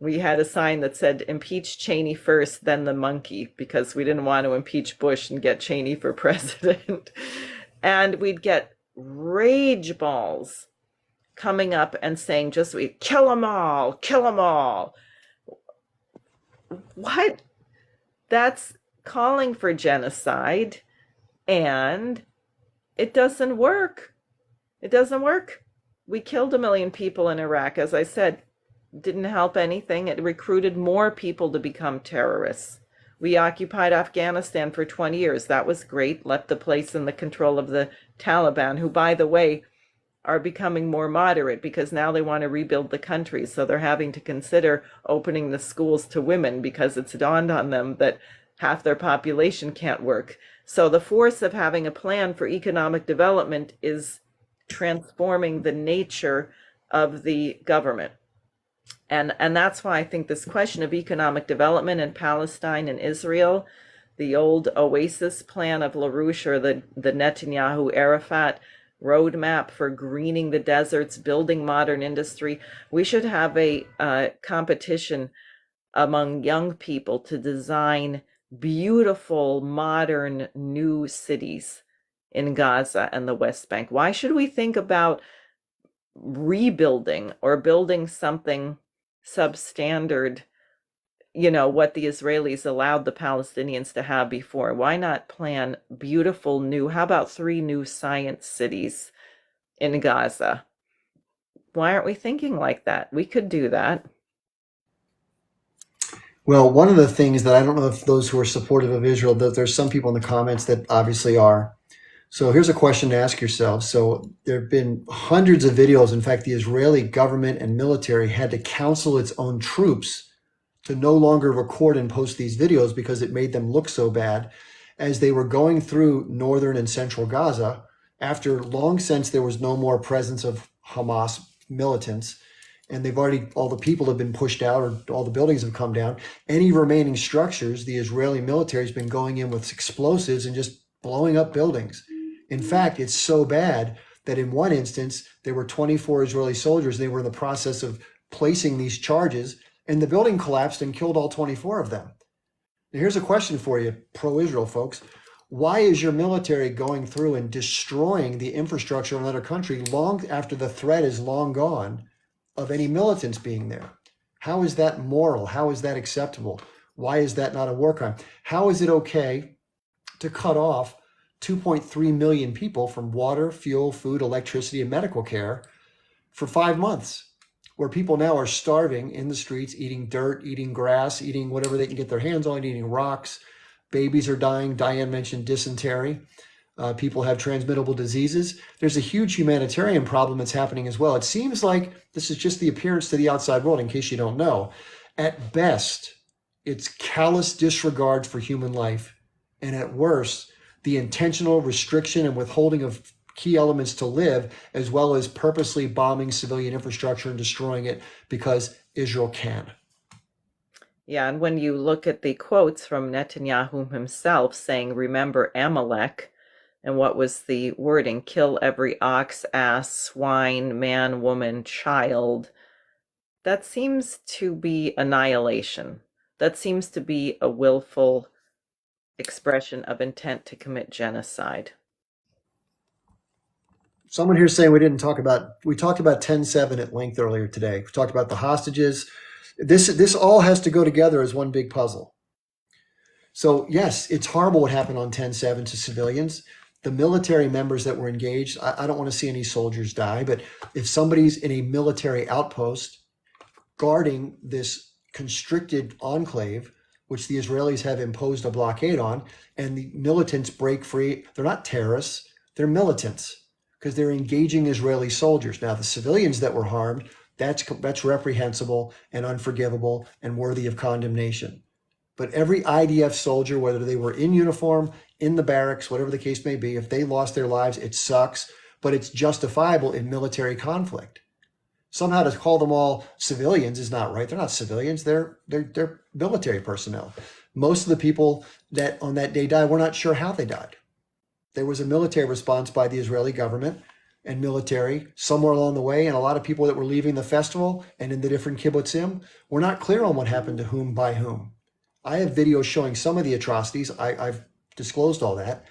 We had a sign that said, impeach Cheney first, then the monkey, because we didn't want to impeach Bush and get Cheney for president. And we'd get rage balls coming up and saying, kill them all, kill them all. What? That's calling for genocide, and it doesn't work. It doesn't work. We killed 1 million people in Iraq, as I said. Didn't help anything. It recruited more people to become terrorists. We occupied Afghanistan for 20 years. That was great. Left the place in the control of the Taliban, who, by the way, are becoming more moderate because now they want to rebuild the country. So they're having to consider opening the schools to women because it's dawned on them that half their population can't work. So the force of having a plan for economic development is transforming the nature of the government. And that's why I think this question of economic development in Palestine and Israel, the old Oasis plan of LaRouche or the Netanyahu-Arafat roadmap for greening the deserts, building modern industry, we should have a competition among young people to design beautiful, modern, new cities in Gaza and the West Bank. Why should we think about rebuilding or building something substandard, what the Israelis allowed the Palestinians to have before? Why not plan beautiful new, how about 3 new science cities in Gaza? Why aren't we thinking like that? We could do that. Well, one of the things that I don't know if those who are supportive of Israel, that there's some people in the comments that obviously are. So here's a question to ask yourself. So there have been hundreds of videos. In fact, the Israeli government and military had to counsel its own troops to no longer record and post these videos because it made them look so bad as they were going through northern and central Gaza after long since there was no more presence of Hamas militants. And all the people have been pushed out or all the buildings have come down. Any remaining structures, the Israeli military has been going in with explosives and just blowing up buildings. In fact, it's so bad that in one instance, there were 24 Israeli soldiers. They were in the process of placing these charges, and the building collapsed and killed all 24 of them. Now, here's a question for you, pro-Israel folks. Why is your military going through and destroying the infrastructure of another country long after the threat is long gone of any militants being there? How is that moral? How is that acceptable? Why is that not a war crime? How is it okay to cut off 2.3 million people from water, fuel, food, electricity, and medical care for 5 months, where people now are starving in the streets, eating dirt, eating grass, eating whatever they can get their hands on, eating rocks. Babies are dying. DIane mentioned dysentery. People have transmittable diseases. There's a huge humanitarian problem that's happening as well. It seems like this is just the appearance to the outside world, in case you don't know. At best, it's callous disregard for human life. And at worst, the intentional restriction and withholding of key elements to live, as well as purposely bombing civilian infrastructure and destroying it because Israel can. Yeah, and when you look at the quotes from Netanyahu himself saying, remember Amalek, and what was the wording? Kill every ox, ass, swine, man, woman, child. That seems to be annihilation. That seems to be a willful expression of intent to commit genocide. Someone here saying we talked about 10-7 at length earlier today. We talked about the hostages. This all has to go together as one big puzzle. So yes, it's horrible what happened on 10-7 to civilians. The military members that were engaged, I don't want to see any soldiers die, but if somebody's in a military outpost guarding this constricted enclave, which the Israelis have imposed a blockade on, and the militants break free, they're not terrorists, they're militants, because they're engaging Israeli soldiers. Now, the civilians that were harmed, that's reprehensible and unforgivable and worthy of condemnation. But every IDF soldier, whether they were in uniform, in the barracks, whatever the case may be, if they lost their lives, it sucks, but it's justifiable in military conflict. Somehow to call them all civilians is not right. They're not civilians. They're military personnel. Most of the people that on that day died, we're not sure how they died. There was a military response by the Israeli government and military somewhere along the way, and a lot of people that were leaving the festival and in the different kibbutzim were not clear on what happened to whom by whom. I have videos showing some of the atrocities. I've disclosed all that.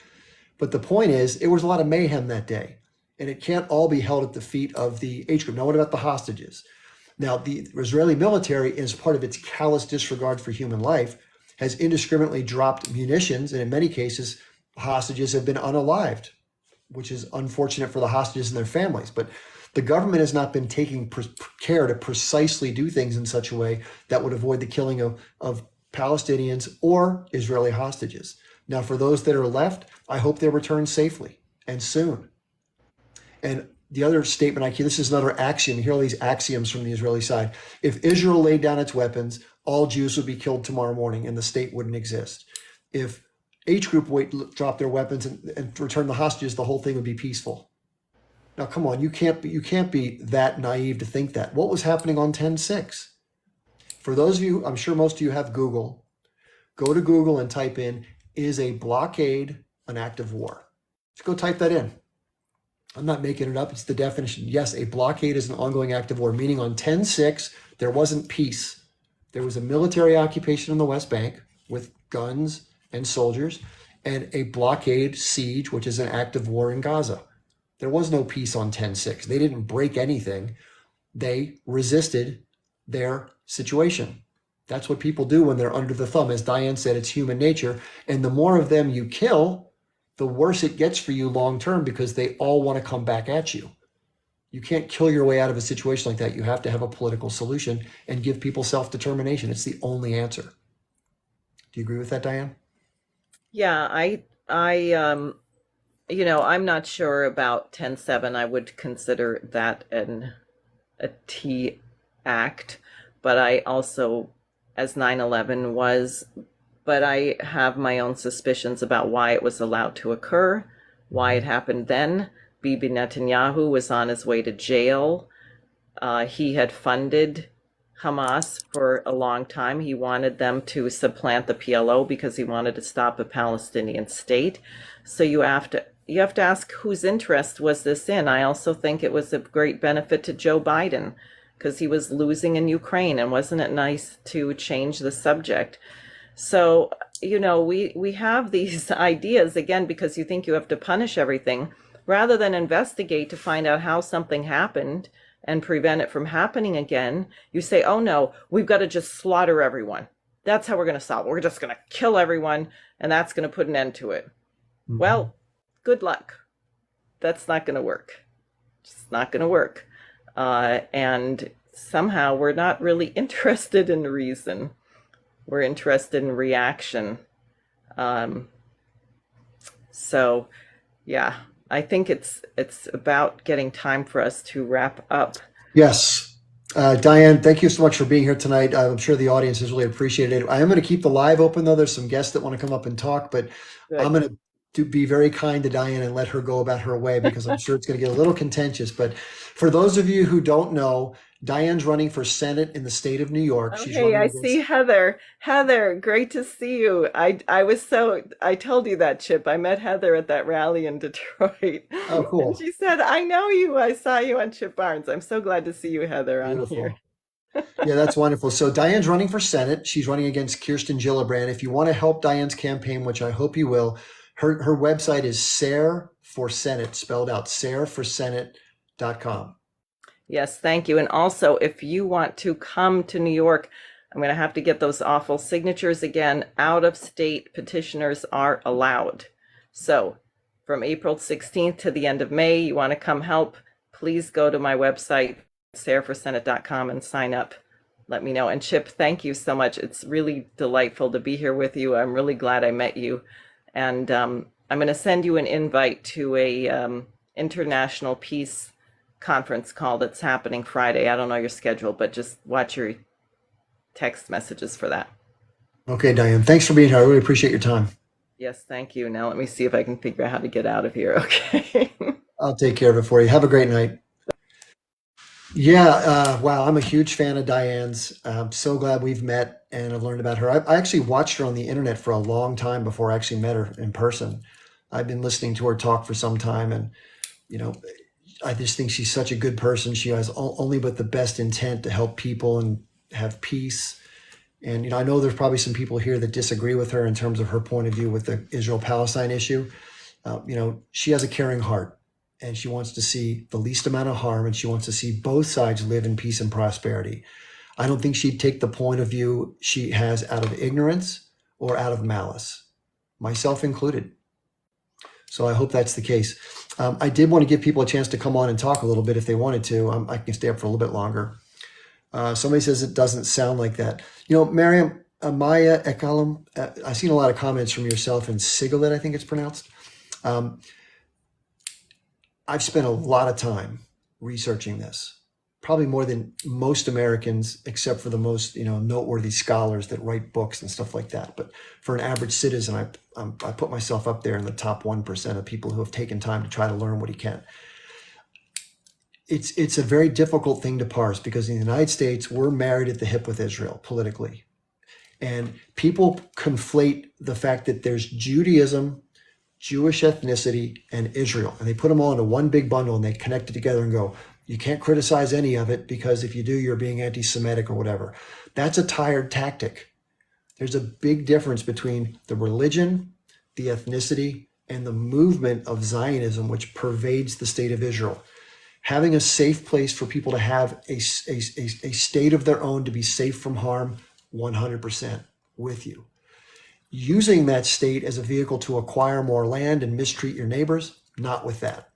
But the point is, it was a lot of mayhem that day. And it can't all be held at the feet of the H group. Now, what about the hostages? Now, the Israeli military, as part of its callous disregard for human life, has indiscriminately dropped munitions. And in many cases, hostages have been unalived, which is unfortunate for the hostages and their families. But the government has not been taking care to precisely do things in such a way that would avoid the killing of Palestinians or Israeli hostages. Now, for those that are left, I hope they return safely and soon. And the other statement this is another axiom. You hear all these axioms from the Israeli side. If Israel laid down its weapons, all Jews would be killed tomorrow morning and the state wouldn't exist. If H group drop their weapons and return the hostages, the whole thing would be peaceful. Now, come on, you can't be that naive to think that. What was happening on 10-6? For those of you, I'm sure most of you have Google. Go to Google and type in, is a blockade an act of war? Just go type that in. I'm not making it up. It's the definition. Yes, a blockade is an ongoing act of war, meaning on 10-6, there wasn't peace. There was a military occupation in the West Bank with guns and soldiers, and a blockade siege, which is an act of war in Gaza. There was no peace on 10-6. They didn't break anything. They resisted their situation. That's what people do when they're under the thumb. As DIane said, it's human nature. And the more of them you kill, the worse it gets for you long term, because they all want to come back at you. You can't kill your way out of a situation like that. You have to have a political solution and give people self-determination. It's the only answer. Do you agree with that, DIane? Yeah, I'm not sure about 10-7. I would consider that a T act, but I also, as 9/11 was, but I have my own suspicions about why it was allowed to occur, why it happened then. Bibi Netanyahu was on his way to jail. He had funded Hamas for a long time. He wanted them to supplant the PLO because he wanted to stop a Palestinian state. So you have to ask, whose interest was this in? I also think it was a great benefit to Joe Biden because he was losing in Ukraine, and wasn't it nice to change the subject? So, we have these ideas, again, because you think you have to punish everything rather than investigate to find out how something happened and prevent it from happening again, you say, oh no, we've got to just slaughter everyone. That's how we're going to solve it. We're just going to kill everyone, and that's going to put an end to it. Mhm. Well, good luck. That's not going to work. It's not going to work. And somehow we're not really interested in reason. We're interested in reaction. So, yeah, I think it's about getting time for us to wrap up. Yes. DIane, thank you so much for being here tonight. I'm sure the audience has really appreciated it. I am going to keep the live open, though. There's some guests that want to come up and talk, but I'm Good. going to be very kind to DIane and let her go about her way because I'm sure it's going to get a little contentious. But for those of you who don't know, DIane's running for Senate in the state of New York. Oh, She's hey, running I see against. Heather. Heather, great to see you. I told you that, Chip. I met Heather at that rally in Detroit. Oh, And cool. she said, I know you. I saw you on Chip Barnes. I'm so glad to see you, Heather, on here. Beautiful. Yeah, that's wonderful. So DIane's running for Senate. She's running against Kirsten Gillibrand. If you want to help DIane's campaign, which I hope you will, her website is Sare for Senate, spelled out sareforsenate.com. Yes, thank you. And also, if you want to come to New York, I'm going to have to get those awful signatures again. Out of state petitioners are allowed. So, from April 16th to the end of May, you want to come help, please go to my website, sareforsenate.com, and sign up. Let me know. And Chip, thank you so much. It's really delightful to be here with you. I'm really glad I met you. And I'm going to send you an invite to a international peace conference call that's happening Friday. I don't know your schedule, but just watch your text messages for that. Okay, DIane, thanks for being here. I really appreciate your time. Yes, thank you. Now let me see if I can figure out how to get out of here. Okay. I'll take care of it for you. Have a great night. Yeah, wow, I'm a huge fan of DIane's. I'm so glad we've met and I've learned about her. I actually watched her on the internet for a long time before I actually met her in person. I've been listening to her talk for some time, and you know, I just think she's such a good person. She has only but the best intent to help people and have peace. And I know there's probably some people here that disagree with her in terms of her point of view with the Israel-Palestine issue. She has a caring heart, and she wants to see the least amount of harm, and she wants to see both sides live in peace and prosperity. I don't think she'd take the point of view she has out of ignorance or out of malice, myself included. So I hope that's the case. I did want to give people a chance to come on and talk a little bit if they wanted to. I can stay up for a little bit longer. Somebody says it doesn't sound like that. Miriam, Maya Ekalam, I've seen a lot of comments from yourself and Sigalit, I think it's pronounced. I've spent a lot of time researching this, probably more than most Americans, except for the most noteworthy scholars that write books and stuff like that. But for an average citizen, I put myself up there in the top 1% of people who have taken time to try to learn what he can. It's a very difficult thing to parse because in the United States, we're married at the hip with Israel politically. And people conflate the fact that there's Judaism, Jewish ethnicity, and Israel. And they put them all into one big bundle and they connect it together and go, you can't criticize any of it because if you do, you're being anti-Semitic or whatever. That's a tired tactic. There's a big difference between the religion, the ethnicity, and the movement of Zionism, which pervades the state of Israel. Having a safe place for people to have a state of their own to be safe from harm, 100% with you. Using that state as a vehicle to acquire more land and mistreat your neighbors, not with that.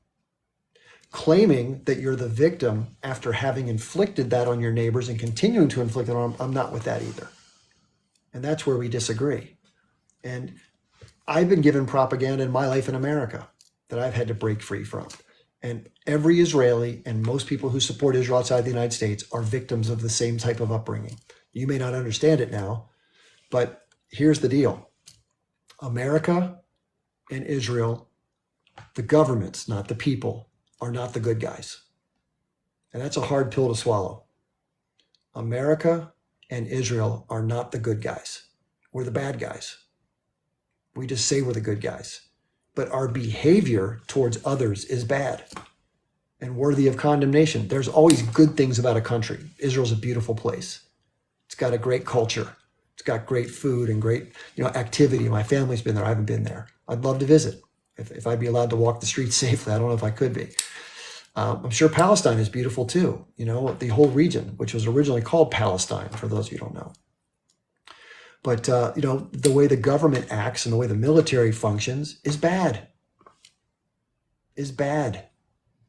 Claiming that you're the victim after having inflicted that on your neighbors and continuing to inflict it on them, I'm not with that either. And that's where we disagree. And I've been given propaganda in my life in America that I've had to break free from. And every Israeli and most people who support Israel outside the United States are victims of the same type of upbringing. You may not understand it now, but here's the deal. America and Israel, the governments, not the people, are not the good guys. And that's a hard pill to swallow. America and Israel are not the good guys. We're the bad guys. We just say we're the good guys. But our behavior towards others is bad and worthy of condemnation. There's always good things about a country. Israel's a beautiful place. It's got a great culture. It's got great food and great, activity. My family's been there. I haven't been there. I'd love to visit if I'd be allowed to walk the streets safely. I don't know if I could be. I'm sure Palestine is beautiful too. The whole region, which was originally called Palestine, for those of you who don't know. But the way the government acts and the way the military functions is bad. Is bad.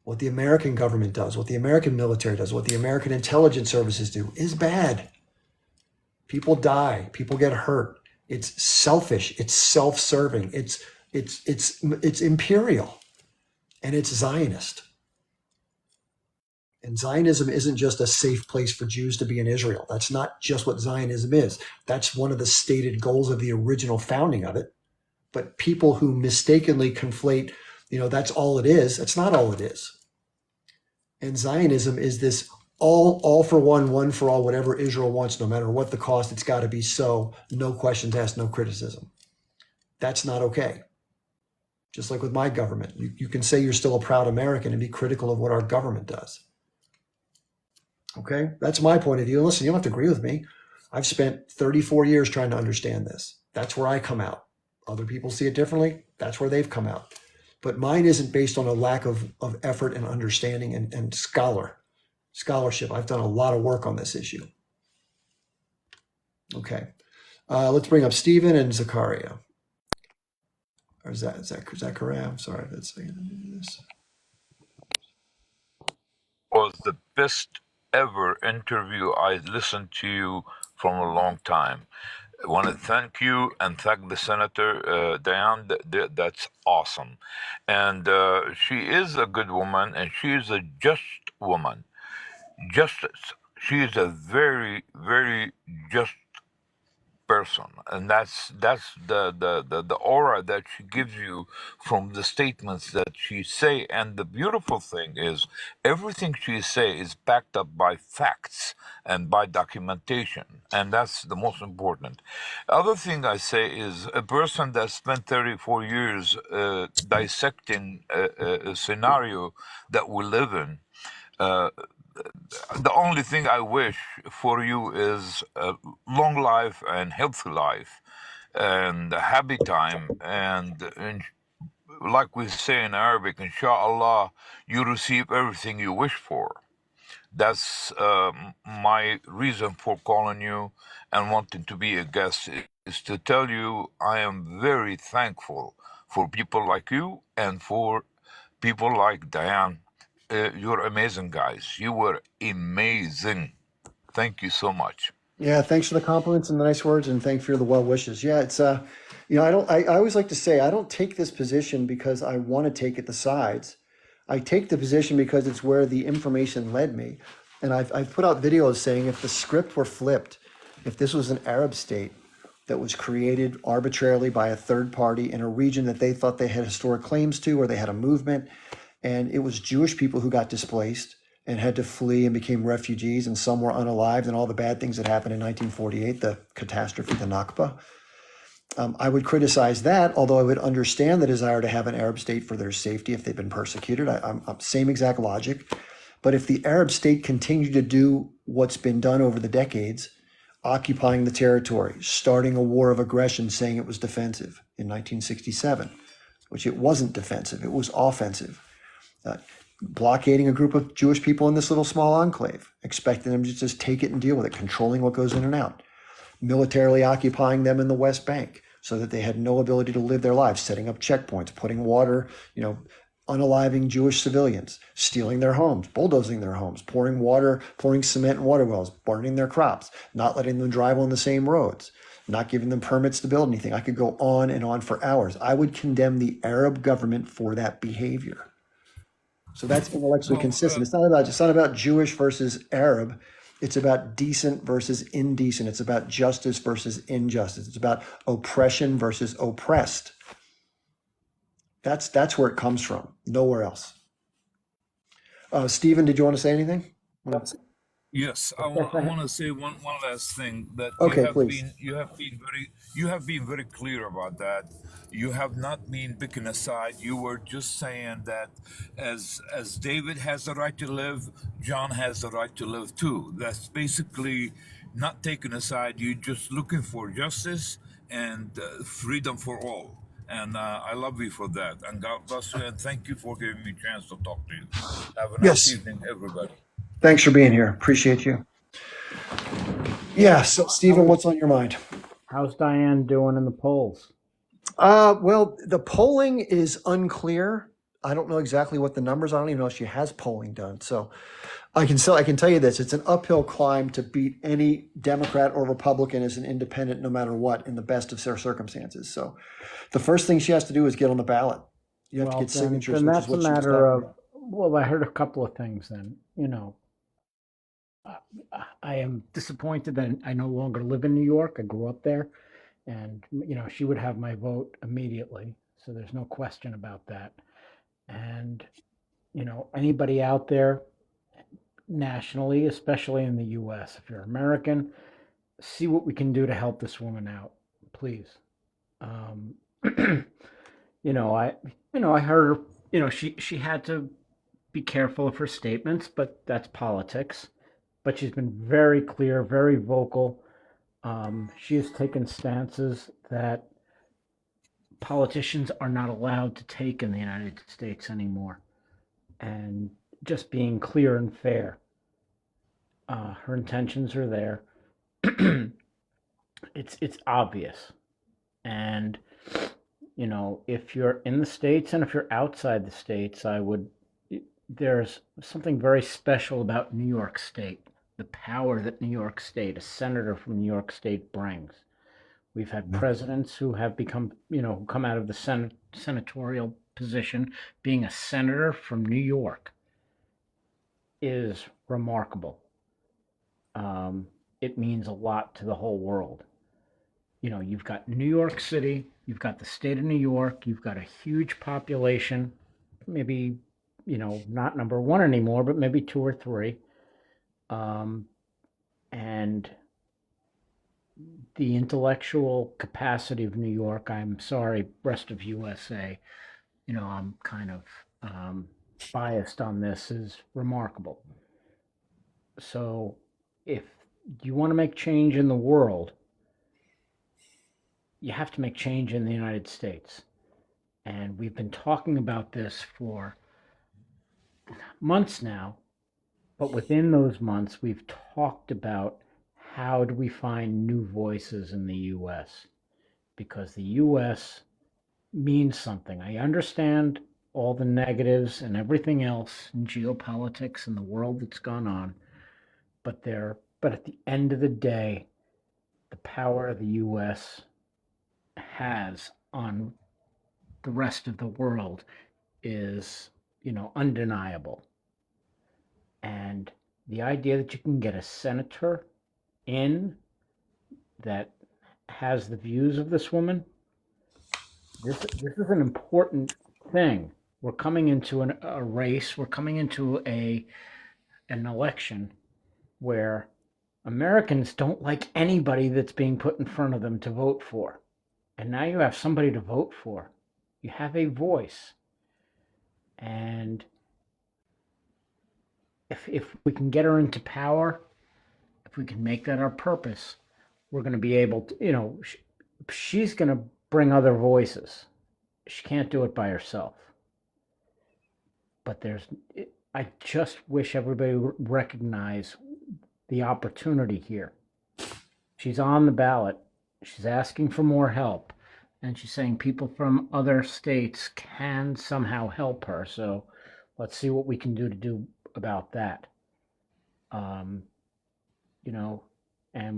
What the American government does, what the American military does, what the American intelligence services do is bad. People die. People get hurt. It's selfish. It's self-serving. It's imperial, and it's Zionist. And Zionism isn't just a safe place for Jews to be in Israel. That's not just what Zionism is. That's one of the stated goals of the original founding of it. But people who mistakenly conflate, that's all it is. That's not all it is. And Zionism is this all for one for all, whatever Israel wants, no matter what the cost, it's got to be so, no questions asked, no criticism. That's not okay. Just like with my government, you can say you're still a proud American and be critical of what our government does. Okay, that's my point of view. Listen, you don't have to agree with me. I've spent 34 years trying to understand this. That's where I come out. Other people see it differently. That's where they've come out. But mine isn't based on a lack of effort and understanding and scholarship. I've done a lot of work on this issue. Okay, let's bring up Stephen and Zachariah. Or is that Zachariah? I'm sorry, let's see. This was the best ever interview. I listened to you from a long time. I want to thank you and thank the Senator, DIane. That's awesome. And she is a good woman, and she is a just woman. Justice. She is a very, very just person, and that's the aura that she gives you from the statements that she say. And the beautiful thing is everything she say is backed up by facts and by documentation, and that's the most important. Other thing I say is a person that spent 34 years dissecting a scenario that we live in. uh, the only thing I wish for you is a long life and healthy life and a happy time. And like we say in Arabic, inshallah, you receive everything you wish for. That's my reason for calling you and wanting to be a guest is to tell you I am very thankful for people like you and for people like DIane. You're amazing, guys. You were amazing. Thank you so much. Yeah, thanks for the compliments and the nice words, and thanks for the well wishes. Yeah, it's I always like to say I don't take this position because I want to take it the sides. I take the position because it's where the information led me, and I've put out videos saying if the script were flipped, if this was an Arab state that was created arbitrarily by a third party in a region that they thought they had historic claims to, or they had a movement, and it was Jewish people who got displaced and had to flee and became refugees, and some were unalived, and all the bad things that happened in 1948, the catastrophe, the Nakba. I would criticize that, although I would understand the desire to have an Arab state for their safety if they've been persecuted. I'm same exact logic. But if the Arab state continued to do what's been done over the decades, occupying the territory, starting a war of aggression, saying it was defensive in 1967, which it wasn't defensive, it was offensive. Blockading a group of Jewish people in this little small enclave, expecting them to just take it and deal with it, controlling what goes in and out, militarily occupying them in the West Bank so that they had no ability to live their lives, setting up checkpoints, putting water, unaliving Jewish civilians, stealing their homes, bulldozing their homes, pouring water, pouring cement in water wells, burning their crops, not letting them drive on the same roads, not giving them permits to build anything. I could go on and on for hours. I would condemn the Arab government for that behavior. So that's intellectually Well, consistent. It's not about Jewish versus Arab. It's about decent versus indecent. It's about justice versus injustice. It's about oppression versus oppressed. That's where it comes from. Nowhere else. Stephen, did you want to say anything? yes, I want to say one last thing that Okay, please. you have been very clear about that. You have not been picking a side. You were just saying that as David has the right to live, John has the right to live too. That's basically not taking a side. You're just looking for justice and freedom for all. And I love you for that. And God bless you. And thank you for giving me a chance to talk to you. Have a nice Yes. evening, everybody. Thanks for being here. Appreciate you. Yeah. So, Stephen, what's on your mind? How's DIane doing in the polls? Well, the polling is unclear. I don't know exactly what the numbers. I don't even know if she has polling done. So I can tell you this: it's an uphill climb to beat any Democrat or Republican as an independent, no matter what, in the best of their circumstances. So the first thing she has to do is get on the ballot. You have to Well, get signatures, then which is that's a what she's matter done. of, well, I heard a couple of things then. I am disappointed that I no longer live in New York. I grew up there, and, she would have my vote immediately. So there's no question about that. And, anybody out there nationally, especially in the US, if you're American, see what we can do to help this woman out, please. Um, I heard her, she had to be careful of her statements, but that's politics. But she's been very clear, very vocal. She has taken stances that politicians are not allowed to take in the United States anymore, and just being clear and fair. Her intentions are there. It's obvious, and if you're in the States and if you're outside the States, there's something very special about New York State, the power that New York State, a senator from New York State, brings. We've had presidents who have become, come out of the senatorial position. Being a senator from New York is remarkable. It means a lot to the whole world. You've got New York City, you've got the state of New York, you've got a huge population, maybe, not number one anymore, but maybe two or three. And the intellectual capacity of New York, I'm sorry, rest of USA, I'm kind of biased on this, is remarkable. So if you want to make change in the world, you have to make change in the United States. And we've been talking about this for months now, but within those months, we've talked about how do we find new voices in the US? Because the US means something. I understand all the negatives and everything else in geopolitics and the world that's gone on, but at the end of the day, the power the US has on the rest of the world is, undeniable. And the idea that you can get a senator in that has the views of this woman, this is an important thing. We're coming into a race, we're coming into an election where Americans don't like anybody that's being put in front of them to vote for. And now you have somebody to vote for. You have a voice. And if we can get her into power, if we can make that our purpose, we're going to be able to, she's going to bring other voices. She can't do it by herself. But I just wish everybody would recognize the opportunity here. She's on the ballot. She's asking for more help. And she's saying people from other states can somehow help her. So let's see what we can do about that. And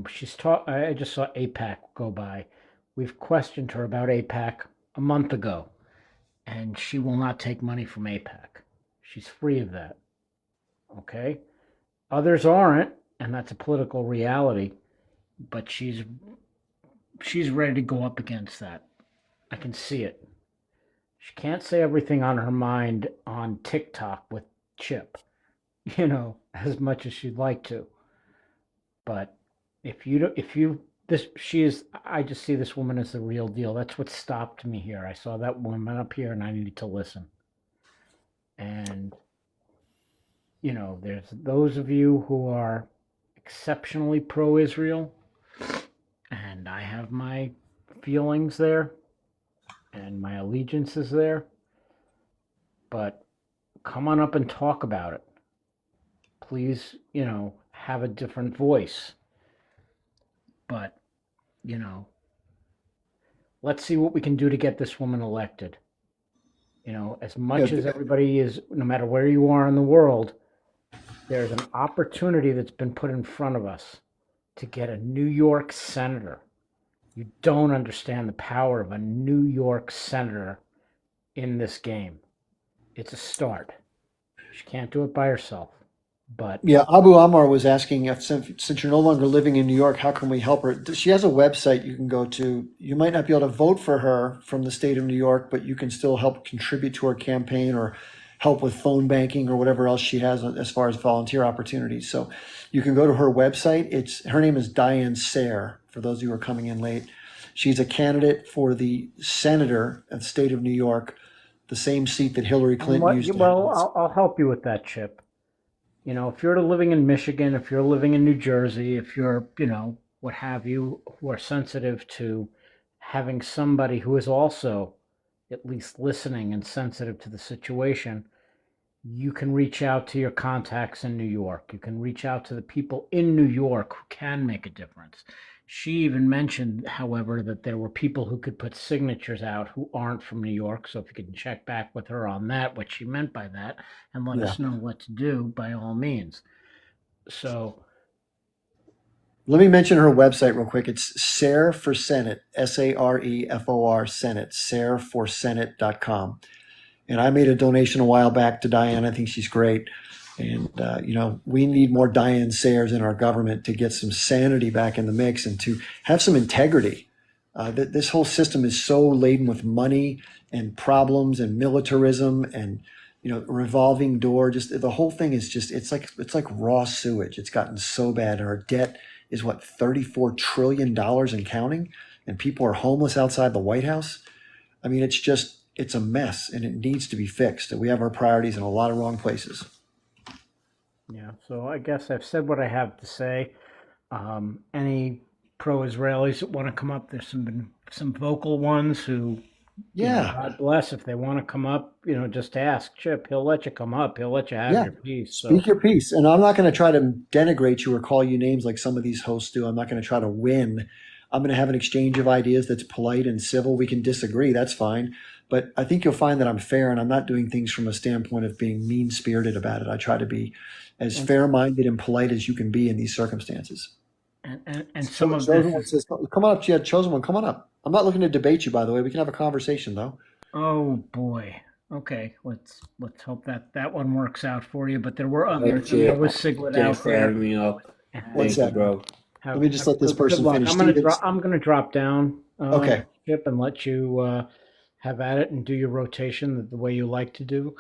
she's taught. I just saw APAC go by. We've questioned her about APAC a month ago, and she will not take money from APAC. She's free of that. Okay? Others aren't, and that's a political reality, but she's ready to go up against that. I can see it. She can't say everything on her mind on TikTok with Chip, as much as she'd like to. But I just see this woman as the real deal. That's what stopped me here. I saw that woman up here and I needed to listen. And, there's those of you who are exceptionally pro-Israel, and I have my feelings there. and my allegiance is there. But come on up and talk about it. Please, have a different voice. But, you know, let's see what we can do to get this woman elected. As Yeah, much as everybody is, no matter where you are in the world, there's an opportunity that's been put in front of us to get a New York senator. You don't understand the power of a New York senator in this game. It's a start. She can't do it by herself, but yeah. Abu Ammar was asking if since you're no longer living in New York, how can we help her? She has a website you can go to. You might not be able to vote for her from the state of New York, but you can still help contribute to her campaign or help with phone banking or whatever else she has as far as volunteer opportunities. So you can go to her website. Her name is DIane Sare. For those of you who are coming in late, she's a candidate for the senator of the state of New York, the same seat that Hillary Clinton used to have. I'll help you with that, Chip. If you're living in Michigan, if you're living in New Jersey, if you're, what have you, who are sensitive to having somebody who is also at least listening and sensitive to the situation, you can reach out to your contacts in New York. You can reach out to the people in New York who can make a difference. She even mentioned, however, that there were people who could put signatures out who aren't from New York. So if you can check back with her on that, what she meant by that, and let Yeah. us know what to do, by all means. So Let me mention her website real quick. It's Sare for Senate, SAREFOR Senate, sareforsenate.com. And I made a donation a while back to DIane. I think she's great. And, we need more DIane Sares in our government to get some sanity back in the mix and to have some integrity. This whole system is so laden with money and problems and militarism and, revolving door. Just the whole thing is just, it's like raw sewage. It's gotten so bad. Our debt is what, $34 trillion and counting. And people are homeless outside the White House. I mean, it's a mess and it needs to be fixed. And we have our priorities in a lot of wrong places. yeah, so I guess I've said what I have to say. Any pro-Israelis that want to come up, there's some vocal ones who, Yeah. God bless, if they want to come up, just ask Chip. He'll let you come up. He'll let you have Yeah. your piece. Speak So your piece. And I'm not going to try to denigrate you or call you names like some of these hosts do. I'm not going to try to win. I'm going to have an exchange of ideas that's polite and civil. We can disagree. That's fine. But I think you'll find that I'm fair and I'm not doing things from a standpoint of being mean spirited about it. I try to be as and fair minded and polite as you can be in these circumstances. and some of Chosen this one is, says, come on up, Jed. Chosen one, come on up. I'm not looking to debate you, by the way. We can have a conversation, though. oh boy. Okay, let's hope that one works out for you. But there were Hey, others. There Chip. was Siglet Thanks out for there. having me up. And One Thank you, sec. bro. Let me just let this good person luck. finish. I'm gonna drop down, Okay. Chip, and let you have at it and do your rotation the way you like to do.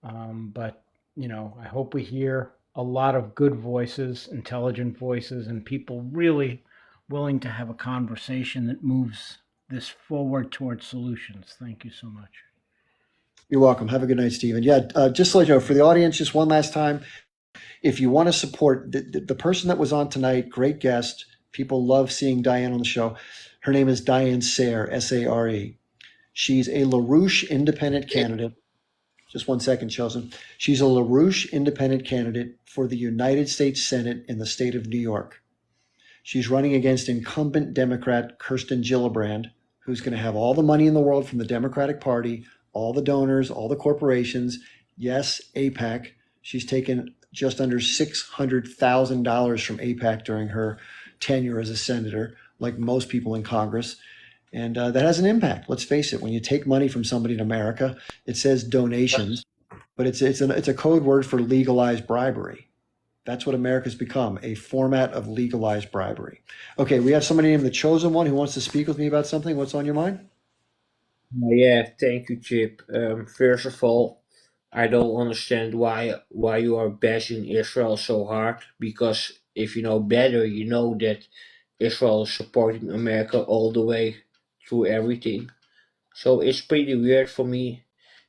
But I hope we hear a lot of good voices, intelligent voices, and people really willing to have a conversation that moves this forward towards solutions. Thank you so much. You're welcome. Have a good night, Stephen. Yeah, just to let you know, for the audience, just one last time, if you want to support the person that was on tonight, great guest. People love seeing DIane on the show. Her name is DIane Sare, Sare. She's a LaRouche independent candidate. Just one second, Chosen. She's a LaRouche independent candidate for the United States Senate in the state of New York. She's running against incumbent Democrat Kirsten Gillibrand, who's going to have all the money in the world from the Democratic Party, all the donors, all the corporations. Yes, AIPAC. She's taken just under $600,000 from AIPAC during her tenure as a senator, like most people in Congress. And that has an impact. Let's face it. When you take money from somebody in America, it says donations, but it's a code word for legalized bribery. That's what America's become, a format of legalized bribery. Okay, we have somebody named the Chosen One who wants to speak with me about something. What's on your mind? Yeah, thank you, Chip. First of all, I don't understand why you are bashing Israel so hard. Because if you know better, you know that Israel is supporting America all the way through everything. So it's pretty weird for me,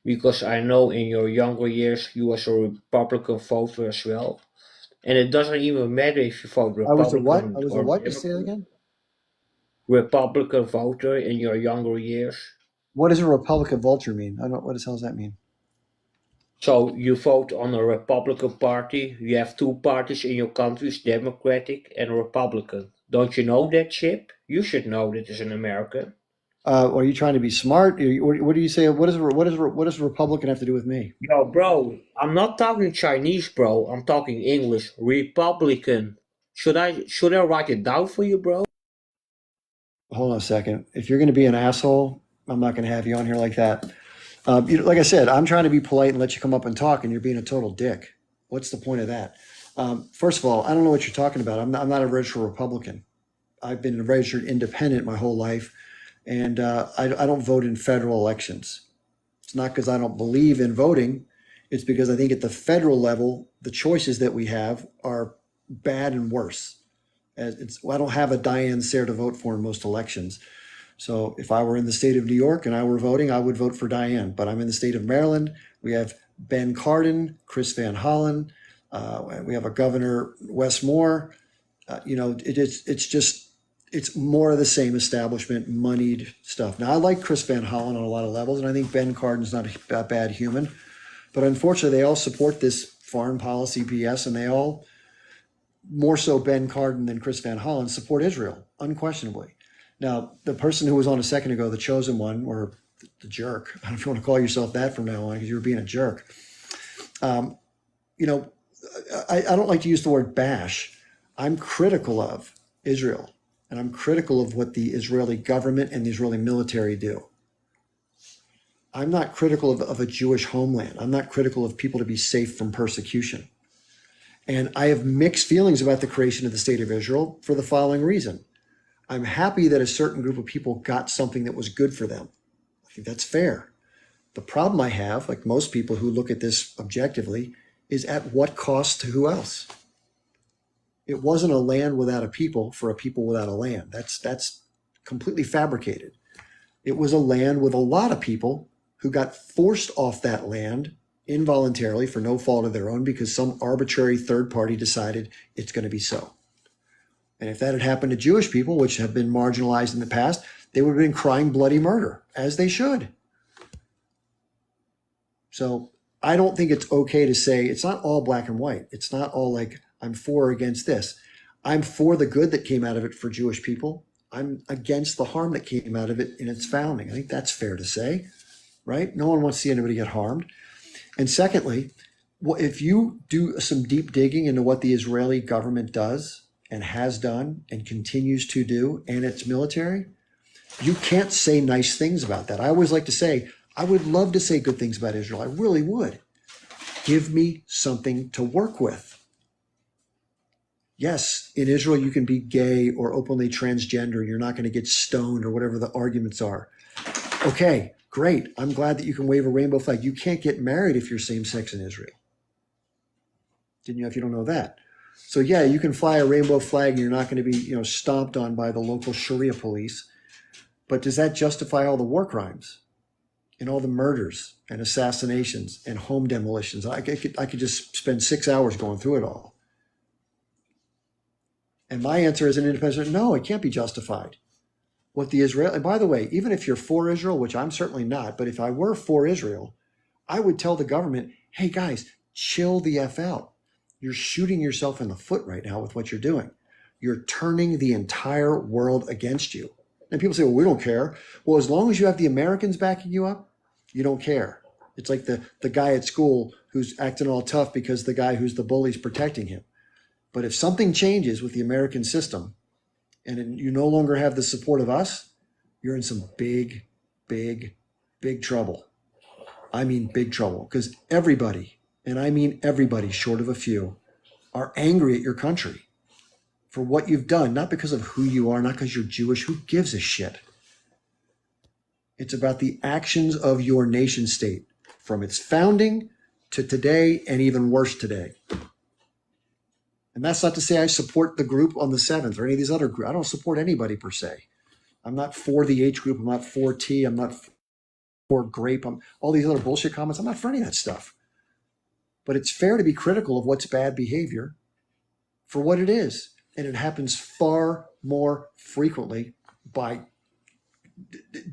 because I know in your younger years you was a Republican voter as well. And it doesn't even matter if you vote I was a what? I Republican was a or what? Just say it Democrat. again. Republican voter in your younger years. What does a Republican vulture mean? I don't. What the hell does that mean? So you vote on a Republican Party. You have two parties in your countries, Democratic and Republican. Don't you know that, Chip? You should know that as an American. Are you trying to be smart? What do you say? What does a Republican have to do with me? Yo, bro, I'm not talking Chinese, bro. I'm talking English. Republican. Should I write it down for you, bro? Hold on a second. If you're going to be an asshole, I'm not going to have you on here like that. Like I said, I'm trying to be polite and let you come up and talk, and you're being a total dick. What's the point of that? First of all, I don't know what you're talking about. I'm not a registered Republican. I've been a registered independent my whole life, and I don't vote in federal elections. It's not because I don't believe in voting. It's because I think at the federal level, the choices that we have are bad and worse. I don't have a DIane Sare to vote for in most elections. So if I were in the state of New York and I were voting, I would vote for DIane. But I'm in the state of Maryland. We have Ben Cardin, Chris Van Hollen. We have a governor, Wes Moore. It's more of the same establishment, moneyed stuff. Now, I like Chris Van Hollen on a lot of levels, and I think Ben Cardin's not a bad human. But unfortunately, they all support this foreign policy BS, and they all, more so Ben Cardin than Chris Van Hollen, support Israel, unquestionably. Now, the person who was on a second ago, the chosen one, or the jerk, I don't know if you want to call yourself that from now on because you were being a jerk. I don't like to use the word bash. I'm critical of Israel, and I'm critical of what the Israeli government and the Israeli military do. I'm not critical of a Jewish homeland. I'm not critical of people to be safe from persecution. And I have mixed feelings about the creation of the state of Israel for the following reason. I'm happy that a certain group of people got something that was good for them. I think that's fair. The problem I have, like most people who look at this objectively, is at what cost to who else? It wasn't a land without a people for a people without a land. That's completely fabricated. It was a land with a lot of people who got forced off that land involuntarily for no fault of their own because some arbitrary third party decided it's going to be so. And if that had happened to Jewish people, which have been marginalized in the past, they would have been crying bloody murder, as they should. So I don't think it's okay to say it's not all black and white. It's not all like I'm for or against this. I'm for the good that came out of it for Jewish people. I'm against the harm that came out of it in its founding. I think that's fair to say, right? No one wants to see anybody get harmed. And secondly, if you do some deep digging into what the Israeli government does and has done and continues to do and its military, you can't say nice things about that. I always like to say, I would love to say good things about Israel. I really would. Give me something to work with. Yes, in Israel, you can be gay or openly transgender. You're not going to get stoned or whatever the arguments are. Okay, great. I'm glad that you can wave a rainbow flag. You can't get married if you're same sex in Israel. Didn't you? If you don't know that. So yeah, you can fly a rainbow flag and you're not going to be, stomped on by the local Sharia police. But does that justify all the war crimes and all the murders and assassinations and home demolitions? I could just spend 6 hours going through it all. And my answer as an independent, no, it can't be justified. What the Israel, and by the way, even if you're for Israel, which I'm certainly not, but if I were for Israel, I would tell the government, hey guys, chill the F out. You're shooting yourself in the foot right now with what you're doing. You're turning the entire world against you. And people say, well, we don't care. Well, as long as you have the Americans backing you up, you don't care. It's like the guy at school who's acting all tough because the guy who's the bully's protecting him. But if something changes with the American system and you no longer have the support of us, you're in some big, big, big trouble. I mean big trouble, because everybody, and I mean everybody short of a few, are angry at your country for what you've done, not because of who you are, not because you're Jewish. Who gives a shit? It's about the actions of your nation state from its founding to today, and even worse today. And that's not to say I support the group on the 7th or any of these other groups. I don't support anybody per se. I'm not for the H group. I'm not for T. I'm not for grape. All these other bullshit comments. I'm not for any of that stuff. But it's fair to be critical of what's bad behavior for what it is. And it happens far more frequently by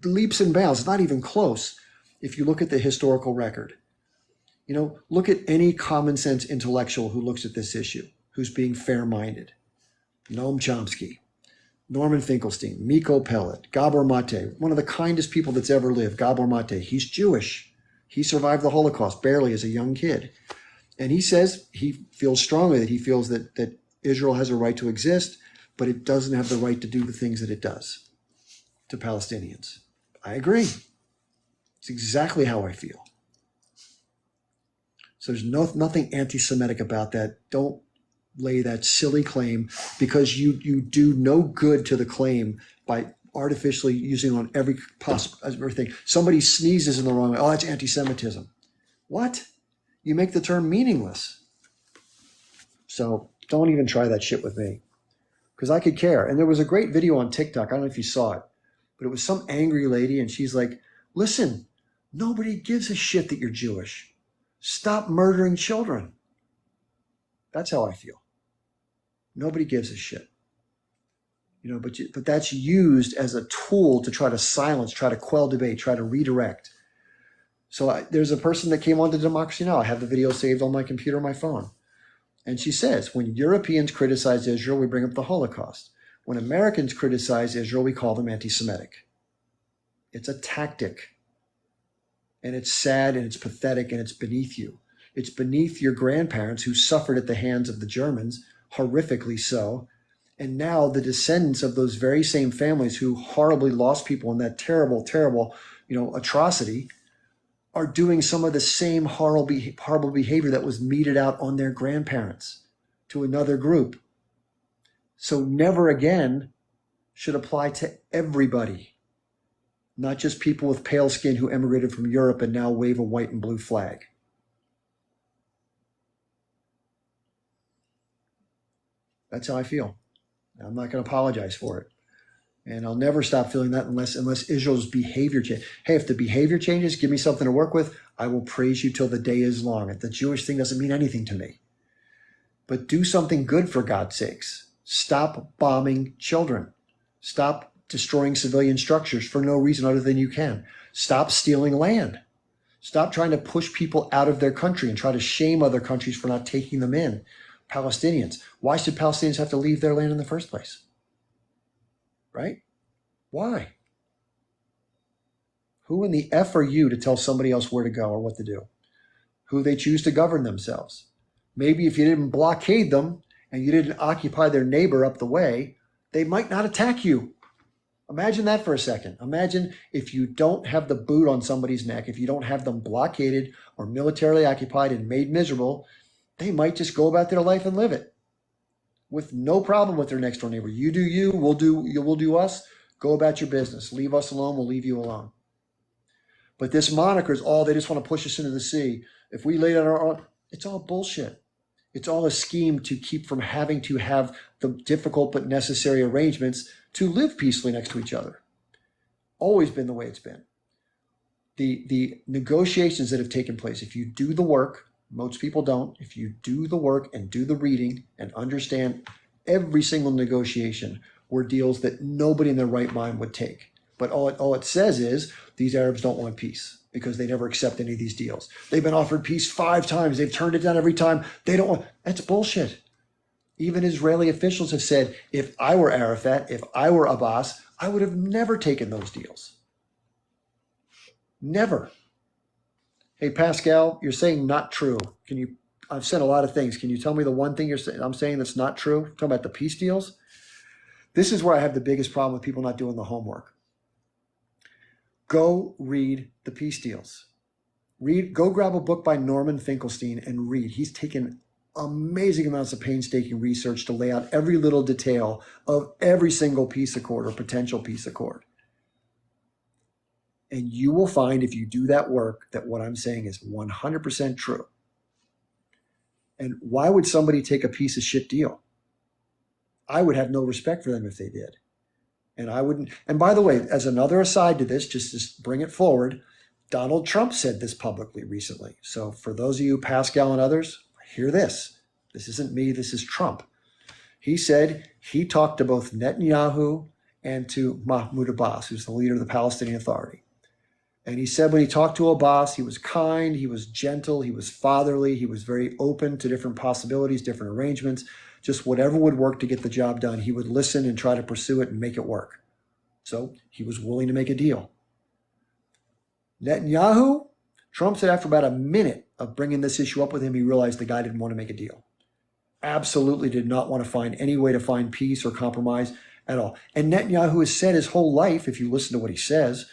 leaps and bounds. It's not even close if you look at the historical record. You know, look at any common sense intellectual who looks at this issue, who's being fair-minded. Noam Chomsky, Norman Finkelstein, Miko Pellet, Gabor Mate, one of the kindest people that's ever lived, Gabor Mate. He's Jewish. He survived the Holocaust barely as a young kid. And he says he feels strongly that he feels that Israel has a right to exist, but it doesn't have the right to do the things that it does to Palestinians. I agree. It's exactly how I feel. So there's nothing anti-Semitic about that. Don't lay that silly claim, because you do no good to the claim by artificially using on every possible everything. Somebody sneezes in the wrong way. Oh, that's anti-Semitism. What? You make the term meaningless. So don't even try that shit with me, because I could care. And there was a great video on TikTok. I don't know if you saw it, but it was some angry lady, and she's like, listen, nobody gives a shit that you're Jewish. Stop murdering children. That's how I feel. Nobody gives a shit. You know, but that's used as a tool to try to silence, try to quell debate, try to redirect. So there's a person that came on to Democracy Now! I have the video saved on my computer, my phone. And she says, when Europeans criticize Israel, we bring up the Holocaust. When Americans criticize Israel, we call them anti-Semitic. It's a tactic. And it's sad, and it's pathetic, and it's beneath you. It's beneath your grandparents who suffered at the hands of the Germans, horrifically so. And now the descendants of those very same families who horribly lost people in that terrible, terrible, atrocity are doing some of the same horrible behavior that was meted out on their grandparents to another group. So never again should apply to everybody. Not just people with pale skin who emigrated from Europe and now wave a white and blue flag. That's how I feel. I'm not going to apologize for it. And I'll never stop feeling that unless Israel's behavior changes. Hey, if the behavior changes, give me something to work with. I will praise you till the day is long. The Jewish thing doesn't mean anything to me. But do something good, for God's sakes. Stop bombing children. Stop destroying civilian structures for no reason other than you can. Stop stealing land. Stop trying to push people out of their country and try to shame other countries for not taking them in. Palestinians. Why should Palestinians have to leave their land in the first place? Right? Why? Who in the F are you to tell somebody else where to go or what to do? Who they choose to govern themselves? Maybe if you didn't blockade them and you didn't occupy their neighbor up the way, they might not attack you. Imagine that for a second. Imagine if you don't have the boot on somebody's neck, if you don't have them blockaded or militarily occupied and made miserable, they might just go about their life and live it with no problem with their next door neighbor. You do you, we'll do us. Go about your business. Leave us alone, we'll leave you alone. But this moniker is all, they just want to push us into the sea. If we lay down it's all bullshit. It's all a scheme to keep from having to have the difficult but necessary arrangements to live peacefully next to each other. Always been the way it's been. The negotiations that have taken place, if you do the work, most people don't, if you do the work and do the reading and understand every single negotiation were deals that nobody in their right mind would take. But all it says is these Arabs don't want peace because they never accept any of these deals. They've been offered peace 5 times. They've turned it down every time. They don't want, that's bullshit. Even Israeli officials have said, if I were Arafat, if I were Abbas, I would have never taken those deals. Never. Hey, Pascal, you're saying not true. I've said a lot of things. Can you tell me the one thing I'm saying that's not true? Talking about the peace deals? This is where I have the biggest problem with people not doing the homework. Go read the peace deals. Go grab a book by Norman Finkelstein and read. He's taken amazing amounts of painstaking research to lay out every little detail of every single peace accord or potential peace accord. And you will find, if you do that work, that what I'm saying is 100% true. And why would somebody take a piece of shit deal? I would have no respect for them if they did. And I wouldn't. And by the way, as another aside to this, just to bring it forward, Donald Trump said this publicly recently. So for those of you, Pascal and others, hear this. This isn't me, this is Trump. He said he talked to both Netanyahu and to Mahmoud Abbas, who's the leader of the Palestinian Authority. And he said when he talked to Abbas, he was kind, he was gentle, he was fatherly, he was very open to different possibilities, different arrangements, just whatever would work to get the job done. He would listen and try to pursue it and make it work. So he was willing to make a deal. Netanyahu, Trump said after about a minute of bringing this issue up with him, he realized the guy didn't want to make a deal. Absolutely did not want to find any way to find peace or compromise at all. And Netanyahu has said his whole life, if you listen to what he says,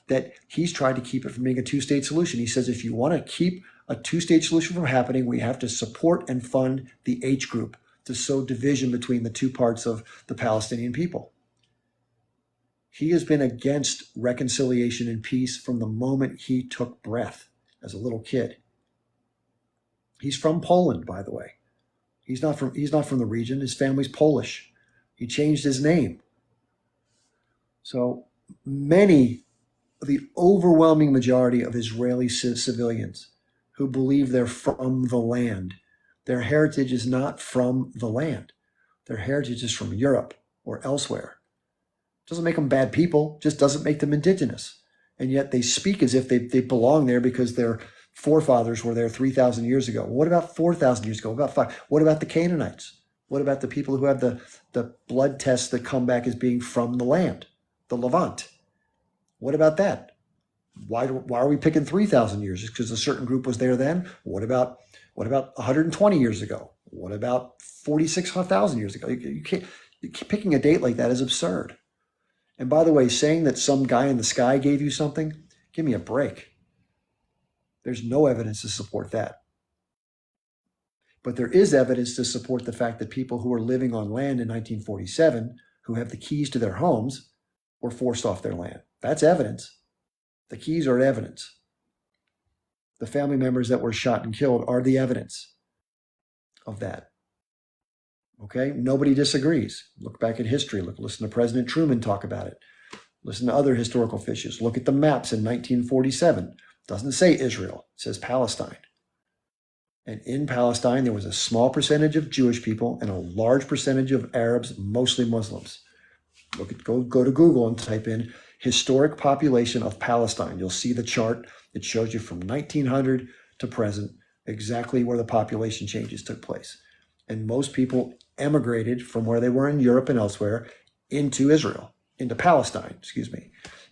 that he's tried to keep it from being a two-state solution. He says if you want to keep a two-state solution from happening, we have to support and fund the H group to sow division between the two parts of the Palestinian people. He has been against reconciliation and peace from the moment he took breath as a little kid. He's from Poland, by the way. He's not from the region. His family's Polish. He changed his name. So the overwhelming majority of Israeli civilians who believe they're from the land, their heritage is not from the land. Their heritage is from Europe or elsewhere. Doesn't make them bad people, just doesn't make them indigenous. And yet they speak as if they belong there because their forefathers were there 3,000 years ago. What about 4,000 years ago? What about 5? What about the Canaanites? What about the people who have the blood tests that come back as being from the land, the Levant? What about that? Why are we picking 3,000 years? Just because a certain group was there then? What about 120 years ago? What about 46,000 years ago? You can't picking a date like that is absurd. And by the way, saying that some guy in the sky gave you something, give me a break. There's no evidence to support that. But there is evidence to support the fact that people who were living on land in 1947, who have the keys to their homes, were forced off their land. That's evidence. The keys are evidence. The family members that were shot and killed are the evidence of that. Okay? Nobody disagrees. Look back at history. Listen to President Truman talk about it. Listen to other historical figures. Look at the maps in 1947. It doesn't say Israel. It says Palestine. And in Palestine, there was a small percentage of Jewish people and a large percentage of Arabs, mostly Muslims. Go to Google and type in historic population of Palestine. You'll see the chart. It shows you from 1900 to present exactly where the population changes took place. And most people emigrated from where they were in Europe and elsewhere into Israel, into Palestine,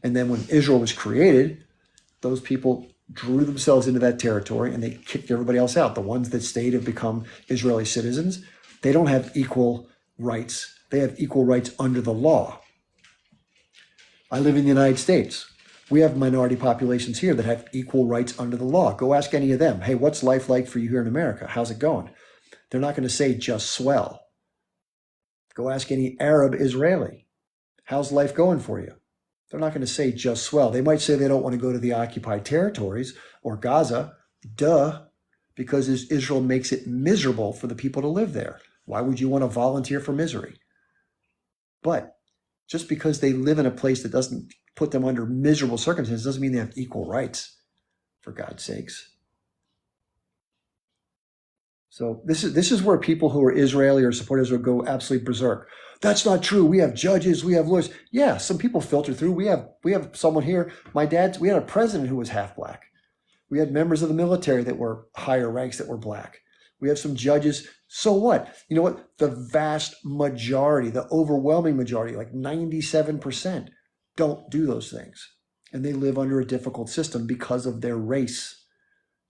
And then when Israel was created, those people drew themselves into that territory and they kicked everybody else out. The ones that stayed have become Israeli citizens. They don't have equal rights. They have equal rights under the law. I live in the United States. We have minority populations here that have equal rights under the law. Go ask any of them, hey, what's life like for you here in America? How's it going? They're not going to say just swell. Go ask any Arab Israeli, how's life going for you? They're not going to say just swell. They might say they don't want to go to the occupied territories or Gaza, because Israel makes it miserable for the people to live there. Why would you want to volunteer for misery? But just because they live in a place that doesn't put them under miserable circumstances doesn't mean they have equal rights, for God's sakes. So this is where people who are Israeli or support Israel go absolutely berserk. That's not true. We have judges, we have lawyers. Yeah, some people filter through. We have someone here. We had a president who was half black. We had members of the military that were higher ranks that were black. We have some judges. So what? You know what? The vast majority, the overwhelming majority, like 97%, don't do those things. And they live under a difficult system because of their race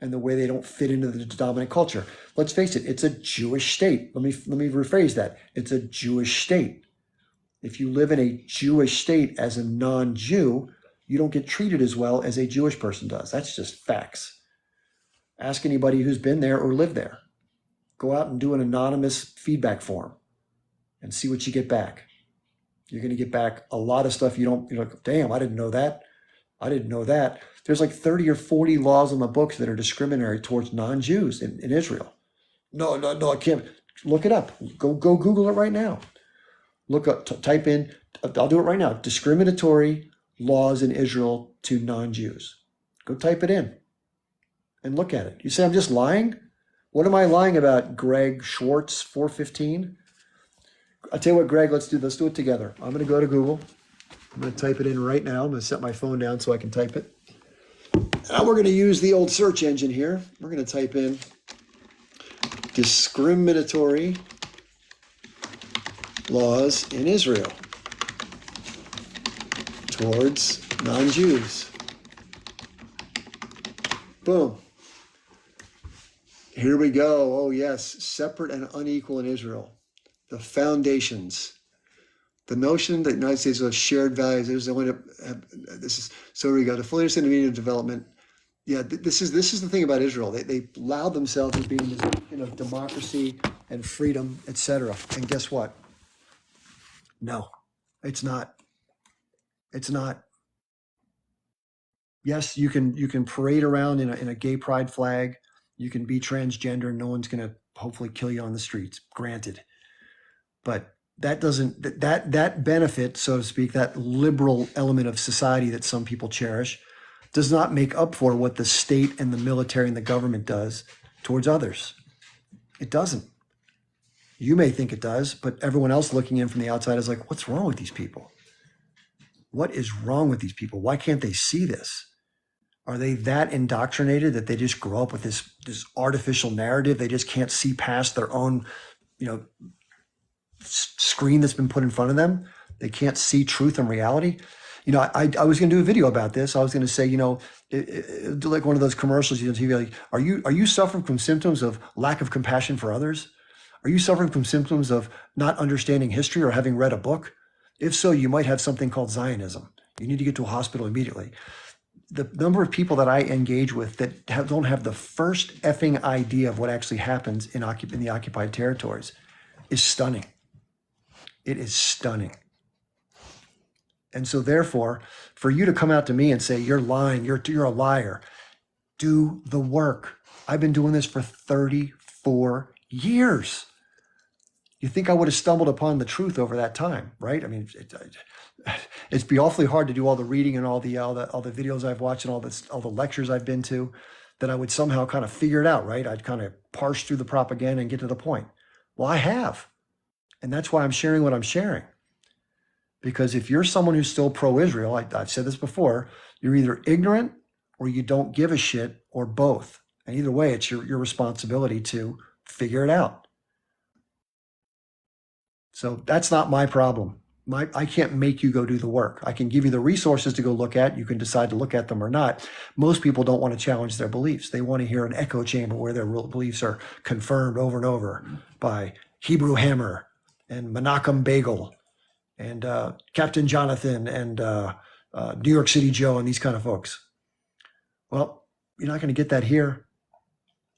and the way they don't fit into the dominant culture. Let's face it, it's a Jewish state. Let me rephrase that. It's a Jewish state. If you live in a Jewish state as a non-Jew, you don't get treated as well as a Jewish person does. That's just facts. Ask anybody who's been there or lived there. Go out and do an anonymous feedback form and see what you get back. You're going to get back a lot of stuff you're like, damn, I didn't know that. I didn't know that. There's like 30 or 40 laws on the books that are discriminatory towards non-Jews in Israel. No, I can't. Look it up. Go Google it right now. Look up, type in, I'll do it right now, discriminatory laws in Israel to non-Jews. Go type it in and look at it. You say, I'm just lying? What am I lying about, Greg Schwartz, 415? I'll tell you what, Greg, let's do it together. I'm going to go to Google. I'm going to type it in right now. I'm going to set my phone down so I can type it. Now we're going to use the old search engine here. We're going to type in discriminatory laws in Israel towards non-Jews. Boom. Here we go. Oh yes, separate and unequal in Israel. The foundations. The notion that the United States has shared values. This is so here we go. The fully understanding meaning of development. Yeah, this is the thing about Israel. They allow themselves as being this beacon of democracy and freedom, etc. And guess what? No, it's not. It's not. Yes, you can parade around in a gay pride flag. You can be transgender, and no one's going to hopefully kill you on the streets. Granted, but that doesn't that benefit, so to speak, that liberal element of society that some people cherish, does not make up for what the state and the military and the government does towards others. It doesn't. You may think it does, but everyone else looking in from the outside is like, what's wrong with these people? What is wrong with these people? Why can't they see this? Are they that indoctrinated that they just grow up with this artificial narrative? They just can't see past their own, screen that's been put in front of them. They can't see truth and reality. I was going to do a video about this. I was going to say, do like one of those commercials on TV. Like, are you suffering from symptoms of lack of compassion for others? Are you suffering from symptoms of not understanding history or having read a book? If so, you might have something called Zionism. You need to get to a hospital immediately. The number of people that I engage with that don't have the first effing idea of what actually happens in the occupied territories is stunning. It is stunning. And so therefore, for you to come out to me and say, you're lying, you're a liar, do the work. I've been doing this for 34 years. You think I would have stumbled upon the truth over that time, right? I mean, it'd be awfully hard to do all the reading and all the videos I've watched and all the lectures I've been to, that I would somehow kind of figure it out, right? I'd kind of parse through the propaganda and get to the point. Well, I have. And that's why I'm sharing what I'm sharing. Because if you're someone who's still pro-Israel, I've said this before, you're either ignorant or you don't give a shit, or both. And either way, it's your responsibility to figure it out. So that's not my problem. I can't make you go do the work. I can give you the resources to go look at. You can decide to look at them or not. Most people don't want to challenge their beliefs. They want to hear an echo chamber where their beliefs are confirmed over and over by Hebrew Hammer and Menachem Begel and Captain Jonathan and New York City Joe and these kind of folks. Well, you're not going to get that here.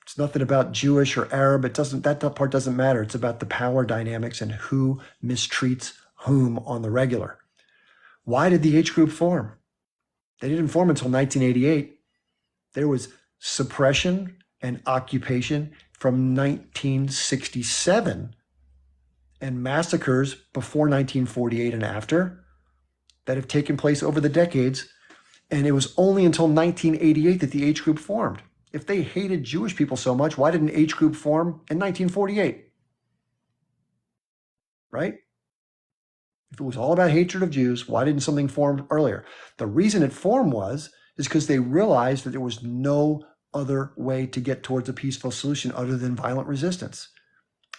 It's nothing about Jewish or Arab. That part doesn't matter. It's about the power dynamics and who mistreats whom on the regular. Why did the H group form? They didn't form until 1988. There was suppression and occupation from 1967 and massacres before 1948 and after that have taken place over the decades. And it was only until 1988 that the H group formed. If they hated Jewish people so much, why didn't H group form in 1948? Right? If it was all about hatred of Jews, why didn't something form earlier? The reason it formed is because they realized that there was no other way to get towards a peaceful solution other than violent resistance.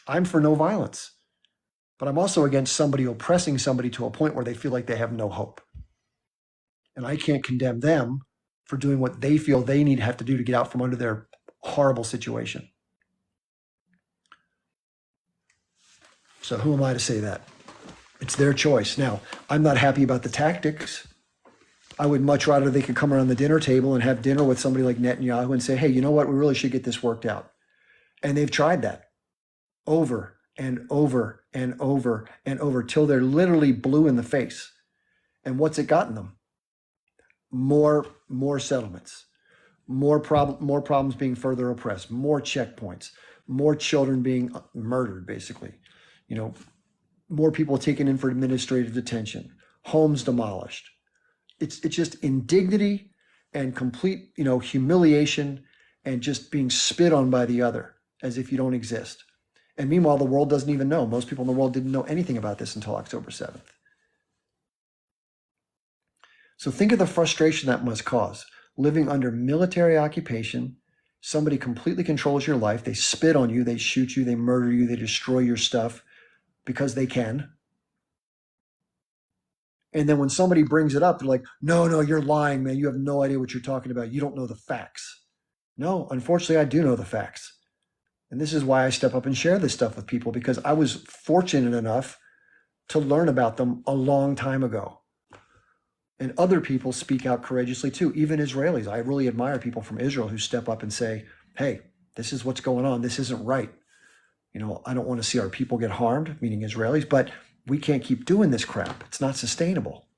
I'm for no violence, but I'm also against somebody oppressing somebody to a point where they feel like they have no hope. And I can't condemn them for doing what they feel they have to do to get out from under their horrible situation. So who am I to say that? It's their choice. Now, I'm not happy about the tactics. I would much rather they could come around the dinner table and have dinner with somebody like Netanyahu and say, hey, you know what? We really should get this worked out. And they've tried that over and over and over and over till they're literally blue in the face. And what's it gotten them? More settlements, more problems being further oppressed, more checkpoints, more children being murdered, basically, more people taken in for administrative detention, homes demolished. It's just indignity and complete, humiliation and just being spit on by the other as if you don't exist. And meanwhile, the world doesn't even know. Most people in the world didn't know anything about this until October 7th. So think of the frustration that must cause. Living under military occupation, somebody completely controls your life. They spit on you, they shoot you, they murder you, they destroy your stuff because they can. And then when somebody brings it up, they're like, no, you're lying, man. You have no idea what you're talking about. You don't know the facts. No, unfortunately, I do know the facts. And this is why I step up and share this stuff with people, because I was fortunate enough to learn about them a long time ago. And other people speak out courageously too, even Israelis. I really admire people from Israel who step up and say, hey, this is what's going on. This isn't right. I don't want to see our people get harmed, meaning Israelis, but we can't keep doing this crap. It's not sustainable.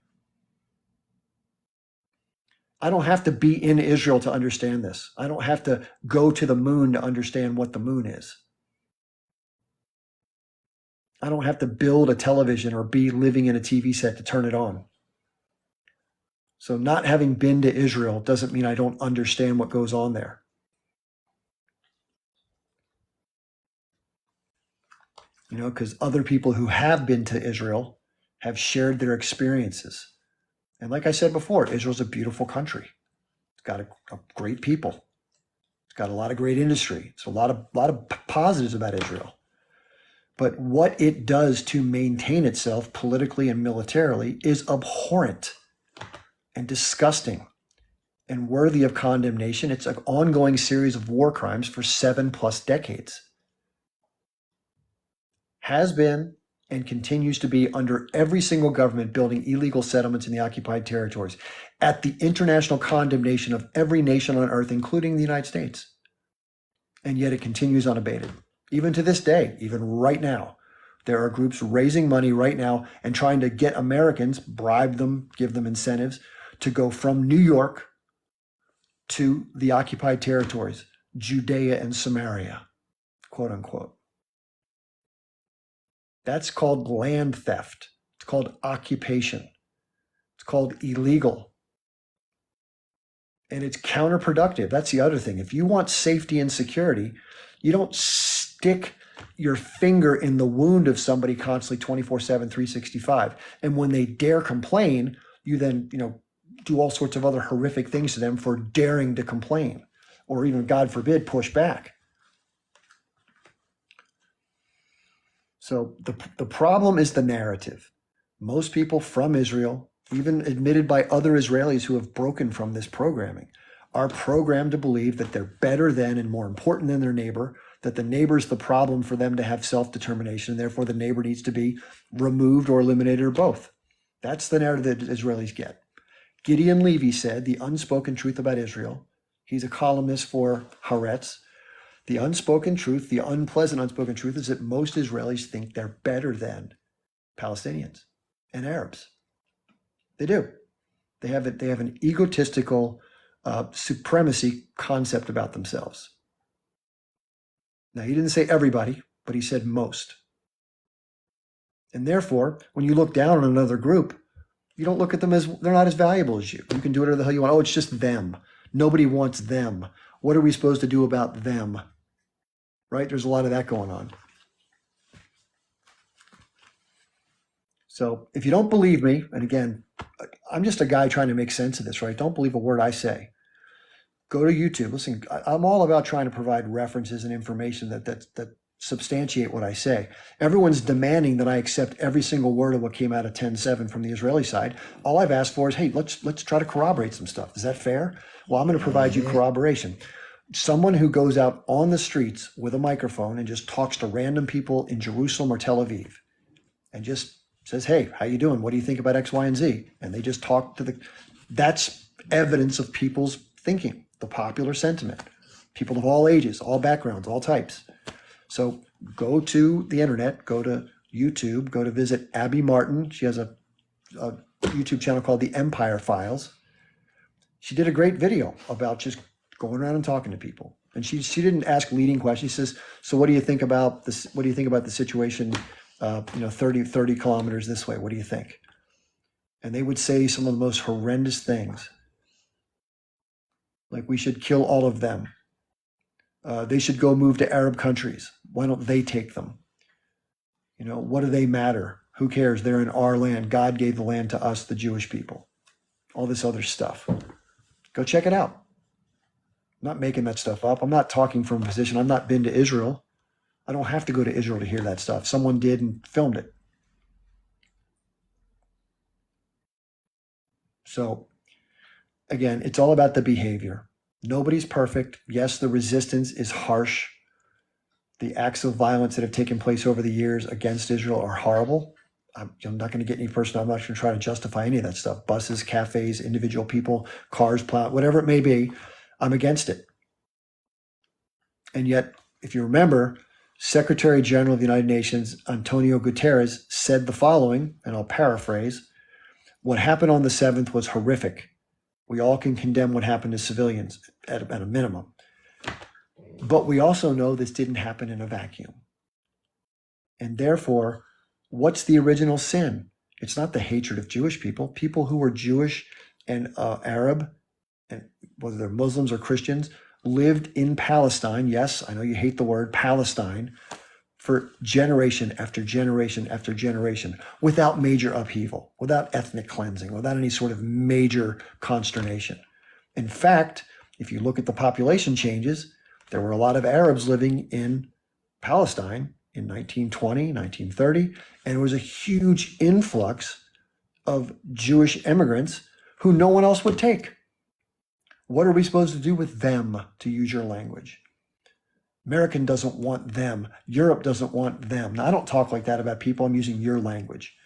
I don't have to be in Israel to understand this. I don't have to go to the moon to understand what the moon is. I don't have to build a television or be living in a TV set to turn it on. So not having been to Israel doesn't mean I don't understand what goes on there. Because other people who have been to Israel have shared their experiences. And like I said before, Israel's a beautiful country. It's got a great people. It's got a lot of great industry. It's a lot of positives about Israel. But what it does to maintain itself politically and militarily is abhorrent and disgusting and worthy of condemnation. It's an ongoing series of war crimes for 7+ decades. Has been and continues to be under every single government building illegal settlements in the occupied territories at the international condemnation of every nation on earth, including the United States. And yet it continues unabated. Even to this day, even right now, there are groups raising money right now and trying to get Americans, bribe them, give them incentives, to go from New York to the occupied territories, Judea and Samaria, quote unquote. That's called land theft. It's called occupation. It's called illegal. And it's counterproductive. That's the other thing. If you want safety and security, you don't stick your finger in the wound of somebody constantly 24/7, 365. And when they dare complain, you then, do all sorts of other horrific things to them for daring to complain, or even, God forbid, push back. So the problem is the narrative. Most people from Israel, even admitted by other Israelis who have broken from this programming, are programmed to believe that they're better than and more important than their neighbor, that the neighbor's the problem for them to have self-determination, and therefore the neighbor needs to be removed or eliminated or both. That's the narrative that Israelis get. Gideon Levy said the unspoken truth about Israel. He's a columnist for Haaretz. The unspoken truth, the unpleasant unspoken truth, is that most Israelis think they're better than Palestinians and Arabs. They do. They have an egotistical supremacy concept about themselves. Now, he didn't say everybody, but he said most. And therefore, when you look down on another group, you don't look at them as, they're not as valuable as you. You can do whatever the hell you want. Oh, it's just them. Nobody wants them. What are we supposed to do about them? Right? There's a lot of that going on. So if you don't believe me, and again, I'm just a guy trying to make sense of this, right? Don't believe a word I say. Go to YouTube. Listen, I'm all about trying to provide references and information that substantiate what I say. Everyone's demanding that I accept every single word of what came out of 10/7 from the Israeli side. All I've asked for is, hey, let's try to corroborate some stuff. Is that fair? Well, I'm going to provide you corroboration. Someone who goes out on the streets with a microphone and just talks to random people in Jerusalem or Tel Aviv and just says, hey, how you doing? What do you think about X, Y, and Z? And they just talk to that's evidence of people's thinking, the popular sentiment, people of all ages, all backgrounds, all types. So go to the internet, go to YouTube, go to visit Abby Martin. She has a YouTube channel called The Empire Files. She did a great video about just going around and talking to people. And she didn't ask leading questions. She says, so what do you think about this? What do you think about the situation, 30 kilometers this way? What do you think? And they would say some of the most horrendous things. Like, we should kill all of them. They should go move to Arab countries. Why don't they take them? What do they matter? Who cares? They're in our land. God gave the land to us, the Jewish people. All this other stuff. Go check it out. I'm not making that stuff up. I'm not talking from a position. I've not been to Israel. I don't have to go to Israel to hear that stuff. Someone did and filmed it. So again, it's all about the behavior. Nobody's perfect. Yes, the resistance is harsh. The acts of violence that have taken place over the years against Israel are horrible. I'm not going to get any personal. I'm not going to try to justify any of that stuff. Buses, cafes, individual people, cars, plow, whatever it may be, I'm against it. And yet, if you remember, Secretary General of the United Nations, Antonio Guterres, said the following, and I'll paraphrase, what happened on the 7th was horrific. We all can condemn what happened to civilians at a minimum. But we also know this didn't happen in a vacuum. And therefore, what's the original sin? It's not the hatred of Jewish people. People who were Jewish and Arab, and whether they're Muslims or Christians, lived in Palestine. Yes, I know you hate the word Palestine, for generation after generation after generation, without major upheaval, without ethnic cleansing, without any sort of major consternation. In fact, if you look at the population changes, there were a lot of Arabs living in Palestine in 1920, 1930, and there was a huge influx of Jewish immigrants who no one else would take. What are we supposed to do with them, to use your language? American doesn't want them. Europe doesn't want them. Now, I don't talk like that about people. I'm using your language.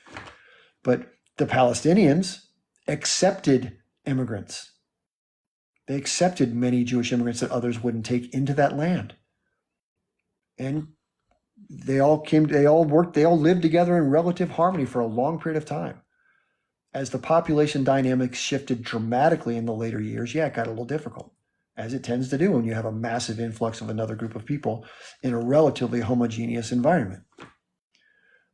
But the Palestinians accepted immigrants. They accepted many Jewish immigrants that others wouldn't take into that land. And they all lived together in relative harmony for a long period of time. As the population dynamics shifted dramatically in the later years, it got a little difficult, as it tends to do when you have a massive influx of another group of people in a relatively homogeneous environment.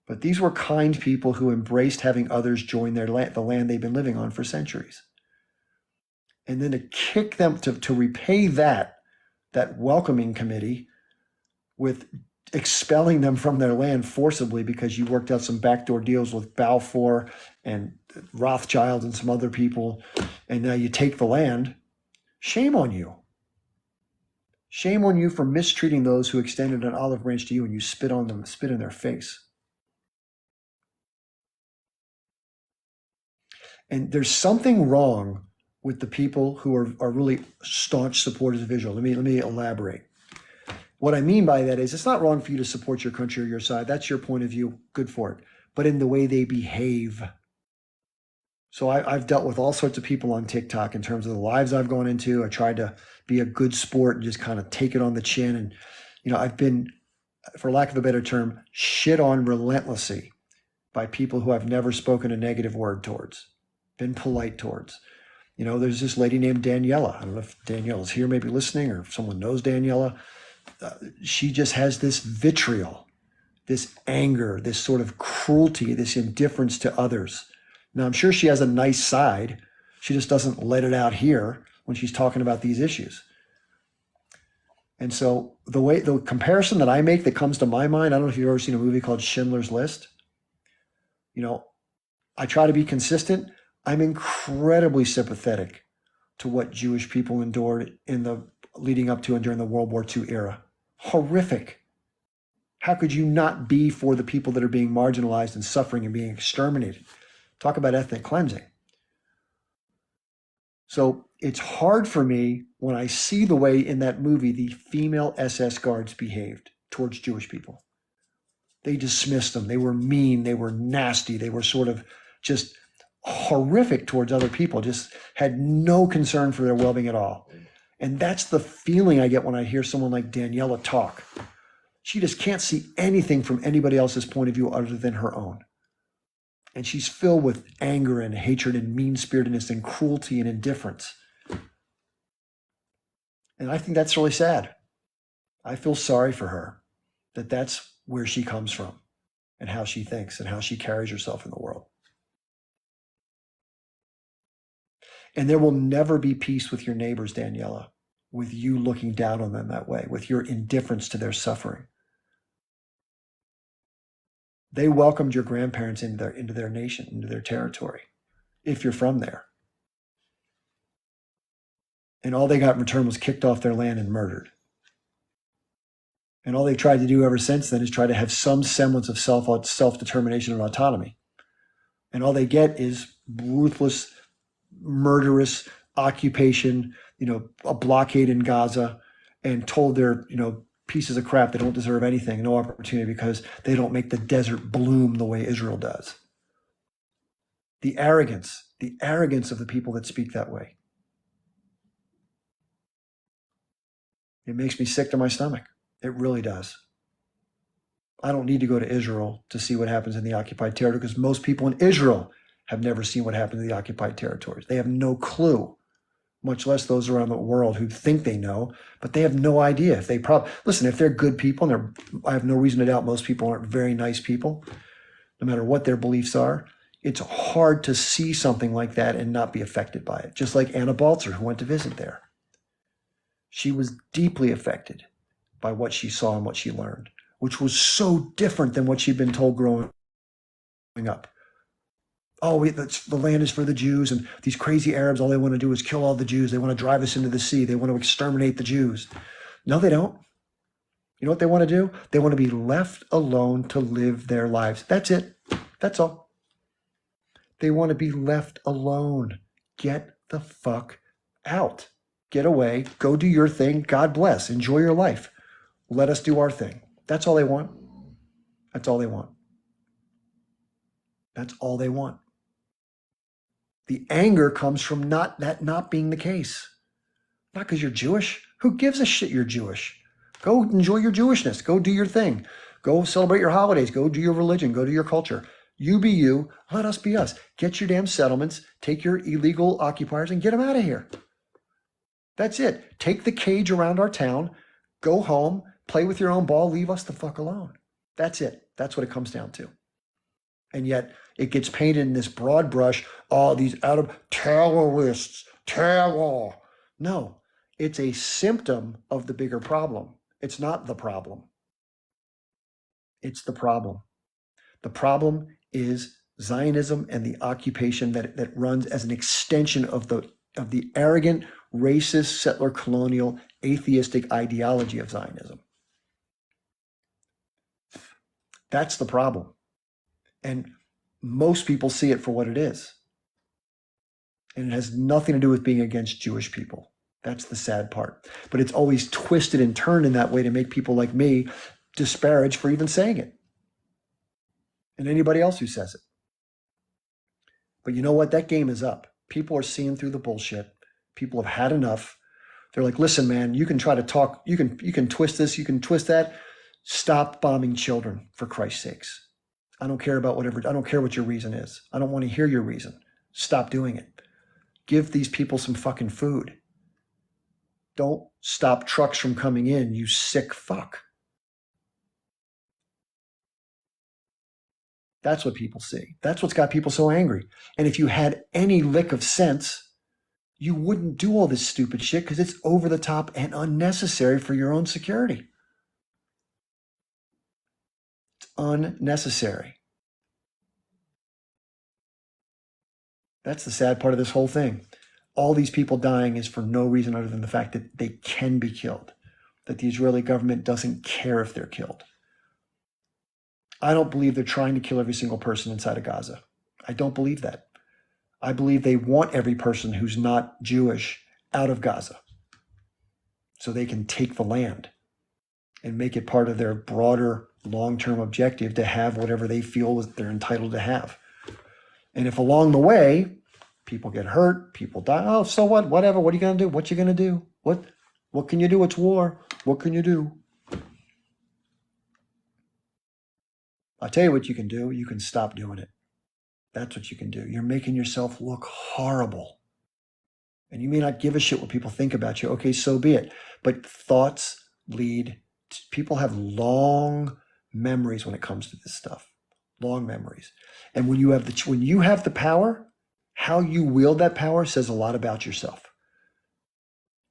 But these were kind people who embraced having others join the land they've been living on for centuries. And then to kick them, to repay that welcoming committee with expelling them from their land forcibly because you worked out some backdoor deals with Balfour and Rothschild and some other people, and now you take the land. Shame on you. Shame on you for mistreating those who extended an olive branch to you and you spit on them, spit in their face. And there's something wrong with the people who are really staunch supporters of Israel. Let me elaborate. What I mean by that is it's not wrong for you to support your country or your side. That's your point of view. Good for it. But in the way they behave. So I've dealt with all sorts of people on TikTok in terms of the lives I've gone into. I tried to be a good sport and just kind of take it on the chin. And, I've been, for lack of a better term, shit on relentlessly by people who I've never spoken a negative word towards, been polite towards. There's this lady named Daniela. I don't know if Daniela's here, maybe listening, or if someone knows Daniela. She just has this vitriol, this anger, this sort of cruelty, this indifference to others. Now, I'm sure she has a nice side. She just doesn't let it out here when she's talking about these issues. And so the comparison that I make that comes to my mind, I don't know if you've ever seen a movie called Schindler's List. I try to be consistent. I'm incredibly sympathetic to what Jewish people endured in the leading up to and during the World War II era. Horrific. How could you not be for the people that are being marginalized and suffering and being exterminated? Talk about ethnic cleansing. So it's hard for me when I see the way in that movie the female SS guards behaved towards Jewish people. They dismissed them. They were mean. They were nasty. They were sort of just horrific towards other people, just had no concern for their well-being at all. And that's the feeling I get when I hear someone like Daniela talk. She just can't see anything from anybody else's point of view other than her own. And she's filled with anger and hatred and mean-spiritedness and cruelty and indifference. And I think that's really sad. I feel sorry for her that that's where she comes from and how she thinks and how she carries herself in the world. And there will never be peace with your neighbors, Daniela, with you looking down on them that way, with your indifference to their suffering. They welcomed your grandparents into their nation, into their territory, if you're from there. And all they got in return was kicked off their land and murdered. And all they've tried to do ever since then is try to have some semblance of self-determination and autonomy. And all they get is ruthless, murderous occupation, a blockade in Gaza, and told they're, pieces of crap, they don't deserve anything, no opportunity, because they don't make the desert bloom the way Israel does. The arrogance of the people that speak that way. It makes me sick to my stomach. It really does. I don't need to go to Israel to see what happens in the occupied territory, because most people in Israel have never seen what happened in the occupied territories. They have no clue, much less those around the world who think they know, but they have no idea. If they listen, if they're good people, and I have no reason to doubt most people aren't very nice people, no matter what their beliefs are, it's hard to see something like that and not be affected by it. Just like Anna Balzer, who went to visit there. She was deeply affected by what she saw and what she learned, which was so different than what she'd been told growing up. Oh, the land is for the Jews, and these crazy Arabs, all they want to do is kill all the Jews. They want to drive us into the sea. They want to exterminate the Jews. No, they don't. You know what they want to do? They want to be left alone to live their lives. That's it. That's all. They want to be left alone. Get the fuck out. Get away. Go do your thing. God bless. Enjoy your life. Let us do our thing. That's all they want. That's all they want. That's all they want. The anger comes from that not being the case. Not because you're Jewish. Who gives a shit you're Jewish? Go enjoy your Jewishness. Go do your thing. Go celebrate your holidays. Go do your religion. Go do your culture. You be you. Let us be us. Get your damn settlements. Take your illegal occupiers and get them out of here. That's it. Take the cage around our town. Go home. Play with your own ball. Leave us the fuck alone. That's it. That's what it comes down to. And yet it gets painted in this broad brush. Oh, these terrorists, terror. No, it's a symptom of the bigger problem. It's not the problem. It's the problem. The problem is Zionism and the occupation that runs as an extension of the arrogant, racist, settler, colonial, atheistic ideology of Zionism. That's the problem. And most people see it for what it is. And it has nothing to do with being against Jewish people. That's the sad part. But it's always twisted and turned in that way to make people like me disparage for even saying it. And anybody else who says it. But you know what? That game is up. People are seeing through the bullshit. People have had enough. They're like, listen, man, you can try to talk. You can twist this. You can twist that. Stop bombing children, for Christ's sakes. I don't care what your reason is. I don't want to hear your reason. Stop doing it. Give these people some fucking food. Don't stop trucks from coming in, you sick fuck. That's what people see. That's what's got people so angry. And if you had any lick of sense, you wouldn't do all this stupid shit because it's over the top and unnecessary for your own security. It's unnecessary. That's the sad part of this whole thing. All these people dying is for no reason other than the fact that they can be killed, that the Israeli government doesn't care if they're killed. I don't believe they're trying to kill every single person inside of Gaza. I don't believe that. I believe they want every person who's not Jewish out of Gaza so they can take the land and make it part of their broader long-term objective to have whatever they feel is they're entitled to have. And if along the way, people get hurt, people die, oh, so what? Whatever. What are you going to do? What you going to do? What can you do? It's war. What can you do? I'll tell you what you can do. You can stop doing it. That's what you can do. You're making yourself look horrible. And you may not give a shit what people think about you. Okay, so be it. But thoughts lead to, people have long memories when it comes to this stuff. Long memories. And when you have the power, how you wield that power says a lot about yourself.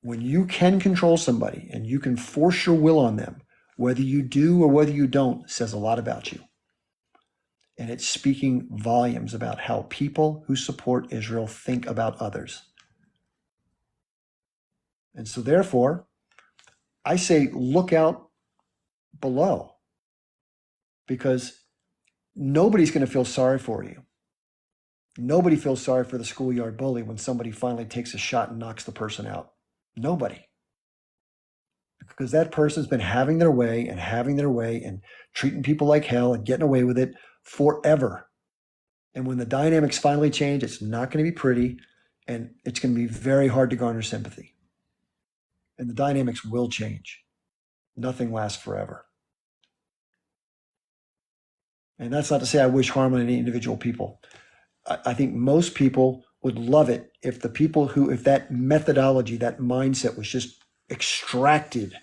When you can control somebody and you can force your will on them, whether you do or whether you don't, says a lot about you. And it's speaking volumes about how people who support Israel think about others. And so therefore, I say look out below, because nobody's going to feel sorry for you. Nobody feels sorry for the schoolyard bully when somebody finally takes a shot and knocks the person out. Nobody. Because that person's been having their way and treating people like hell and getting away with it forever. And when the dynamics finally change, it's not going to be pretty, and it's going to be very hard to garner sympathy. And the dynamics will change. Nothing lasts forever. And that's not to say I wish harm on any individual people. I think most people would love it if the people who, if that methodology, that mindset was just extracted,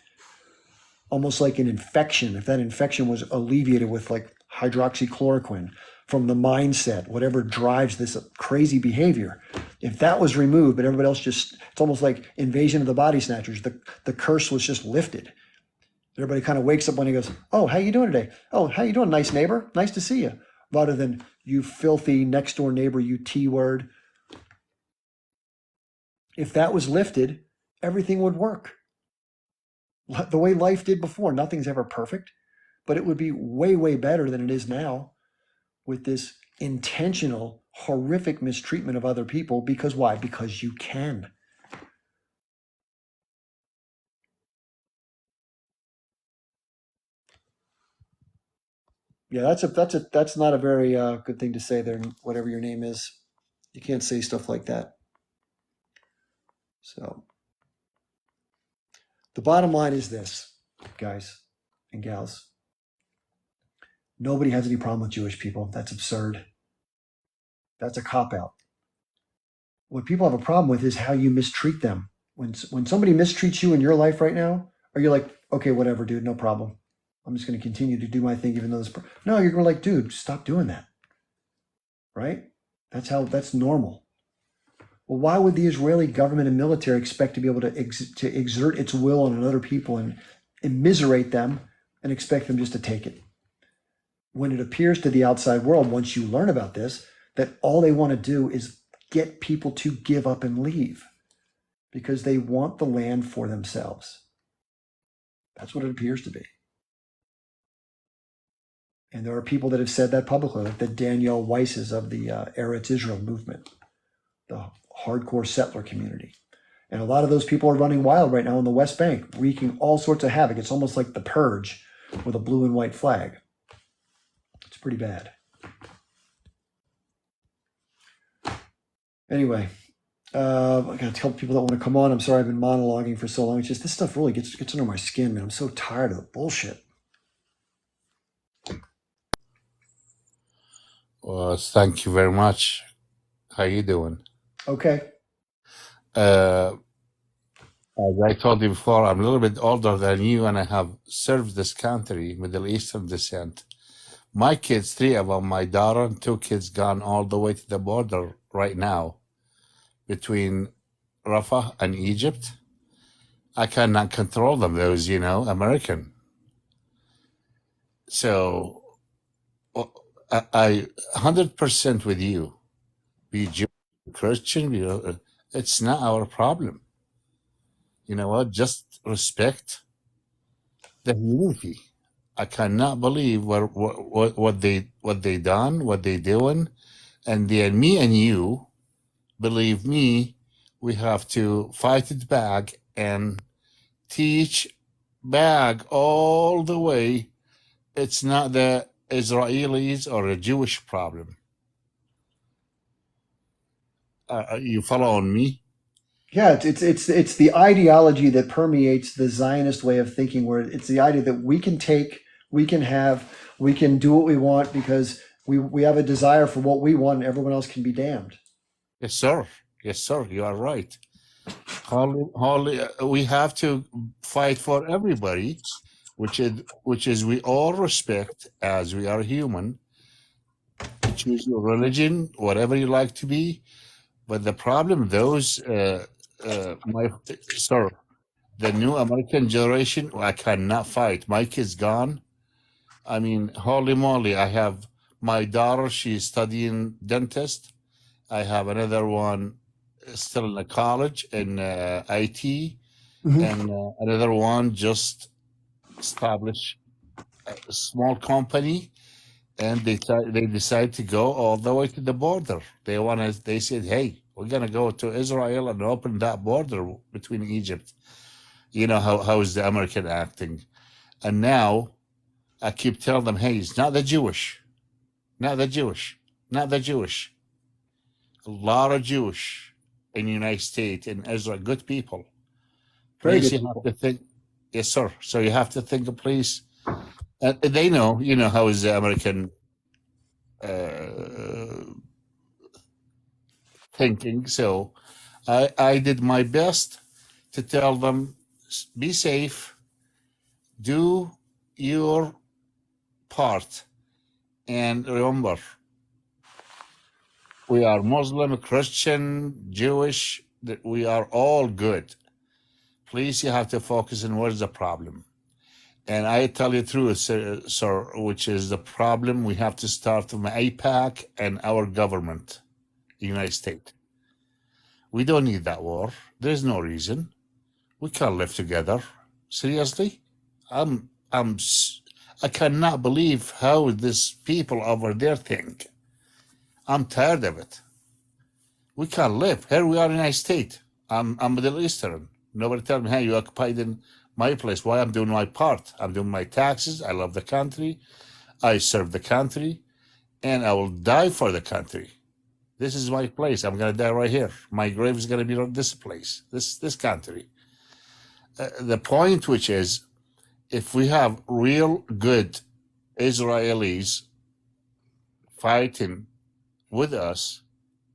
almost like an infection, if that infection was alleviated with like hydroxychloroquine from the mindset, whatever drives this crazy behavior, if that was removed, but everybody else just, it's almost like Invasion of the Body Snatchers, the curse was just lifted. Everybody kind of wakes up when he goes, oh, how you doing today? Oh, how you doing? Nice neighbor. Nice to see you. Rather than you filthy next door neighbor, you T word. If that was lifted, everything would work. The way life did before. Nothing's ever perfect, but it would be way, way better than it is now with this intentional, horrific mistreatment of other people. Because why? Because you can. Yeah, that's not a very good thing to say there, whatever your name is. You can't say stuff like that. So the bottom line is this, guys and gals. Nobody has any problem with Jewish people. That's absurd. That's a cop-out. What people have a problem with is how you mistreat them. When somebody mistreats you in your life right now, are you like, okay, whatever, dude, no problem. I'm just going to continue to do my thing, even though this. No, you're going to like, dude, stop doing that. Right? That's normal. Well, why would the Israeli government and military expect to be able to exert its will on other people and immiserate them and expect them just to take it? When it appears to the outside world, once you learn about this, that all they want to do is get people to give up and leave because they want the land for themselves. That's what it appears to be. And there are people that have said that publicly, like the Danielle Weisses of the Eretz Israel movement, the hardcore settler community. And a lot of those people are running wild right now on the West Bank, wreaking all sorts of havoc. It's almost like the Purge with a blue and white flag. It's pretty bad. Anyway, I gotta tell people that want to come on. I'm sorry I've been monologuing for so long. It's just this stuff really gets under my skin, man. I'm so tired of the bullshit. Well, thank you very much. How you doing? Okay. As I told you before, I'm a little bit older than you, and I have served this country, Middle Eastern descent. My kids, 3 of them, my daughter and 2 kids, gone all the way to the border right now between Rafah and Egypt. I cannot control them, those, American. So I 100% with you. Be Jewish, Christian, it's not our problem. You know what? Just respect the humanity. I cannot believe what they done, what they doing, and then me and you, believe me, we have to fight it back and teach back all the way. It's not the Israelis or a Jewish problem. You following me? Yeah, it's the ideology that permeates the Zionist way of thinking, where it's the idea that we can take, we can have, we can do what we want because we have a desire for what we want, and everyone else can be damned. Yes, sir. Yes, sir. You are right. We have to fight for everybody, which is we all respect as we are human. Choose your religion, whatever you like to be. But the problem, those, the new American generation, I cannot fight. My kid's gone. I mean, holy moly, I have My daughter, she's studying dentist. I have another one still in the college in IT, and another one just established a small company, and they decide to go all the way to the border. They said, hey, we're gonna go to Israel and open that border between Egypt. You know how is the American acting? And now I keep telling them, hey, it's not the Jewish, not the Jewish, not the Jewish. A lot of Jewish in the United States, in Israel, good people. Very Please, good you have people. to think. Yes, sir. So you have to think, please. They know, how is the American thinking. So I did my best to tell them, be safe, do your part, and remember, we are Muslim, Christian, Jewish, that we are all good. Please, you have to focus on what is the problem. And I tell you truth, sir, which is the problem. We have to start from AIPAC and our government, the United States. We don't need that war. There's no reason. We can't live together. Seriously? I cannot believe how these people over there think. I'm tired of it. We can't live. Here we are in the United States. I'm Middle Eastern. Nobody tell me, hey, you occupied in my place. Why? I'm doing my part. I'm doing my taxes. I love the country. I serve the country. And I will die for the country. This is my place. I'm going to die right here. My grave is going to be on this place, this country. The point which is, if we have real good Israelis fighting with us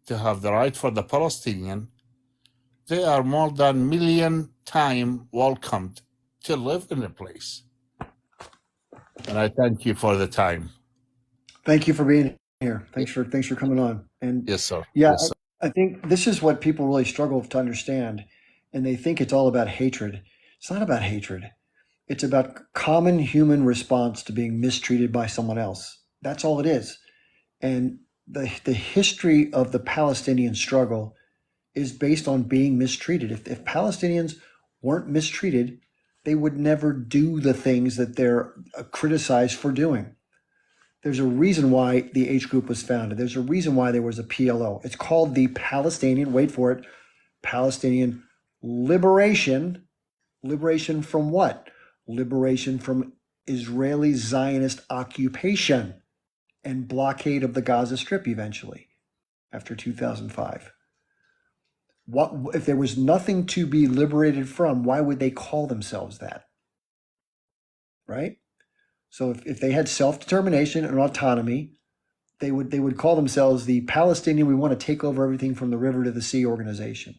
to have the right for the Palestinian, they are more than million time welcomed to live in the place. And I thank you for the time. Thank you for being here. Thanks for coming on. And Yes, sir. yeah, Yes, sir. I think this is what people really struggle to understand, and they think it's all about hatred. It's not about hatred. It's about common human response to being mistreated by someone else. That's all it is. And the history of the Palestinian struggle is based on being mistreated. If Palestinians weren't mistreated, they would never do the things that they're criticized for doing. There's a reason why the H group was founded. There's a reason why there was a PLO. It's called the Palestinian, wait for it, Palestinian Liberation. Liberation from what? Liberation from Israeli Zionist occupation and blockade of the Gaza Strip eventually after 2005. What if there was nothing to be liberated from? Why would they call themselves that? Right? So if they had self-determination and autonomy, they would call themselves the Palestinian, we want to take over everything from the river to the sea organization.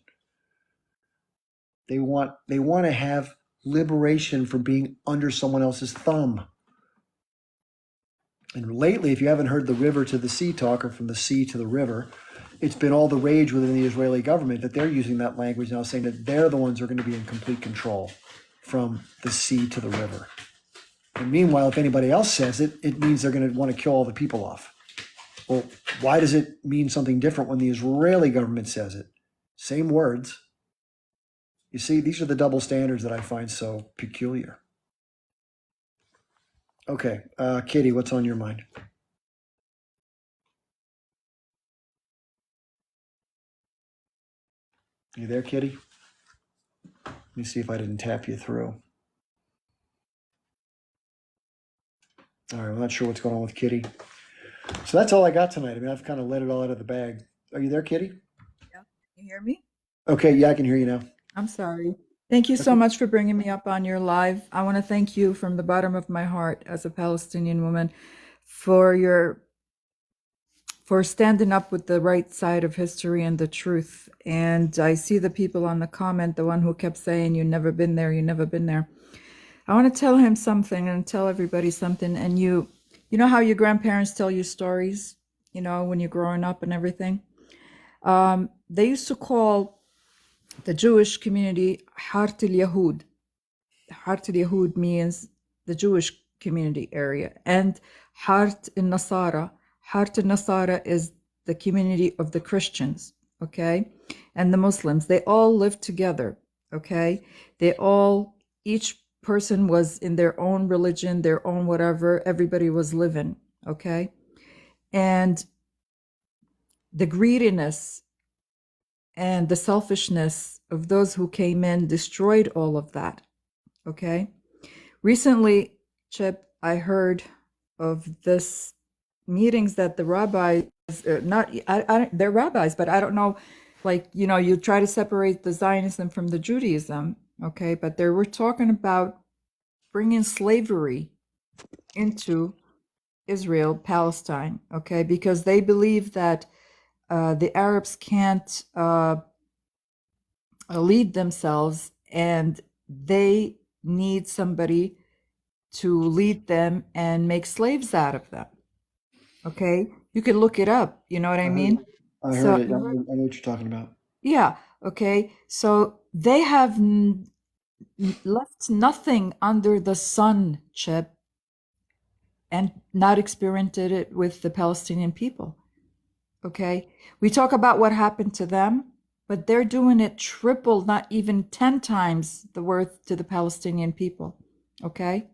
They want to have liberation from being under someone else's thumb. And lately, if you haven't heard the river to the sea talk, or from the sea to the river, it's been all the rage within the Israeli government that they're using that language now, saying that they're the ones who are going to be in complete control from the sea to the river. And meanwhile, if anybody else says it, it means they're going to want to kill all the people off. Well, why does it mean something different when the Israeli government says it? Same words. You see, these are the double standards that I find so peculiar. Okay, Kitty, what's on your mind? You there, Kitty? Let me see if I didn't tap you through. All right, I'm not sure what's going on with Kitty. So that's all I got tonight. I mean, I've kind of let it all out of the bag. Are you there, Kitty? Yeah. You hear me? Okay, yeah, I can hear you now. I'm sorry. Thank you so much for bringing me up on your live. I want to thank you from the bottom of my heart as a Palestinian woman for standing up with the right side of history and the truth. And I see the people on the comment, the one who kept saying, "You've never been there, you've never been there." I want to tell him something and tell everybody something. And you know how your grandparents tell you stories, when you're growing up and everything? They used to call the Jewish community Hart al-Yahud. Hart al-Yahud means the Jewish community area. And Hart al-Nasara, Hart Nasara is the community of the Christians, okay? And the Muslims. They all lived together, okay? Each person was in their own religion, their own whatever. Everybody was living, okay? And the greediness and the selfishness of those who came in destroyed all of that, okay? Recently, Chip, I heard of this meetings that the rabbis, they're rabbis, but I don't know, like, you try to separate the Zionism from the Judaism, okay? But they were talking about bringing slavery into Israel, Palestine, okay? Because they believe that the Arabs can't lead themselves, and they need somebody to lead them and make slaves out of them. Okay, you can look it up. You know what I mean? I So heard it. I know what you're talking about. yeah. Okay, so they have left nothing under the sun, Chip, and not experienced it with the Palestinian people. Okay, we talk about what happened to them, but they're doing it triple, not even 10 times the worth to the Palestinian people. Okay,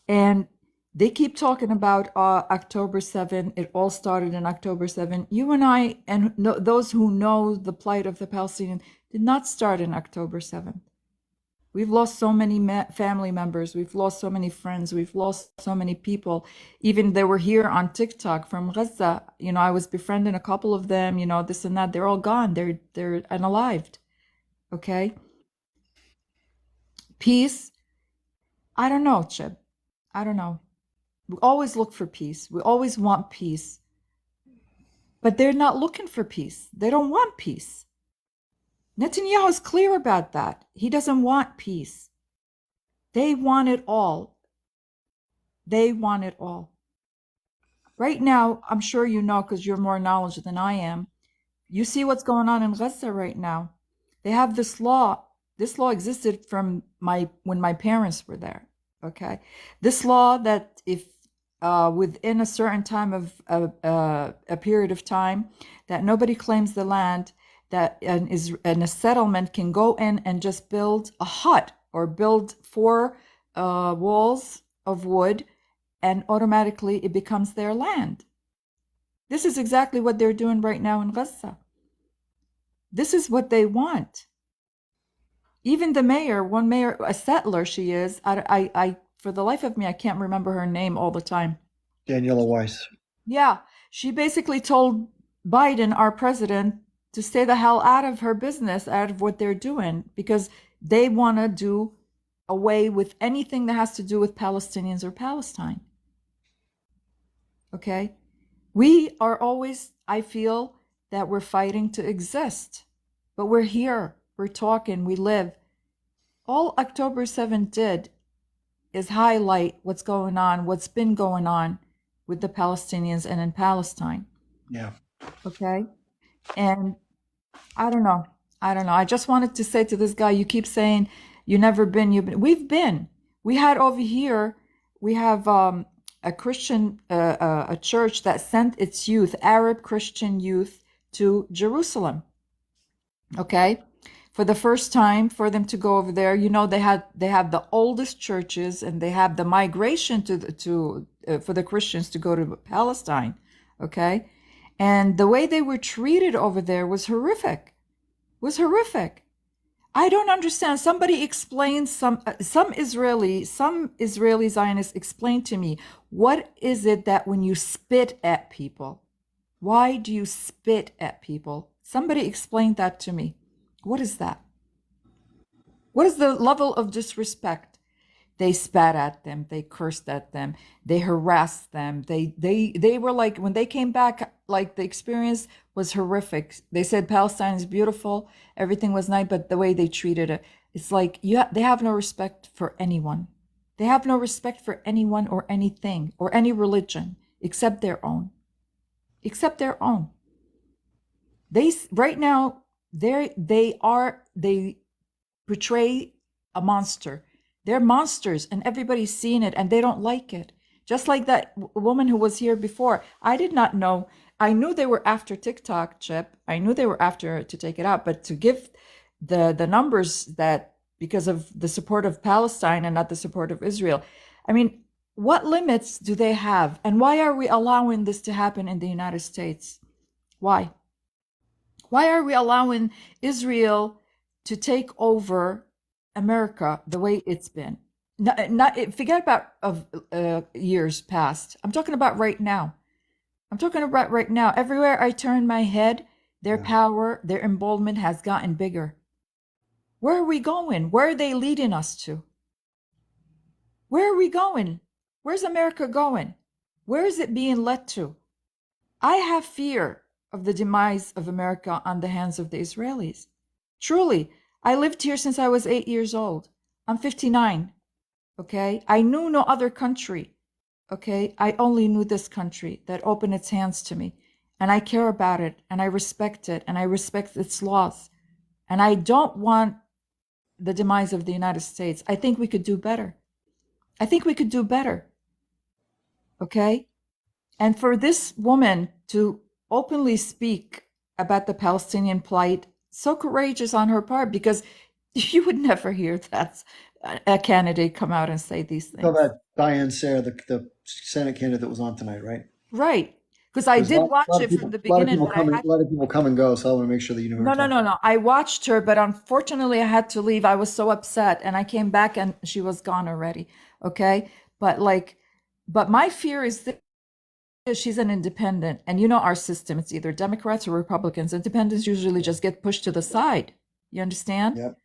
and they keep talking about October 7. It all started in October 7. You and I, and those who know the plight of the Palestinians, did not start in October 7th. We've lost so many family members. We've lost so many friends. We've lost so many people. Even they were here on TikTok from Gaza. I was befriending a couple of them, this and that. They're all gone. They're unalived. Okay? Peace? I don't know, Chip. I don't know. We always look for peace. We always want peace. But they're not looking for peace. They don't want peace. Netanyahu is clear about that. He doesn't want peace. They want it all. They want it all. Right now, I'm sure you know, because you're more knowledgeable than I am, you see what's going on in Gaza right now. They have this law. This law existed from when my parents were there. Okay, this law that if within a certain time of a period of time that nobody claims the land, that a settlement can go in and just build a hut or build 4 walls of wood, and automatically it becomes their land. This is exactly what they're doing right now in Gaza. This is what they want. Even the mayor, one mayor, a settler she is, I for the life of me, I can't remember her name all the time. Daniela Weiss. Yeah, she basically told Biden, our president, to stay the hell out of her business, out of what they're doing, because they want to do away with anything that has to do with Palestinians or Palestine. Okay? We are always, I feel that we're fighting to exist, but we're here, we're talking, we live. All October 7th did is highlight what's going on, what's been going on with the Palestinians and in Palestine. Yeah. Okay? And I don't know. I just wanted to say to this guy, you keep saying you've been. We've been. We had over here, we have a Christian, a church that sent its youth, Arab Christian youth, to Jerusalem. Okay? For the first time, for them to go over there, they have the oldest churches, and they have the migration for the Christians to go to Palestine. Okay? And the way they were treated over there was horrific. I don't understand. Somebody explain, some Israeli Zionists explain to me, what is it that when you spit at people, why do you spit at people? Somebody explain that to me. What is that? What is the level of disrespect? They spat at them, they cursed at them, they harassed them. They were like, when they came back, like the experience was horrific. They said Palestine is beautiful, everything was nice, but the way they treated it, it's like they have no respect for anyone. They have no respect for anyone or anything or any religion except their own. Except their own. Right now, they portray a monster. They're monsters, and everybody's seeing it, and they don't like it. Just like that woman who was here before. I did not know. I knew they were after TikTok, Chip. I knew they were after to take it out, but to give the numbers that because of the support of Palestine and not the support of Israel. I mean, what limits do they have? And why are we allowing this to happen in the United States? Why? Why are we allowing Israel to take over America the way it's been? Not forget about of years past. I'm talking about right now. I'm talking about right now. Everywhere I turn my head, their power, their emboldenment has gotten bigger. Where are we going? Where are they leading us to? Where are we going? Where's America going? Where is it being led to? I have fear of the demise of America on the hands of the Israelis. Truly, I lived here since I was 8 years old. I'm 59. Okay, I knew no other country. Okay, I only knew this country that opened its hands to me, and I care about it, and I respect it, and I respect its laws, and I don't want the demise of the United States. I think we could do better. I think we could do better. Okay, and for this woman to openly speak about the Palestinian plight, so courageous on her part, because you would never hear that a candidate come out and say these things. How about DIane Sare, the Senate candidate that was on tonight, right? Right. Because I did watch it from the beginning. A lot of people come and go, so I want to make sure that you know who No. I watched her, but unfortunately I had to leave. I was so upset, and I came back and she was gone already. Okay. But my fear is that she's an independent, and you know our system, it's either Democrats or Republicans. Independents usually just get pushed to the side. You understand? Yep.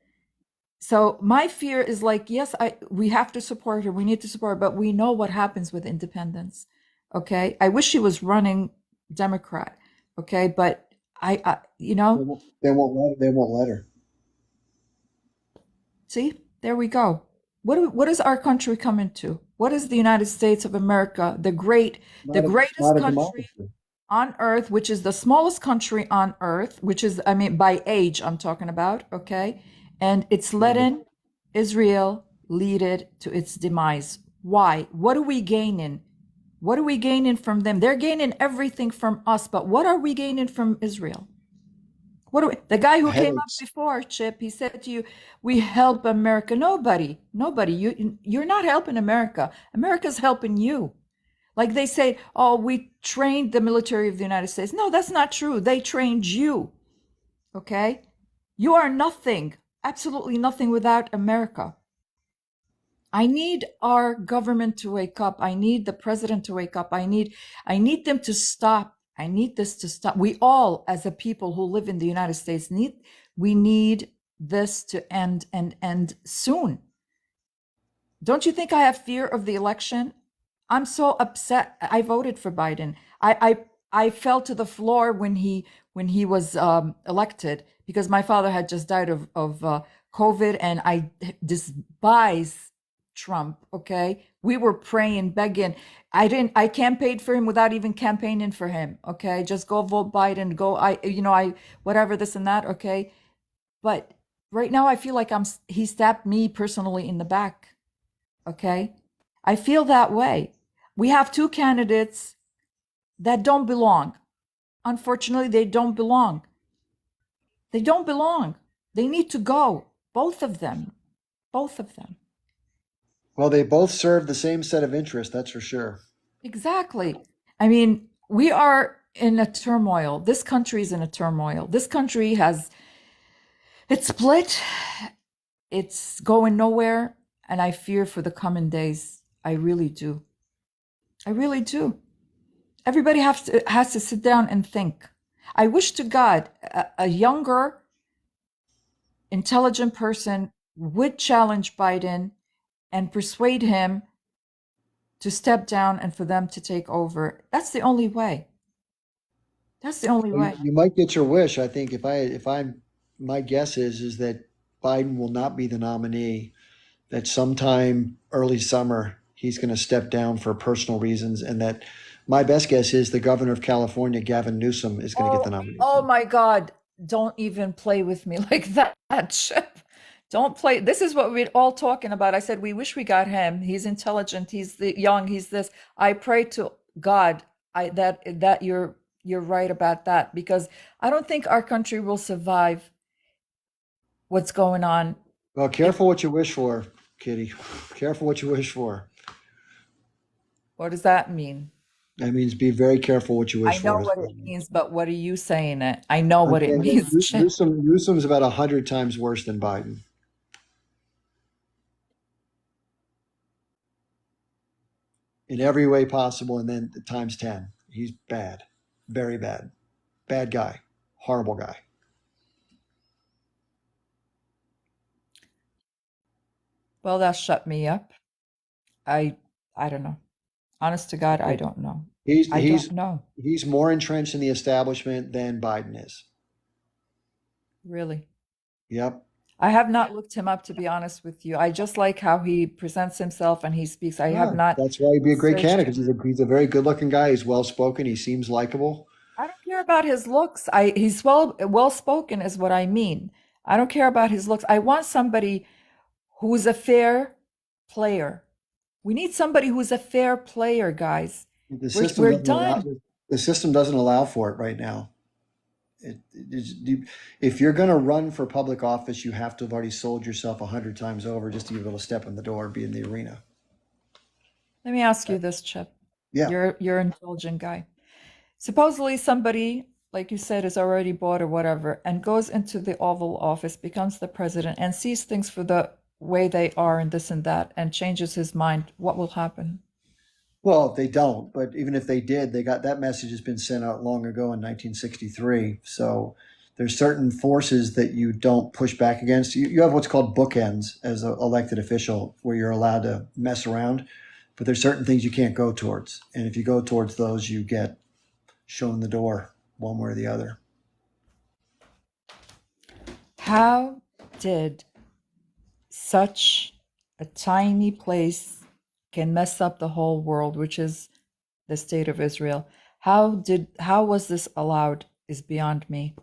So my fear is yes, we have to support her. We need to support her, but we know what happens with independents. Okay. I wish she was running Democrat. Okay. But they won't let her. See, there we go. What is our country coming to? What is the United States of America, the greatest country on earth, which is the smallest country on earth, which is, I mean, by age, I'm talking about. Okay. And it's letting Israel lead it to its demise. Why? What are we gaining? What are we gaining from them? They're gaining everything from us, but what are we gaining from Israel? The guy who came up before, Chip, he said to you, we help America. Nobody. You're not helping America. America's helping you. Like they say, oh, we trained the military of the United States. No, that's not true. They trained you. Okay? You are nothing. Absolutely nothing without America. I need our government to wake up. I need the president to wake up. I need them to stop. I need this to stop. We all, as a people who live in the United States, we need this to end, and end soon. Don't you think I have fear of the election? I'm so upset. I voted for Biden. I fell to the floor when he was elected, because my father had just died of COVID, and I despise Trump. Okay, we were praying, begging. I campaigned for him without even campaigning for him. Okay, just go vote Biden. Whatever, this and that. Okay, but right now I feel like he stabbed me personally in the back. Okay, I feel that way. We have two candidates that don't belong. Unfortunately, they don't belong. They don't belong. They need to go. Both of them. Both of them. Well, they both serve the same set of interests, that's for sure. Exactly. I mean, we are in a turmoil. This country is in a turmoil. This country it's split. It's going nowhere. And I fear for the coming days. I really do. I really do. Everybody has to sit down and think. I wish to God a younger, intelligent person would challenge Biden and persuade him to step down and for them to take over. That's the only way. That's the only way. You might get your wish. I think my guess is that Biden will not be the nominee, that sometime early summer he's going to step down for personal reasons, and that my best guess is the governor of California, Gavin Newsom, is going to get the nomination. Oh my God. Don't even play with me like that, Chip. Don't play. This is what we're all talking about. I said we wish we got him. He's intelligent. He's young. He's this. I pray to God that you're right about that, because I don't think our country will survive what's going on. Well, careful what you wish for, Kitty. Careful what you wish for. What does that mean? That means be very careful what you wish I know for. what it means, but what are you saying it? I know I'm what it saying means. that Newsom's about 100 times worse than Biden. In every way possible, and then times 10. He's bad. Very bad. Bad guy. Horrible guy. Well, that shut me up. I don't know. Honest to God, I don't know. I don't know. He's more entrenched in the establishment than Biden is. Really. Yep. I have not looked him up, to be honest with you. I just like how he presents himself and he speaks. I have not. That's why he'd be a great searched candidate, him. because he's a very good-looking guy. He's well-spoken. He seems likable. I don't care about his looks. He's well spoken is what I mean. I don't care about his looks. I want somebody who's a fair player. We need somebody who's a fair player, guys. The We're done. The system doesn't allow for it right now. If you're going to run for public office, you have to have already sold yourself 100 times over just to be able to step in the door and be in the arena. Let me ask you this, Chip. Yeah. You're an intelligent guy. Supposedly somebody, like you said, is already bought or whatever, and goes into the Oval Office, becomes the president, and sees things for the way they are and this and that, and changes his mind. What will happen? Well, they don't, but even if they did, that message has been sent out long ago in 1963. So there's certain forces that you don't push back against. You have what's called bookends as an elected official, where you're allowed to mess around, but there's certain things you can't go towards. And if you go towards those, you get shown the door one way or the other. How did such a tiny place can mess up the whole world, which is the state of Israel? How was this allowed is beyond me.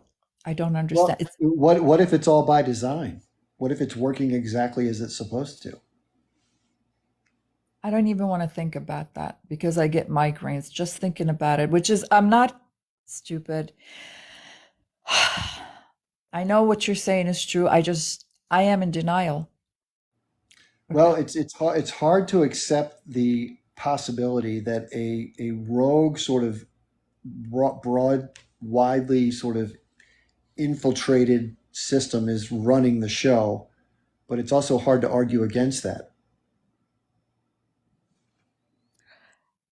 I don't understand. Well, what if it's all by design? What if it's working exactly as it's supposed to? I don't even want to think about that, because I get migraines just thinking about it, which is, I'm not stupid. I know what you're saying is true. I am in denial. Well, it's hard to accept the possibility that a rogue sort of broad, widely sort of infiltrated system is running the show, but it's also hard to argue against that.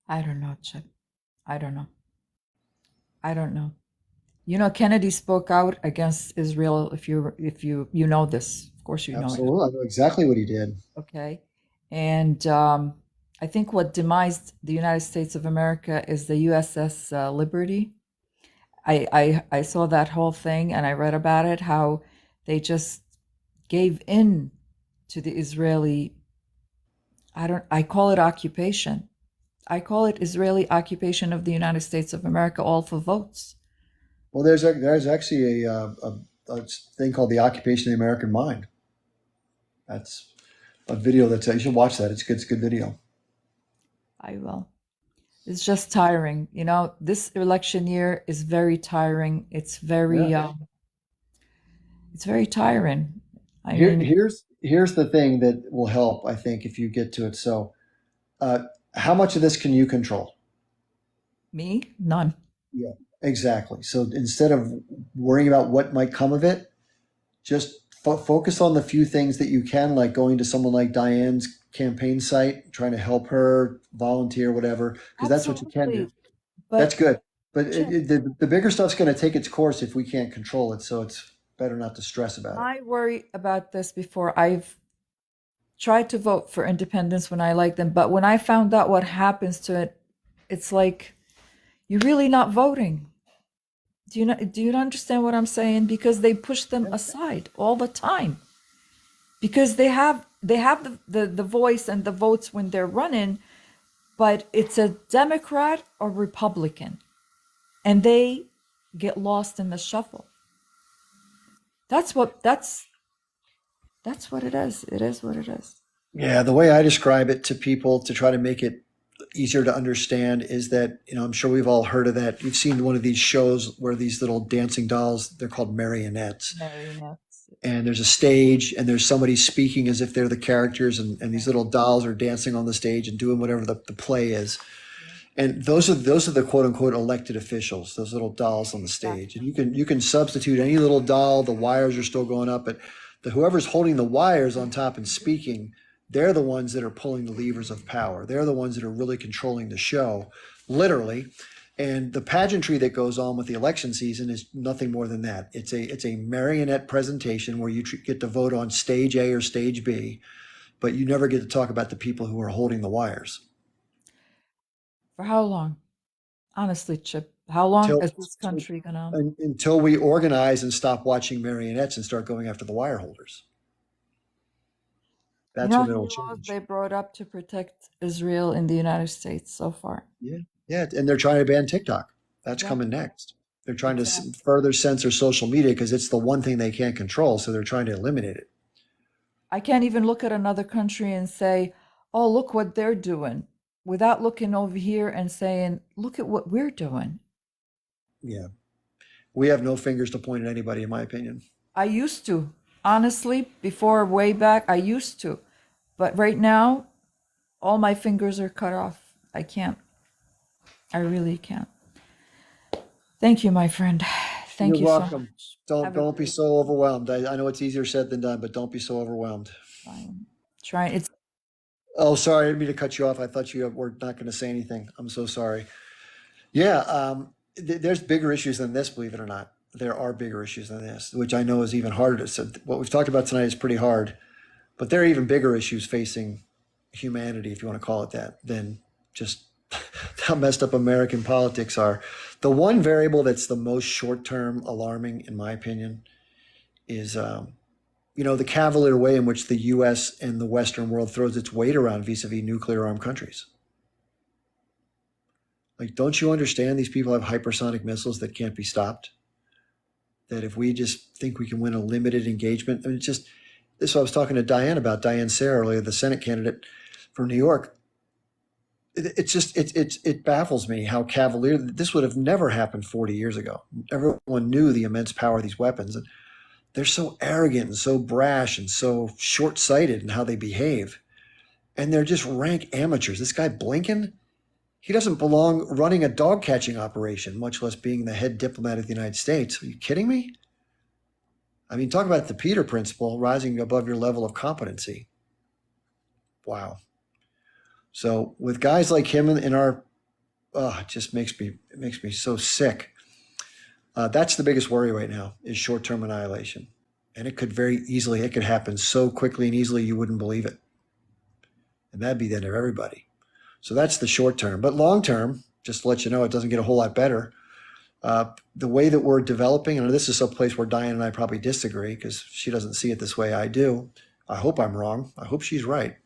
I don't know, Chip. I don't know. You know, Kennedy spoke out against Israel. If you know this, of course you know it. Absolutely, I know exactly what he did. Okay, and I think what demised the United States of America is the USS Liberty. I saw that whole thing and I read about it, how they just gave in to the Israeli. I call it occupation. I call it Israeli occupation of the United States of America, all for votes. Well, there's actually a thing called the occupation of the American mind. That's a video you should watch that. It's a good video. I will. It's just tiring. You know, this election year is very tiring. It's very tiring. Here's the thing that will help, I think, if you get to it. So, how much of this can you control? Me? None. Yeah, exactly. So instead of worrying about what might come of it, just focus on the few things that you can, like going to someone like DIane's campaign site, trying to help her, volunteer, whatever, because that's what you can do. That's good. But the bigger stuff's going to take its course if we can't control it. So it's better not to stress about it. I worry about this before. I've tried to vote for independents when I like them, but when I found out what happens to it, it's like, you're really not voting. Do you understand what I'm saying? Because they push them aside all the time. Because they have the voice and the votes when they're running, but it's a Democrat or Republican, and they get lost in the shuffle. That's what it is. It is what it is. Yeah, the way I describe it to people to try to make it easier to understand is that, I'm sure we've all heard of that. You've seen one of these shows where these little dancing dolls, they're called marionettes. Marionettes. And there's a stage and there's somebody speaking as if they're the characters, and these little dolls are dancing on the stage and doing whatever the play is. And those are the quote unquote elected officials, those little dolls on the stage. And you can substitute any little doll, the wires are still going up, but whoever's holding the wires on top and speaking, they're the ones that are pulling the levers of power. They're the ones that are really controlling the show, literally. And the pageantry that goes on with the election season is nothing more than that. It's a marionette presentation where you get to vote on stage A or stage B, but you never get to talk about the people who are holding the wires. For how long? Honestly, Chip, how long is this country gonna? Until we organize and stop watching marionettes and start going after the wire holders. That's when it'll change. They brought up to protect Israel in the United States so far. Yeah, and they're trying to ban TikTok. That's coming next. They're trying to further censor social media because it's the one thing they can't control, so they're trying to eliminate it. I can't even look at another country and say, oh, look what they're doing, without looking over here and saying, look at what we're doing. Yeah. We have no fingers to point at anybody, in my opinion. I used to. Honestly, before way back, I used to. But right now, all my fingers are cut off. I can't. I really can't. Thank you, my friend. Thank you. You're welcome. Don't be so overwhelmed. I know it's easier said than done, but don't be so overwhelmed. I'm trying. Oh, sorry. I didn't mean to cut you off. I thought you were not going to say anything. I'm so sorry. Yeah. There's bigger issues than this, believe it or not. There are bigger issues than this, which I know is even harder to say. What we've talked about tonight is pretty hard, but there are even bigger issues facing humanity, if you want to call it that, than just how messed up American politics are. The one variable that's the most short-term alarming, in my opinion, is, the cavalier way in which the U.S. and the Western world throws its weight around vis-a-vis nuclear-armed countries. Like, don't you understand these people have hypersonic missiles that can't be stopped? That if we just think we can win a limited engagement, this is what I was talking to DIane about, DIane Sare earlier, the Senate candidate from New York. It baffles me how cavalier, this would have never happened 40 years ago. Everyone knew the immense power of these weapons, and they're so arrogant and so brash and so short-sighted in how they behave. And they're just rank amateurs. This guy Blinken, he doesn't belong running a dog catching operation, much less being the head diplomat of the United States. Are you kidding me? I mean, talk about the Peter principle, rising above your level of competency. Wow. So with guys like him in our, it just makes me so sick. That's the biggest worry right now is short-term annihilation. And it could happen so quickly and easily you wouldn't believe it. And that'd be the end of everybody. So that's the short term. But long term, just to let you know, it doesn't get a whole lot better. The way that we're developing, and this is a place where DIane and I probably disagree because she doesn't see it this way I do. I hope I'm wrong. I hope she's right.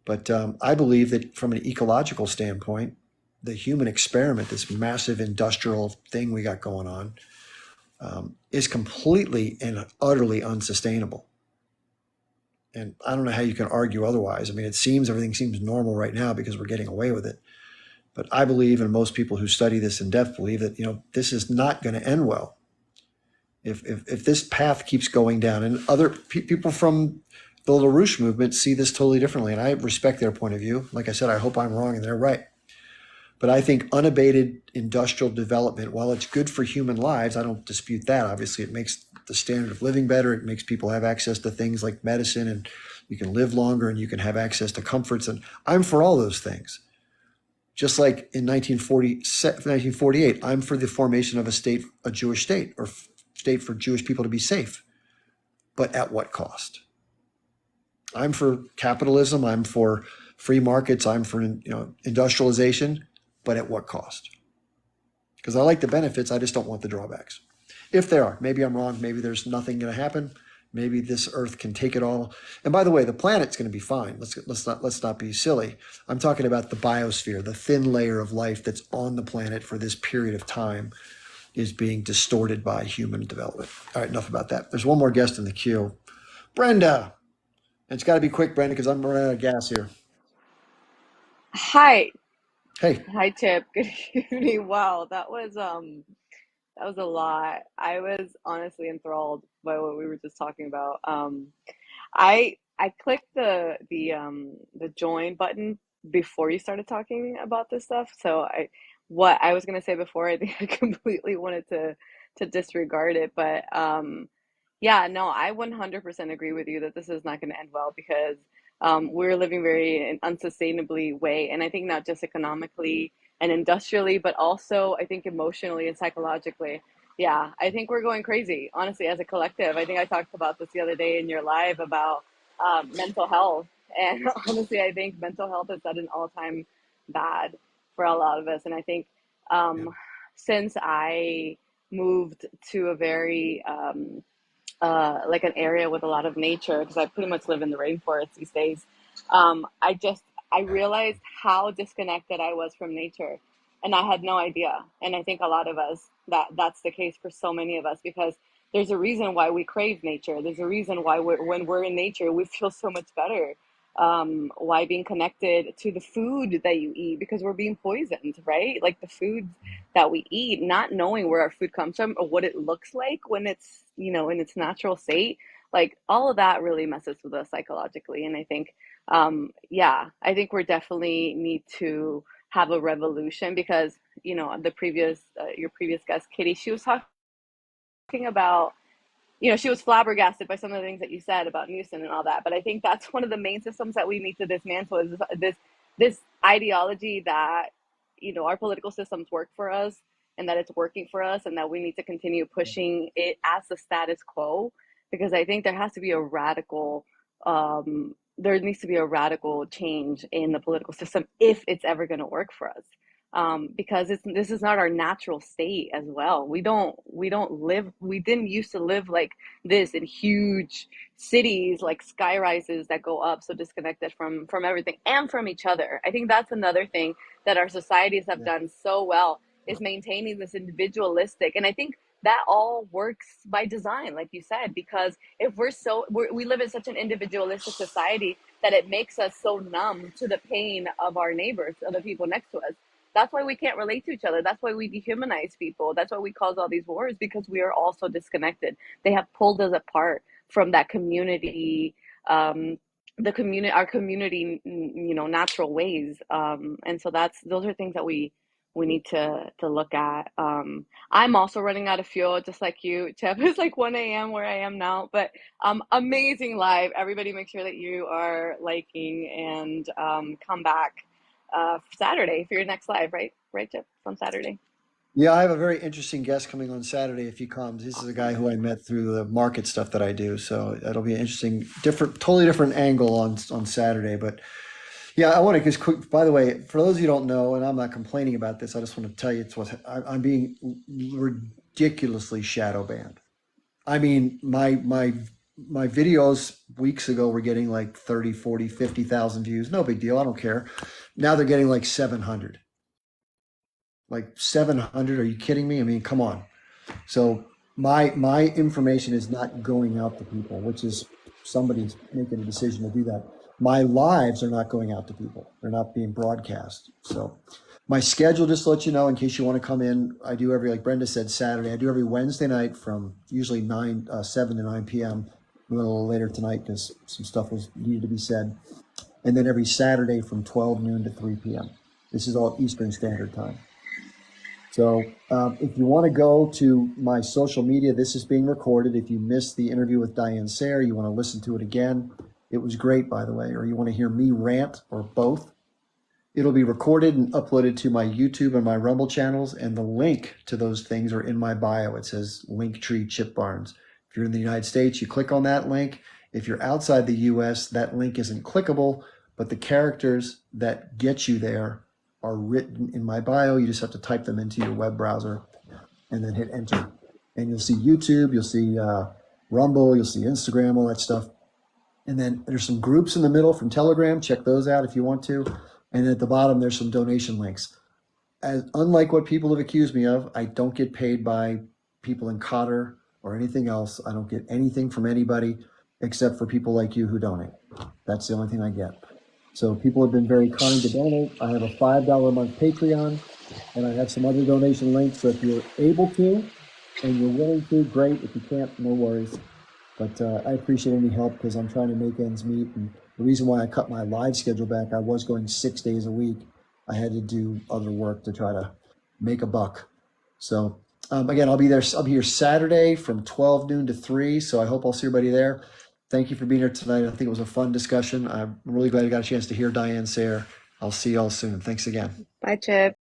But I believe that from an ecological standpoint, the human experiment, this massive industrial thing we got going on, is completely and utterly unsustainable. And I don't know how you can argue otherwise. I mean, everything seems normal right now because we're getting away with it. But I believe, and most people who study this in depth believe that, this is not going to end well. If this path keeps going down, and other people from the LaRouche movement see this totally differently, and I respect their point of view. Like I said, I hope I'm wrong and they're right. But I think unabated industrial development, while it's good for human lives, I don't dispute that. Obviously, it makes the standard of living better. It makes people have access to things like medicine, and you can live longer and you can have access to comforts. And I'm for all those things. Just like in 1948, I'm for the formation of a Jewish state, or state for Jewish people to be safe. But at what cost? I'm for capitalism. I'm for free markets. I'm for industrialization. But at what cost? Because I like the benefits, I just don't want the drawbacks. If there are, maybe I'm wrong, maybe there's nothing going to happen, maybe this earth can take it all. And by the way, the planet's going to be fine. Let's not be silly. I'm talking about the biosphere, the thin layer of life that's on the planet for this period of time is being distorted by human development. All right, enough about that. There's one more guest in the queue. Brenda. It's got to be quick, Brenda, because I'm running out of gas here. Hi, Hey, hi Chip. Good evening. Wow, that was a lot. I was honestly enthralled by what we were just talking about. I clicked the join button before you started talking about this stuff. So what I was gonna say before, I think I completely wanted to disregard it. But yeah, no, I 100% agree with you that this is not going to end well because we're living very an unsustainably way, and I think not just economically and industrially, but also I think emotionally and psychologically. Yeah, I think we're going crazy, honestly, as a collective. I think I talked about this the other day in your live about mental health, and honestly, I think mental health is at an all-time bad for a lot of us, and I think yeah, um, since I moved to a very like an area with a lot of nature because I pretty much live in the rainforest these days. I just I realized how disconnected I was from nature, and I had no idea. And I think a lot of us that's the case for so many of us because there's a reason why we crave nature. There's a reason why when we're in nature we feel so much better. Why being connected to the food that you eat because we're being poisoned, right? Like the foods that we eat, not knowing where our food comes from or what it looks like when it's, in its natural state. Like all of that really messes with us psychologically. And I think, yeah, I think we're definitely need to have a revolution because, your previous guest, Kitty, she was talking about she was flabbergasted by some of the things that you said about Newsom and all that. But I think that's one of the main systems that we need to dismantle is this ideology that our political systems work for us and that it's working for us and that we need to continue pushing it as the status quo because I think there needs to be a radical change in the political system if it's ever going to work for us because this is not our natural state as well. We didn't used to live like this in huge cities like sky rises that go up so disconnected from everything and from each other. I think that's another thing that our societies have yeah, done so well is maintaining this individualistic, and I think that all works by design like you said because if we live in such an individualistic society that it makes us so numb to the pain of our neighbors, of the people next to us. That's why we can't relate to each other. That's why we dehumanize people. That's why we cause all these wars because we are all so disconnected. They have pulled us apart from that community, our community, natural ways. And so those are things that we need to look at. I'm also running out of fuel, just like you, Chip. It's like 1 a.m. where I am now, but amazing live. Everybody, make sure that you are liking and come back Saturday for your next live, right? Right, Chip? On Saturday. yeah. I have a very interesting guest coming on Saturday if he comes. This is a guy Awesome. who I met through the market stuff that I do, so it'll be an interesting, different, totally different angle on Saturday. But yeah, I want to just quick. By the way, for those of you who don't know, and I'm not complaining about this, I just want to tell you I'm being ridiculously shadow banned. I mean, my videos weeks ago were getting like 30, 40, 50,000 views. No big deal. I don't care. Now they're getting like 700. Like 700. Are you kidding me? I mean, come on. So my information is not going out to people, which is somebody's making a decision to do that. My lives are not going out to people. They're not being broadcast. So my schedule, just to let you know, in case you want to come in, I do every, like Brenda said, Saturday. I do every Wednesday night from usually 7 to 9 p.m. We went a little later tonight because some stuff was needed to be said. And then every Saturday from 12 noon to 3 p.m. This is all Eastern Standard Time. So if you want to go to my social media, this is being recorded. If you missed the interview with DIane Sare, you want to listen to it again. It was great, by the way, or you want to hear me rant or both. It'll be recorded and uploaded to my YouTube and my Rumble channels, and the link to those things are in my bio. It says Linktree Chip Barnes. If you're in the United States, you click on that link. If you're outside the US, that link isn't clickable, but the characters that get you there are written in my bio. You just have to type them into your web browser and then hit enter. And you'll see YouTube, you'll see Rumble, you'll see Instagram, all that stuff. And then there's some groups in the middle from Telegram. Check those out if you want to. And at the bottom, there's some donation links. Unlike what people have accused me of, I don't get paid by people in Qatar or anything else. I don't get anything from anybody. except for people like you who donate. That's the only thing I get. So people have been very kind to donate. I have a $5 a month Patreon, and I have some other donation links. So if you're able to and you're willing to, great. If you can't, no worries. But I appreciate any help because I'm trying to make ends meet. And the reason why I cut my live schedule back, I was going 6 days a week. I had to do other work to try to make a buck. So again, I'll be there. I'll be here Saturday from 12 noon to 3. So I hope I'll see everybody there. Thank you for being here tonight. I think it was a fun discussion. I'm really glad I got a chance to hear DIane Sare. I'll see y'all soon. Thanks again. Bye, Chip.